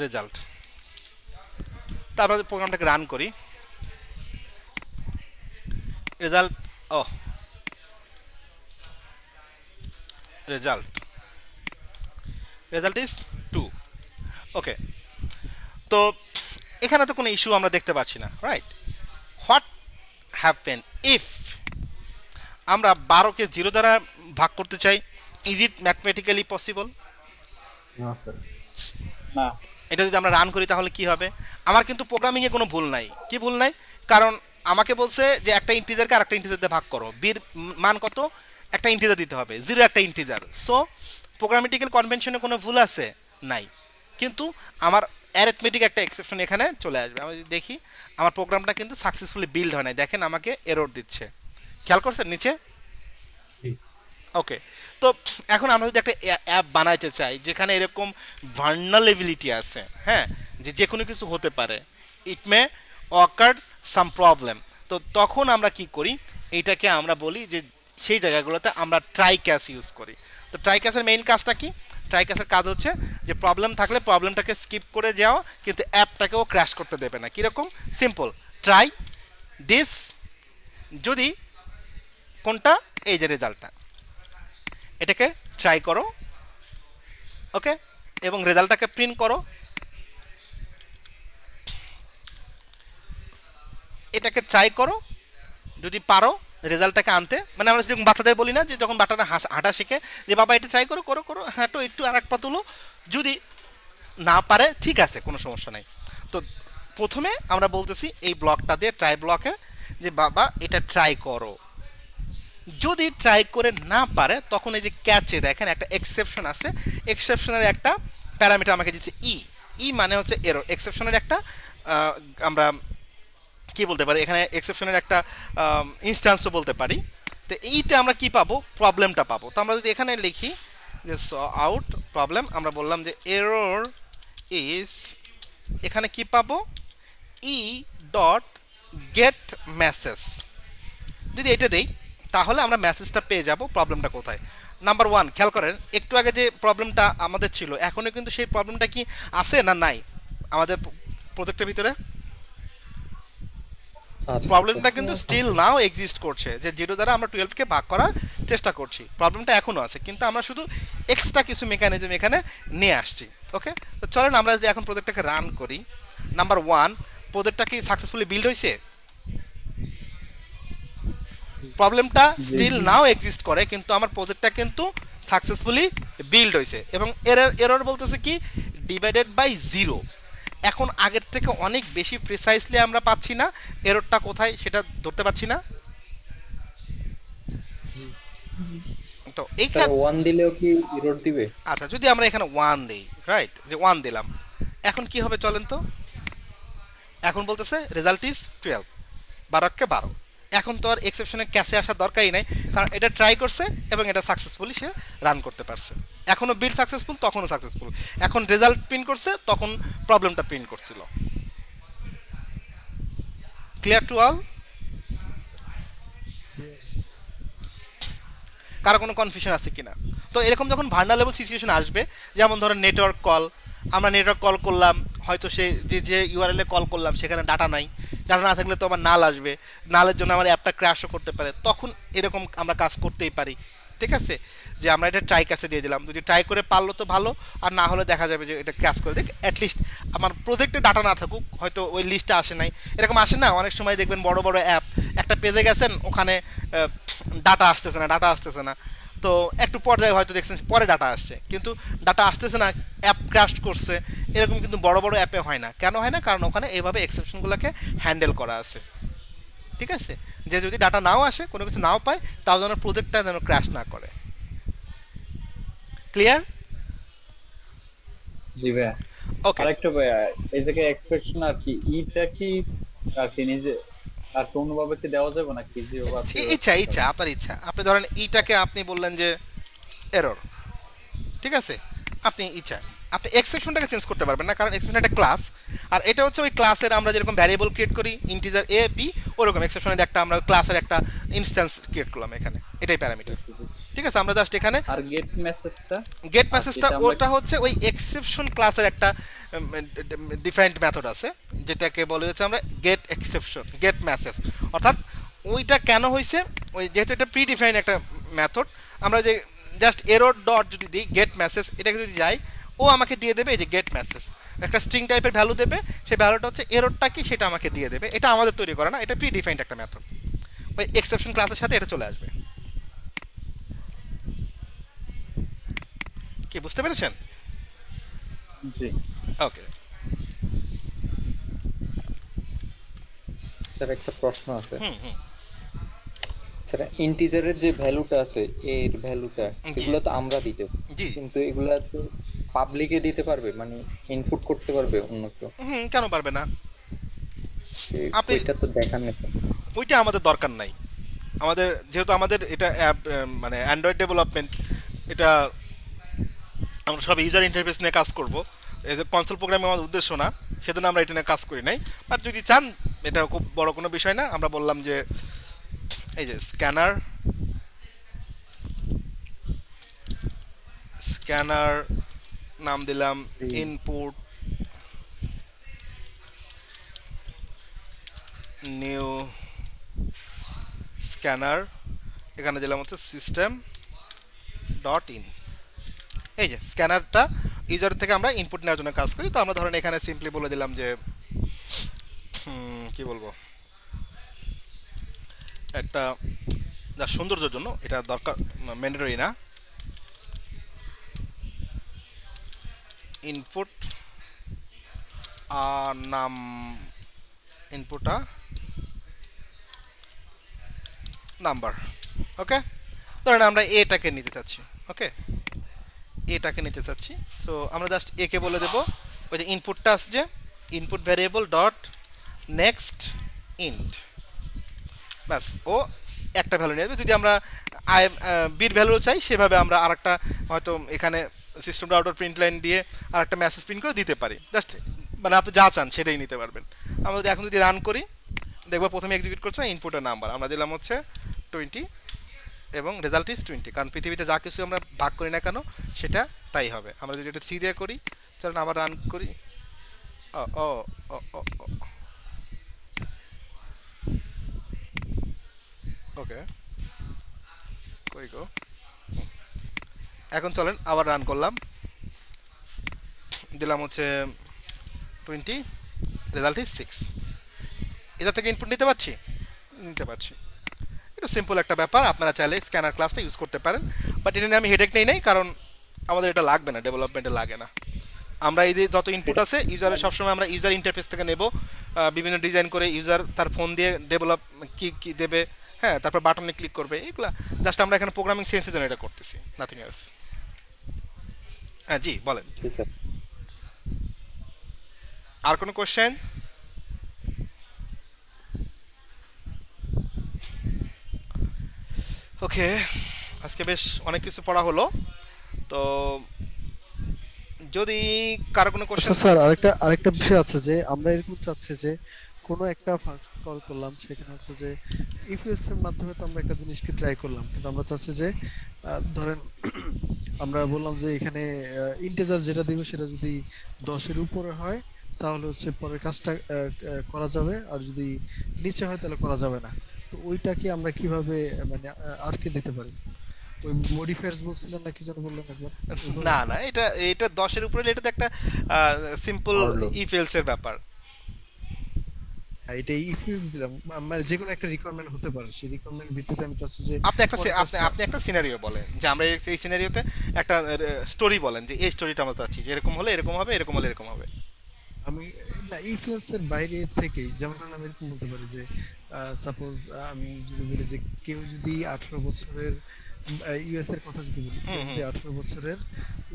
রেজাল্ট, তারপর প্রোগ্রামটাকে রান করি, রেজাল্ট রেজাল্ট ইজ 2। ওকে, তো এখানে তো কোনো ইস্যু আমরা দেখতে পাচ্ছি না, রাইট? হোয়াট হ্যাপেন ইফ আমরা 12কে 0 দ্বারা ভাগ করতে চাই? Is it mathematically possible? না স্যার। না, এটা যদি আমরা রান করি তাহলে কি হবে? আমার কিন্তু প্রোগ্রামিংয়ে কোনো ভুল নাই। কি ভুল নাই? কারণ আমাকে বলছে যে একটা ইন্টিজারকে আরেকটা ইন্টিজার দিয়ে ভাগ করো, বির মান কত, একটা ইন্টিজার দিতে হবে, 0 একটা ইন্টিজার। সো প্রোগ্রামেটিক্যাল কনভেনশনে কোনো ভুল আছে? নাই। কিন্তু আমার অ্যারিথমেটিক একটা এক্সেপশন এখানে চলে আসবে। আমি যদি দেখি আমার প্রোগ্রামটা কিন্তু সাকসেসফুলি বিল্ড হয় নাই, দেখেন আমাকে এরর দিচ্ছে, খেয়াল করছেন নিচে? ওকে, তো এখন আমরা যদি একটা অ্যাপ বানাইতে চাই যেখানে এরকম ভার্নালেবিলিটি আছে, হ্যাঁ, যে কোনো কিছু হতে পারে, ইট মে অকার সাম প্রবলেম, তো তখন আমরা কি করি, এইটাকে আমরা বলি যে সেই জায়গাগুলোতে আমরা ট্রাই ক্যাচ ইউজ করি। তো ট্রাই ক্যাচের মেইন কাজটা কি? ট্রাই ক্যাচের কাজ হচ্ছে যে প্রবলেম থাকলে প্রবলেমটাকে স্কিপ করে যাওয়া, কিন্তু অ্যাপটাকেও ক্র্যাশ করতে দেবে না। কীরকম? সিম্পল, ট্রাই দিস, যদি কোনটা, এই যে রেজাল্টটা, এটাকে ট্রাই করো, ওকে, এবং রেজাল্টটাকে প্রিন্ট করো, এটাকে ট্রাই করো, যদি পারো রেজাল্টটাকে আনতে, মানে আমরা যেরকম বাচ্চাদের বলি না যে যখন বাচ্চাটা হাঁটা শিখে যে বাবা এটা ট্রাই করো করো করো, হাঁটো একটু আর এক পা তুলো, যদি না পারে ঠিক আছে কোনো সমস্যা নাই। তো প্রথমে আমরা বলতেছি এই ব্লকটা দিয়ে ট্রাই ব্লকে যে বাবা এটা ট্রাই করো, যদি ট্রাই করে না পারে তখন এই যে ক্যাচে দেখেন একটা এক্সেপশন আছে, এক্সেপশনের একটা প্যারামিটার আমাকে দিচ্ছে ই মানে হচ্ছে এরর। এক্সেপশনের একটা আমরা কি বলতে পারি, এখানে এক্সেপশনের একটা ইনস্ট্যান্সও বলতে পারি। তো এইতে আমরা কি পাবো, প্রবলেমটা পাবো। তো আমরা যদি এখানে লিখি যে আউট প্রবলেম, আমরা বললাম যে এরর ইজ, এখানে কি পাবো, ই ডট গেট মেসেজ, যদি এটা দেই তাহলে আমরা মেসেজটা পেয়ে যাব প্রবলেমটা কোথায়। নাম্বার 1 খেয়াল করেন, একটু আগে যে প্রবলেমটা আমাদের ছিল এখনও কিন্তু সেই প্রবলেমটা কি আছে না নাই আমাদের প্রজেক্টের ভিতরে? আচ্ছা প্রবলেমটা কিন্তু স্টিল নাও এক্সিস্ট করছে, যে 0 দ্বারা আমরা 12কে ভাগ করার চেষ্টা করছি, প্রবলেমটা এখনো আছে, কিন্তু আমরা শুধু এক্সট্রা কিছু মেকানিজম এখানে নিয়ে আসছি। ওকে, তো চলেন আমরা যদি এখন প্রজেক্টটাকে রান করি। নাম্বার 1, প্রজেক্টটা কি সাকসেসফুলি বিল্ড হয়েছে? প্রবলেমটা স্টিল নাও এক্সিস্ট করে, কিন্তু আমার প্রজেক্টটা কিন্তু সাকসেসফুলি বিল্ড হয়েছে, এবং এরর বলতেছে কি ডিভাইডেড বাই 0। এখন আগের থেকে অনেক বেশি প্রিসাইসলি আমরা পাচ্ছি না এররটা কোথায় সেটা ধরতে পারছি না। তো এই স্যার 1 দিলেও কি এরর দিবে? আচ্ছা, যদি আমরা এখানে 1 দেই, রাইট, যে 1 দিলাম, এখন কি হবে চলেন তো। এখন বলতেছে রেজাল্ট ইজ 12, 12কে 12। এখন তো আর এক্সেপশনের ক্যাশে আসার দরকারই নাই, কারণ এটা ট্রাই করছে এবং এটা সাকসেসফুলি সে রান করতে পারছে। এখনও বিল্ড সাকসেসফুল, তখনও সাকসেসফুল। এখন রেজাল্ট প্রিন্ট করছে, তখন প্রবলেমটা প্রিন্ট করছিল। Clear to all? কারো কোনো কনফিউশন আছে কিনা? তো এরকম যখন ভার্নালেবল সিচুয়েশন আসবে, যেমন ধরেন নেটওয়ার্ক কল, আমরা নেটওয়ার্ক কল করলাম, হয়তো সে যে ইউআরএল এ কল করলাম সেখানে ডাটা নাই, ডাটা না থাকলে তো আমার নাল আসবে, নালের জন্য আমার অ্যাপটা ক্র্যাশও করতে পারে, তখন এরকম আমরা কাজ করতেই পারি। ঠিক আছে, যে আমরা এটা ট্রাই কাছে দিয়ে দিলাম, যদি ট্রাই করে পারলো তো ভালো, আর না হলে দেখা যাবে যে এটা ক্র্যাশ করে দেখ, অ্যাটলিস্ট আমার প্রজেক্টে ডাটা না থাকুক, হয়তো ওই লিস্টে আসে নাই, এরকম আসে না অনেক সময় দেখবেন বড় বড় অ্যাপ, একটা পেজে গেছেন ওখানে ডাটা আসতেছে না, তো একটু পর্যায়ে হয়তো দেখছেন পরে ডাটা আসছে, কিন্তু ডাটা আসতেছে না, অ্যাপ ক্র্যাশ করছে, এরকম কিন্তু বড় বড় অ্যাপে হয় না। কেন হয় না? কারণ ওখানে এইভাবে এক্সেপশনগুলোকে হ্যান্ডেল করা আছে। ঠিক আছে, যে যদি ডাটা নাও আসে, কোনো কিছু নাও পায়, তাও যেন প্রজেক্টটা যেন ক্র্যাশ না করে। ক্লিয়ার? জি ভাইয়া। ওকে, আরেকটা ভাইয়া, এই জায়গায় এক্সপ্রেশন আর কি ইটা কি আর কি নিজে আর কোনোভাবে কি দেওয়া যাবে না কি যে ইচ্ছা আপনার ইচ্ছা। আপনি ধরেন ইটাকে আপনি বললেন যে এরর, ঠিক আছে, আপনি ইচ্ছা আপনি এক্সেপশনটাকে চেঞ্জ করতে পারবেন না, কারণ এক্সেপশন একটা ক্লাস, আর এটা হচ্ছে ওই ক্লাসের আমরা যেরকম ভ্যারিয়েবল ক্রিয়েট করি ইন্টিজার এ বি, ওরকম এক্সেপশনের একটা আমরা ক্লাসের একটা ইনস্ট্যান্স ক্রিয়েট করলাম এখানে, এটাই প্যারামিটার। ঠিক আছে, আমরা জাস্ট এখানে আর গেট মেসেজটা ওটা হচ্ছে ওই এক্সেপশন ক্লাসের একটা ডিফাইন্ড মেথড আছে, যেটাকে বলে হচ্ছে আমরা গেট এক্সেপশন, গেট মেসেজ। অর্থাৎ ওইটা কেন হয়েছে, ওই যেহেতু এটা প্রি ডিফাইন একটা মেথড, আমরা যে জাস্ট এরর ডট যদি দিই গেট মেসেজ, এটাকে যদি যাই, ও আমাকে দিয়ে দেবে এই যে গেট মেসেজ, একটা স্ট্রিং টাইপের ভ্যালু দেবে, সেই ভ্যালুটা হচ্ছে এররটা কি সেটা আমাকে দিয়ে দেবে। এটা আমাদের তৈরি করা না, এটা প্রি ডিফাইন্ড একটা মেথড, ওই এক্সেপশন ক্লাসের সাথে এটা চলে আসবে। কি বুঝতে পেরেছেন? জি ওকে, স্যার একটা প্রশ্ন আছে। হুম হুম, স্যার ইন্টিজারের যে ভ্যালুটা আছে, এর ভ্যালুটা, জি। এগুলো তো আমরা দিতে, জি, কিন্তু এগুলা তো পাবলিকে দিতে পারবে, মানে ইনপুট করতে পারবে অন্য কেউ? হুম, কেন পারবে না? আপনি ওইটা তো দেখার নেই। ওইটা আমাদের দরকার নাই। আমাদের যেহেতু আমাদের এটা অ্যাপ মানে অ্যান্ড্রয়েড ডেভেলপমেন্ট, এটা আমরা সব ইউজার ইন্টারফেস নিয়ে কাজ করব, এই যে কনসোল প্রোগ্রামে আমাদের উদ্দেশ্য না, সেজন্য আমরা এটা নিয়ে কাজ করি নাই। আর যদি চান, এটা খুব বড় কোনো বিষয় না, আমরা বললাম যে এই যে স্ক্যানার নাম দিলাম ইনপুট নিউ স্ক্যানার, এখানে দিলাম হচ্ছে সিস্টেম ডট ইন। এই যে স্ক্যানারটা ইউজার থেকে আমরা ইনপুট নেওয়ার জন্য কাজ করি, তো আমরা ধরেন এখানে সিম্পলি বলে দিলাম যে কি বলবো, একটা যা সৌন্দর্যের জন্য এটা দরকার, ম্যান্ডেটরি না, ইনপুট নাম ইনপুট নাম্বার। ওকে, ধরেন আমরা এটাকে নিতে চাচ্ছি, ওকে, এটাকে নিতে চাচ্ছি, সো আমরা জাস্ট একে বলে দেবো ওই যে ইনপুটটা আসছে, input variable dot next int, ব্যাস, ও একটা ভ্যালু নিয়ে যাবে। যদি আমরা বির ভ্যালু চাই, সেভাবে আমরা আরেকটা হয়তো এখানে সিস্টেম আউটার প্রিন্ট লাইন দিয়ে আরেকটা মেসেজ প্রিন্ট করে দিতে পারি, জাস্ট মানে আপনি যা চান সেটাই নিতে পারবেন। আমরা এখন যদি রান করি, দেখবো প্রথমে এক্সিকিউট করছে না, ইনপুটের নাম্বার আমরা দিলাম হচ্ছে 20 এবং রেজাল্ট ইজ 20, কারণ পৃথিবীতে যা কিছু আমরা ভাগ করি না কেন সেটা তাই হবে। আমরা যদি এটা 3 দিয়ে করি, চলুন আবার রান করি, ও ও ও ও ওকে, কই গো, এখন চলেন আবার রান করলাম, দিলাম হচ্ছে 20, রেজাল্ট ইজ 6। এটা থেকে ইনপুট নিতে পারছি, নিতে পারছি। এটা সিম্পল একটা ব্যাপার, আপনারা চাইলে স্ক্যানার ক্লাসটা ইউজ করতে পারেন, বাট এটা নিয়ে আমি হেডেক নেই নাই, কারণ আমাদের এটা লাগবে না, ডেভেলপমেন্টে লাগে না। আমরা এই যে যত ইনপুট আছে ইউজারের সবসময় আমরা ইউজার ইন্টারফেস থেকে নেব, বিভিন্ন ডিজাইন করে ইউজার তার ফোন দিয়ে ডেভেলপ কি কি দেবে, হ্যাঁ, তারপর বাটনে ক্লিক করবে, এগুলা জাস্ট আমরা এখানে প্রোগ্রামিং সেন্সের জন্য এটা করতেছি, নাথিং এলস। হ্যাঁ জি বলেন, জি স্যার। আর কোনো কোশ্চেন? ওকে, আজকে বেশ অনেক কিছু পড়া হলো, তো যদি কারো কোনো আচ্ছা কোশ্চেন, স্যার, আরেকটা বিষয় আছে যে আমরা এরকম চাচ্ছি যে কোনো একটা ফাংশন কল করলাম, সেখানে হচ্ছে যে ইফ এলস এর মাধ্যমে তো আমরা একটা জিনিসকে ট্রাই করলাম, কিন্তু আমরা চাচ্ছি যে ধরেন আমরা বললাম যে এখানে ইন্টিজার যেটা দিবে সেটা যদি 10 এর উপরে হয় তাহলে হচ্ছে পরের কাজটা করা যাবে, আর যদি নিচে হয় তাহলে করা যাবে না। তো ওইটাকে আমরা কিভাবে মানে আটকে দিতে পারি? ওই মডিফায়ার্স বলছিলেন না, কি যেন বললেন একবার? না না, এটা এটা 10-এর উপরে হলে এটা তো একটা সিম্পল ইফ এলস এর ব্যাপার। এটা ইফ ইলস দিলাম, মানে যে কোনো একটা রিকোয়ারমেন্ট হতে পারে, সেই রিকোয়ারমেন্ট ভিত্তিতে আমি চাচ্ছি যে আপনি একটা পরের আপনি কাজটা- আপনি একটা সিনারিও বলেন যে আমরা এই সিনারিওতে একটা স্টোরি বলেন যে এই স্টোরিটা আমরা চাচ্ছি যে এরকম হলে এরকম হবে, এরকম হলে এরকম হবে। আমি না ইফ এলস এর বাইরে থেকে, যেমন ধরুন আমি এরকম বলতে পারি যে সাপোজ আমি যদি বলি যে কেউ যদি 18 বছরের ইউএস এর কথা যদি বলি, কেউ যদি 18 বছরের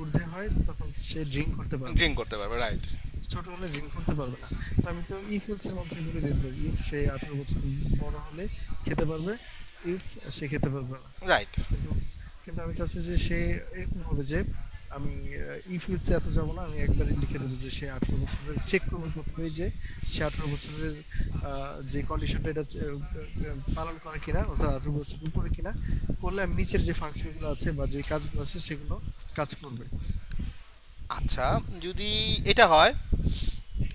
ঊর্ধ্বে হয় তখন সে ড্রিঙ্ক করতে পারবে, ড্রিঙ্ক করতে পারবে, রাইট। ছোট হলে ড্রিঙ্ক করতে পারবে না। তো আমি তো ইফ এলস এর মধ্যে বলে দিতে পারি ইফ সে 18 বছর বড় হলে খেতে পারবে, ইলস সে খেতে পারবে না। রাইট, কিন্তু কিন্তু আমি চাচ্ছি যে সে এরকম হবে যে আমি ইফ ইলস এত যাবো না, আমি একবারই লিখে দেবো যে সে 18 বছরের, চেক করবো প্রথমেই যে সে 18 বছরের যে কন্ডিশনটা এটা পালন করে কিনা, অর্থাৎ 18 বছর উপরে কিনা, করলে আমি নিচের যে ফাংশনগুলো আছে বা যে কাজগুলো আছে সেগুলো কাজ করবে। আচ্ছা, যদি এটা হয়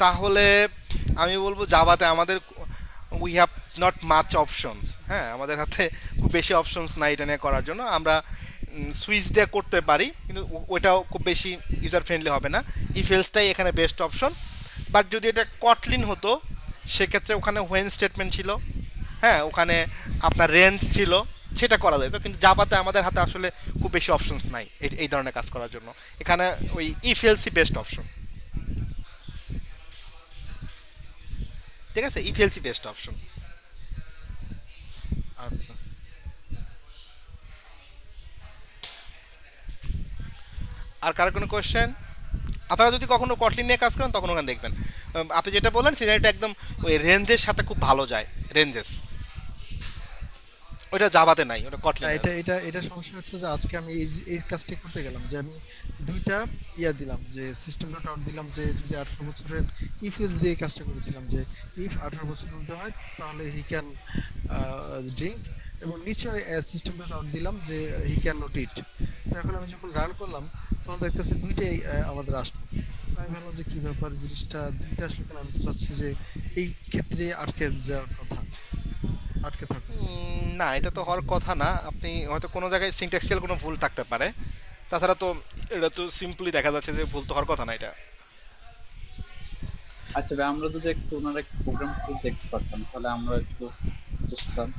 তাহলে আমি বলবো জাভাতে আমাদের we have not much options, হ্যাঁ, আমাদের হাতে খুব বেশি অপশনস নাই এটা নিয়ে করার জন্য। আমরা সুইচ দিয়ে করতে পারি, কিন্তু ওইটাও খুব বেশি ইউজার ফ্রেন্ডলি হবে না। ইফেলসটাই এখানে বেস্ট অপশন। বাট যদি এটা কটলিন হতো সেক্ষেত্রে ওখানে হোয়েন স্টেটমেন্ট ছিল, হ্যাঁ, ওখানে আপনার রেঞ্জ ছিল, সেটা করা যেত। কিন্তু জাভাতে আমাদের হাতে আসলে খুব বেশি অপশনস নাই এই ধরনের কাজ করার জন্য। এখানে ওই ইফেলসই বেস্ট অপশন, ঠিক আছে, ইফেলসই বেস্ট অপশন। আচ্ছা, আর কারো কোনো কোয়েশ্চেন? আপনারা যদি কখনো কটলিন নিয়ে কাজ করেন তখন ওখানে দেখবেন আপনি যেটা বললেন সেটা একদম ওই রেঞ্জের সাথে খুব ভালো যায়, রেঞ্জেস ওইটা জাভাতে নাই, ওটা না, কটলিনে এটা আছে। এটা এটা সমস্যা হচ্ছে যে আজকে আমি এই কাজটি করতে গেলাম যে আমি দুইটা দিলাম, যে সিস্টেম ডট আউট দিলাম যে যদি 18 বছরের ইফ এলস দিয়ে এই কাজটা করেছিলাম যে ইফ 18 বছর মধ্যে হয় তাহলে হি ক্যান ড্রিঙ্ক, এবং নিচে সিস্টেম ডট আউট দিলাম যে হি ক্যান নট ইট। তো এখন আমি যখন রান করলাম তখন দেখতেছি দুইটাই আমাদের আসলো। তো আমি ভাবলাম যে কি ব্যাপার, জিনিসটা দুইটা আসলে কেন? আমি তো চাচ্ছি যে এই ক্ষেত্রে আটকে যাওয়ার কথা, আটকে থাকুন। না, এটা তো হওয়ার কথা না। আপনি হয়তো কোনো জায়গায় সিনট্যাক্সিয়াল কোনো ভুল থাকতে পারে, তাছাড়া তো এটা তো সিম্পলি দেখা যাচ্ছে যে ভুল তো হওয়ার কথা না এটা। আচ্ছা ভাই, আমরা যদি একটু ওনার একটা প্রোগ্রাম দেখতে পারতাম তাহলে আমরা একটু বুঝতাম।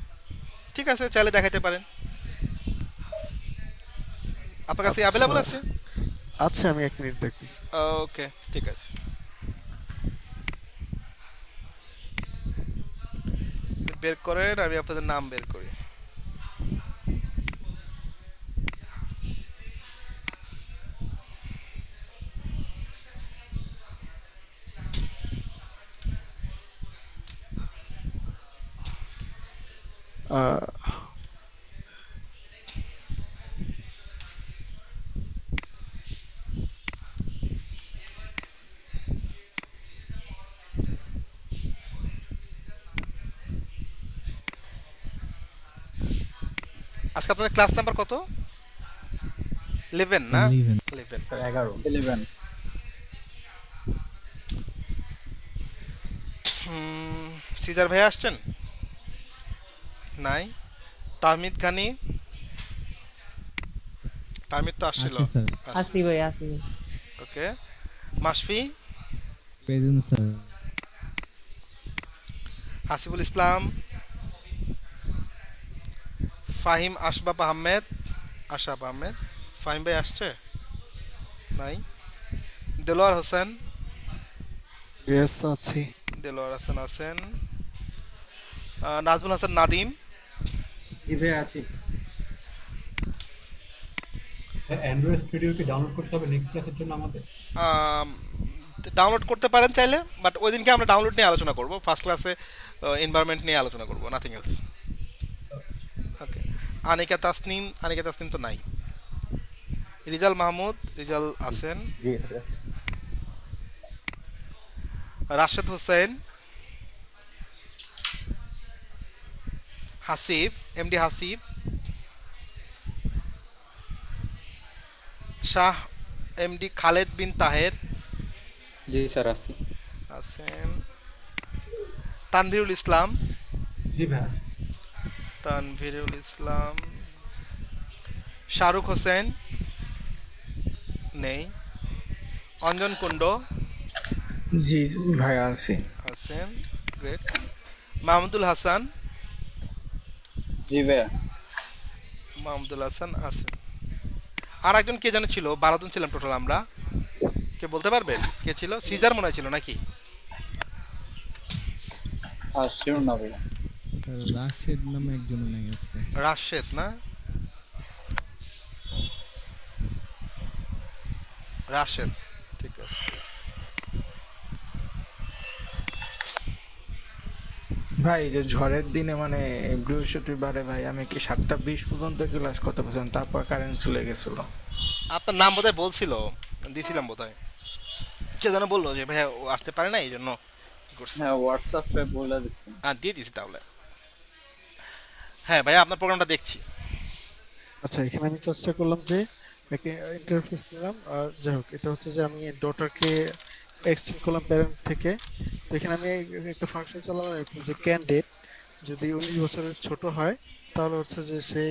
ঠিক আছে, চাইলে দেখাতে পারেন, আপনার কাছে অ্যাভেলেবল আছে। আচ্ছা, আমি 1 মিনিট দেখতেছি। ওকে, ঠিক আছে, বের করেন, আমি আপনাদের নাম বের করি। আহ, আজকে আপনাদের ক্লাস নাম্বার কত? 11 না? 11 11। 11। 11। সিজার ভাই আসছেন? নাই। তাহমিদ গানি, তাহমিদ তো আসছিল। আছে স্যার, আসি ভাই আসি ভাই। ওকে। মাশফি, প্রেজেন্ট স্যার, হাসিবুল ইসলাম, ফাহিম আশরাফ আহমেদ, আশরাফ আহমেদ, ফাহিম ভাই আসছে? নাই। দেলোয়ার হোসেন, ইয়েস আছি। দেলোয়ার হোসেন আছেন। নাজমুল হাসান নাদিম, জি ভাই আছি। অ্যান্ড্রয়েড স্টুডিও কি ডাউনলোড করতে হবে নেক্সট ক্লাসের জন্য আমাদের? ডাউনলোড করতে পারেন চাইলে, বাট ওই দিনকে আমরা ডাউনলোড নিয়ে আলোচনা করব, ফার্স্ট ক্লাসে এনভায়রনমেন্ট নিয়ে আলোচনা করব, নাথিং এলস। ওকে। আনিকা তাসনিম, আনিকা তাসনিম তো নাই। রিজাল মাহমুদ, রিজাল আছেন। জি রাশেদ হোসেন, হাসিফ, এমডি হাসিফ, শাহ এমডি খালেদ বিন তাহের জি স্যার আছি। আছেন। তানভীরুল ইসলাম, জি ভাই। তানভীরুল ইসলাম। শাহরুখ হোসেন নেই। অঞ্জন কুণ্ড জি ভাই আছি। আছেন, গ্রেট। মাহমুদুল হাসান, জি ভাইয়া। মাহমুদুল হাসান আছেন। আর একজন কে যেন ছিল, 12 জন ছিলাম টোটাল আমরা। কে বলতে পারবেন কে ছিল? সিজার মনে হয় ছিল নাকি? আর শিওর না ভাইয়া। স্যার রাশেদ নামে একজন নাই আজকে। রাশেদ না, রাশেদ, ঠিক আছে। ভাই যে ঝড়ের দিনে মানে বৃহস্পতিবারে ভাই আমি কি 7:20 পর্যন্ত ক্লাস করতে পারছিলাম, তারপর কারেন্ট চলে গেছিল। আপনার নাম বোধহয় বলছিল, দিছিলাম বোধহয়। কে যেন বললো যে ভাইয়া ও আসতে পারে না, এই জন্য কি করছে। হ্যাঁ হোয়াটসঅ্যাপে বলে দিচ্ছেন। দিয়ে দিছি তাহলে। হ্যাঁ ভাইয়া, আপনার প্রোগ্রামটা দেখছি। আচ্ছা, এখানে আমি চেষ্টা করলাম যে একে ইন্টারফেস নিলাম, আর যাই হোক, এটা হচ্ছে যে আমি ডটারকে এক্সটেন্ড করলাম প্যারেন্ট থেকে। তো এখানে আমি একটা ফাংশন চালালাম এরকম যে ক্যান ডেট, যদি 19 বছরের ছোট হয় তাহলে হচ্ছে যে সে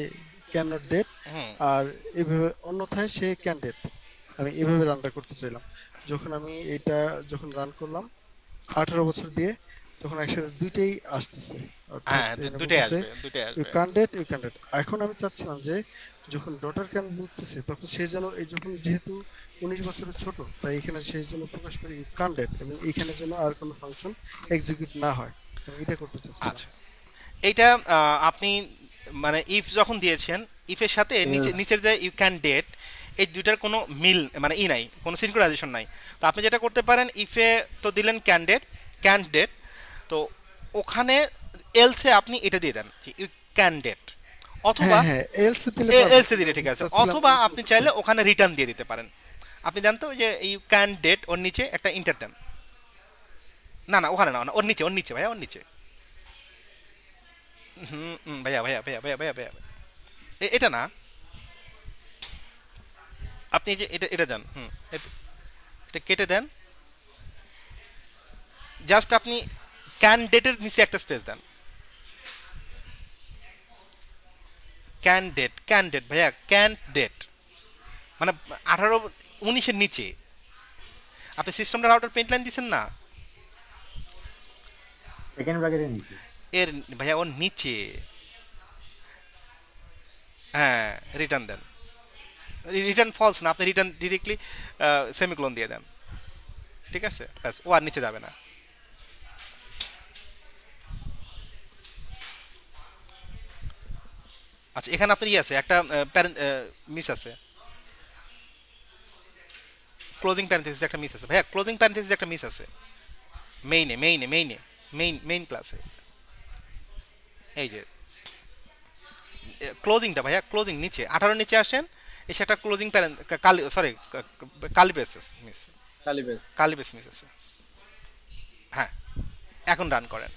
ক্যান নট ডেট, হুম। আর এইভাবে অন্যথায় সে ক্যান ডেট। আমি এইভাবে রানটা করতে চাইলাম। যখন আমি এটা যখন রান করলাম 18 বছর দিয়ে, তখন একসাথে দুইটাই আসতেছে। হ্যাঁ, দুটাই আসবে, দুটাই ইউ আসবে। Can date, you can date. এখন আমি চাচ্ছিলাম যে যখন ডটার ক্যান বলতেছে তখন সে যেন এই যখন যেহেতু 19 বছরের ছোট, তাই এখানে সে যেন প্রকাশ করে ইউ ক্যান ডেট, এবং এখানে যেন আর কোনো ফাংশন এক্সিকিউট না হয়। আমি এটা করতে চাচ্ছিলাম। আচ্ছা, এইটা আপনি মানে ইফ যখন দিয়েছেন, ইফের সাথে নিচের যে ইউ ক্যান ডেট, এই দুইটার কোনো মিল মানে নাই, কোনো সিনক্রোনাইজেশন নাই। তো আপনি যেটা করতে পারেন, ইফে তো দিলেন ক্যান ডেট, তো ওখানে এলসে আপনি এটা দিয়ে দেন ইউ ক্যান ডেট, অথবা হ্যাঁ, এলস দিলে এলসে দিলে ঠিক আছে, অথবা আপনি চাইলে ওখানে রিটার্ন দিয়ে দিতে পারেন। আপনি জানতো যে ইউ ক্যান ডেট, ওর নিচে একটা ইন্টার দেন। না না, ওখানে না, ওর নিচে, ওর নিচে ভাইয়া, ওর নিচে। ভাইয়া ভাইয়া ভাইয়া ভাইয়া ভাইয়া ভাইয়া এটা না, আপনি যে এটা এটা দেন, এটা কেটে দেন। জাস্ট আপনি ক্যান ডেটের নিচে একটা স্পেস দেন। ক্যান ডেট ভাইয়া, ক্যান ডেট মানে 18-19-এর নিচে। আপনি সিস্টেমটা রাউটার প্রিন্ট লাইন দিচ্ছেন না, সেকেন্ড ব্র্যাকেটের নিচে। এর ভাইয়া ওর নিচে। হ্যাঁ, রিটার্ন দেন। রিটার্ন ফলস না, আপনি রিটার্ন ডিরেক্টলি সেমিকোলন দিয়ে দেন, ঠিক আছে? ব্যাস, ও আর নিচে যাবে না। আচ্ছা, এখানে আপনার আছে একটা মিস আছে, ক্লোজিং প্যারেন্থেসিস একটা মিস আছে ভাইয়া, ক্লোজিং প্যারেন্থেসিস একটা মিস আছে মেইন ক্লাসে। এই যে ক্লোজিংটা ভাইয়া, ক্লোজিং নিচে 18 নিচে আসেন, এসে একটা ক্লোজিং কালি বেস মিস আছে। হ্যাঁ, এখন রান করেন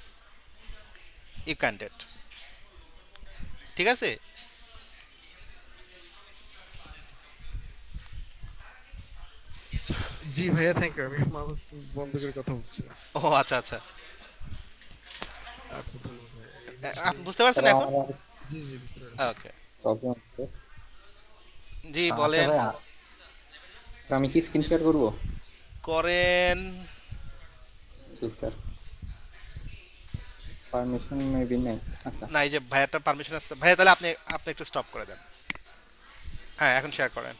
ইউ ক্যান ডেট, ঠিক আছে? জি ভাইয়া, থ্যাংক ইউ। আমি মাউস বন্ধ করে কথা বলছিলাম। ও আচ্ছা আচ্ছা, আচ্ছা, ধন্যবাদ ভাইয়া। আপনি বুঝতে পারছেন এখন? জি জি বুঝতে পেরেছি। ওকে, প্রবলেম হচ্ছে। জি আচ্ছা বলেন। ভাই আমি কি স্ক্রিন শেয়ার করবো? করেন। জি স্যার, পারমিশন মেবি নাই। আচ্ছা না, এই যে ভাইয়াটার পারমিশন আছে ভাইয়া, তাহলে আপনি আপনি একটু স্টপ করে দেন। হ্যাঁ, এখন শেয়ার করেন।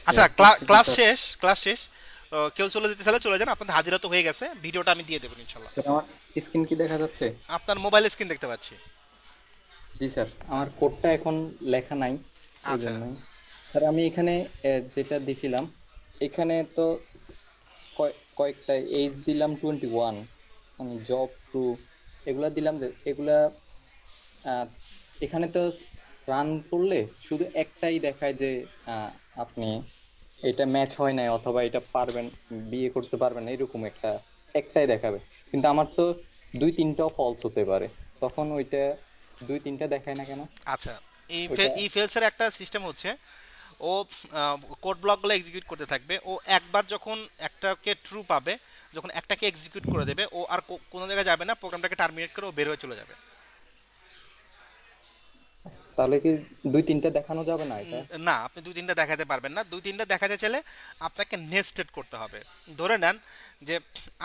আচ্ছা, শেয়ার করছি কি ক্লাস স্যার? শেষ, ক্লাস শেষ। কেউ চলে যেতে চাইলে চলে যান, আপনাদের হাজিরা তো হয়ে গেছে, ভিডিওটা আমি দিয়ে দেবো ইনশাল্লাহ। স্যার আমার স্ক্রিন কি দেখা যাচ্ছে? আপনার মোবাইল স্ক্রিন দেখতে পাচ্ছি। জি স্যার, আমার কোডটা এখন লেখা নাই, এই আচ্ছা, জন্যই। স্যার আমি এখানে যেটা দিছিলাম, এখানে তো কয়েকটা এজ দিলাম 21, আমি জব ট্রু এগুলা দিলাম, যে এগুলা আহ, এখানে তো রান করলে শুধু একটাই দেখায় যে আহ, আপনি এটা ম্যাচ হয় নাই অথবা এটা পারবেন, বিয়ে করতে পারবেন না, এরকম একটাই দেখাবে। কিন্তু আমার তো দুই তিনটাও ফলস হতে পারে, তখন ওইটা দুই তিনটা দেখায় না কেন? আচ্ছা। ওইটা ই ফেলসের একটা সিস্টেম হচ্ছে, ও কোড ব্লকগুলো এক্সিকিউট করতে থাকবে। ও একবার যখন একটাকে ট্রু পাবে, যখন একটাকে এক্সিকিউট করে দেবে, ও আর কোনো জায়গায় যাবে না, প্রোগ্রামটাকে টার্মিনেট করে ও বের হয়ে চলে যাবে। তাহলে কি দুই তিনটা দেখানো যাবে না এটা? না, আপনি দুই তিনটা দেখাতে পারবেন না। দুই তিনটা দেখাতে চাইলে আপনাকে নেস্টেড করতে হবে। ধরে নেন যে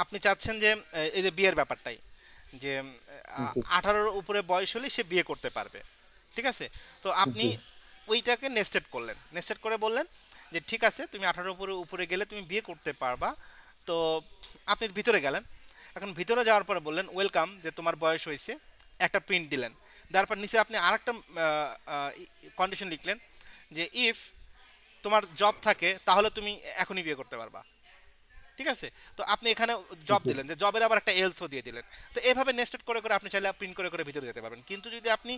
আপনি চাচ্ছেন যে এই যে বিয়ের ব্যাপারটাই, যে জি 18-র উপরে বয়স হলে সে বিয়ে করতে পারবে, ঠিক আছে? তো আপনি জি ওইটাকে নেস্টেড করলেন, নেস্টেড করে বললেন যে ঠিক আছে, তুমি 18-র উপরে উপরে গেলে তুমি বিয়ে করতে পারবা। তো আপনি ভিতরে গেলেন। এখন ভিতরে যাওয়ার পরে বললেন ওয়েলকাম, যে তোমার বয়স হয়েছে, একটা প্রিন্ট দিলেন। দেওয়ার পর নিচে আপনি আরেকটা কন্ডিশন লিখলেন যে ইফ তোমার জব থাকে তাহলে তুমি এখনই বিয়ে করতে পারবা, ঠিক আছে? তো আপনি এখানে জব জি দিলেন, যে জবের আবার একটা এলসও দিয়ে দিলেন। তো এভাবে নেস্টেড করে করে আপনি চাইলে প্রিন্ট করে করে ভিতরে যেতে পারবেন। কিন্তু যদি আপনি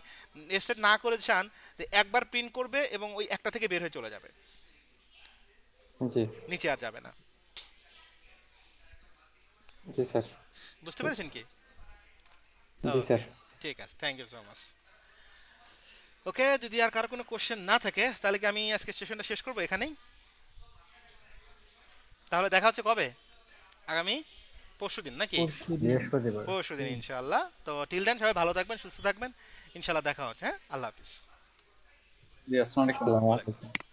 নেস্টেড না করে চান, যে একবার প্রিন্ট করবে এবং ওই একটা থেকে বের হয়ে চলে যাবে, জি নিচে আর যাবে না। জি স্যার। বুঝতে পেরেছেন কি? জি ওকে, স্যার। ঠিক আছে, থ্যাংক ইউ সো মাচ। ওকে, যদি আর কারো কোনো কোশ্চেন না থাকে তাহলে কি আমি আজকে সেশনটা শেষ করবো এখানেই? তাহলে দেখা হচ্ছে কবে? আগামী পরশুদিন নাকি? বৃহস্পতিবার। পরশুদিন ইনশাআল্লাহ। তো টিল দেন সবাই ভালো থাকবেন, সুস্থ থাকবেন। ইনশাআল্লাহ দেখা হচ্ছে। হ্যাঁ, আল্লাহ হাফিজ। জি আসসালামু আলাইকুম। আসসালামু ওয়ালাইকুম আলাইকুম। আসসালাম।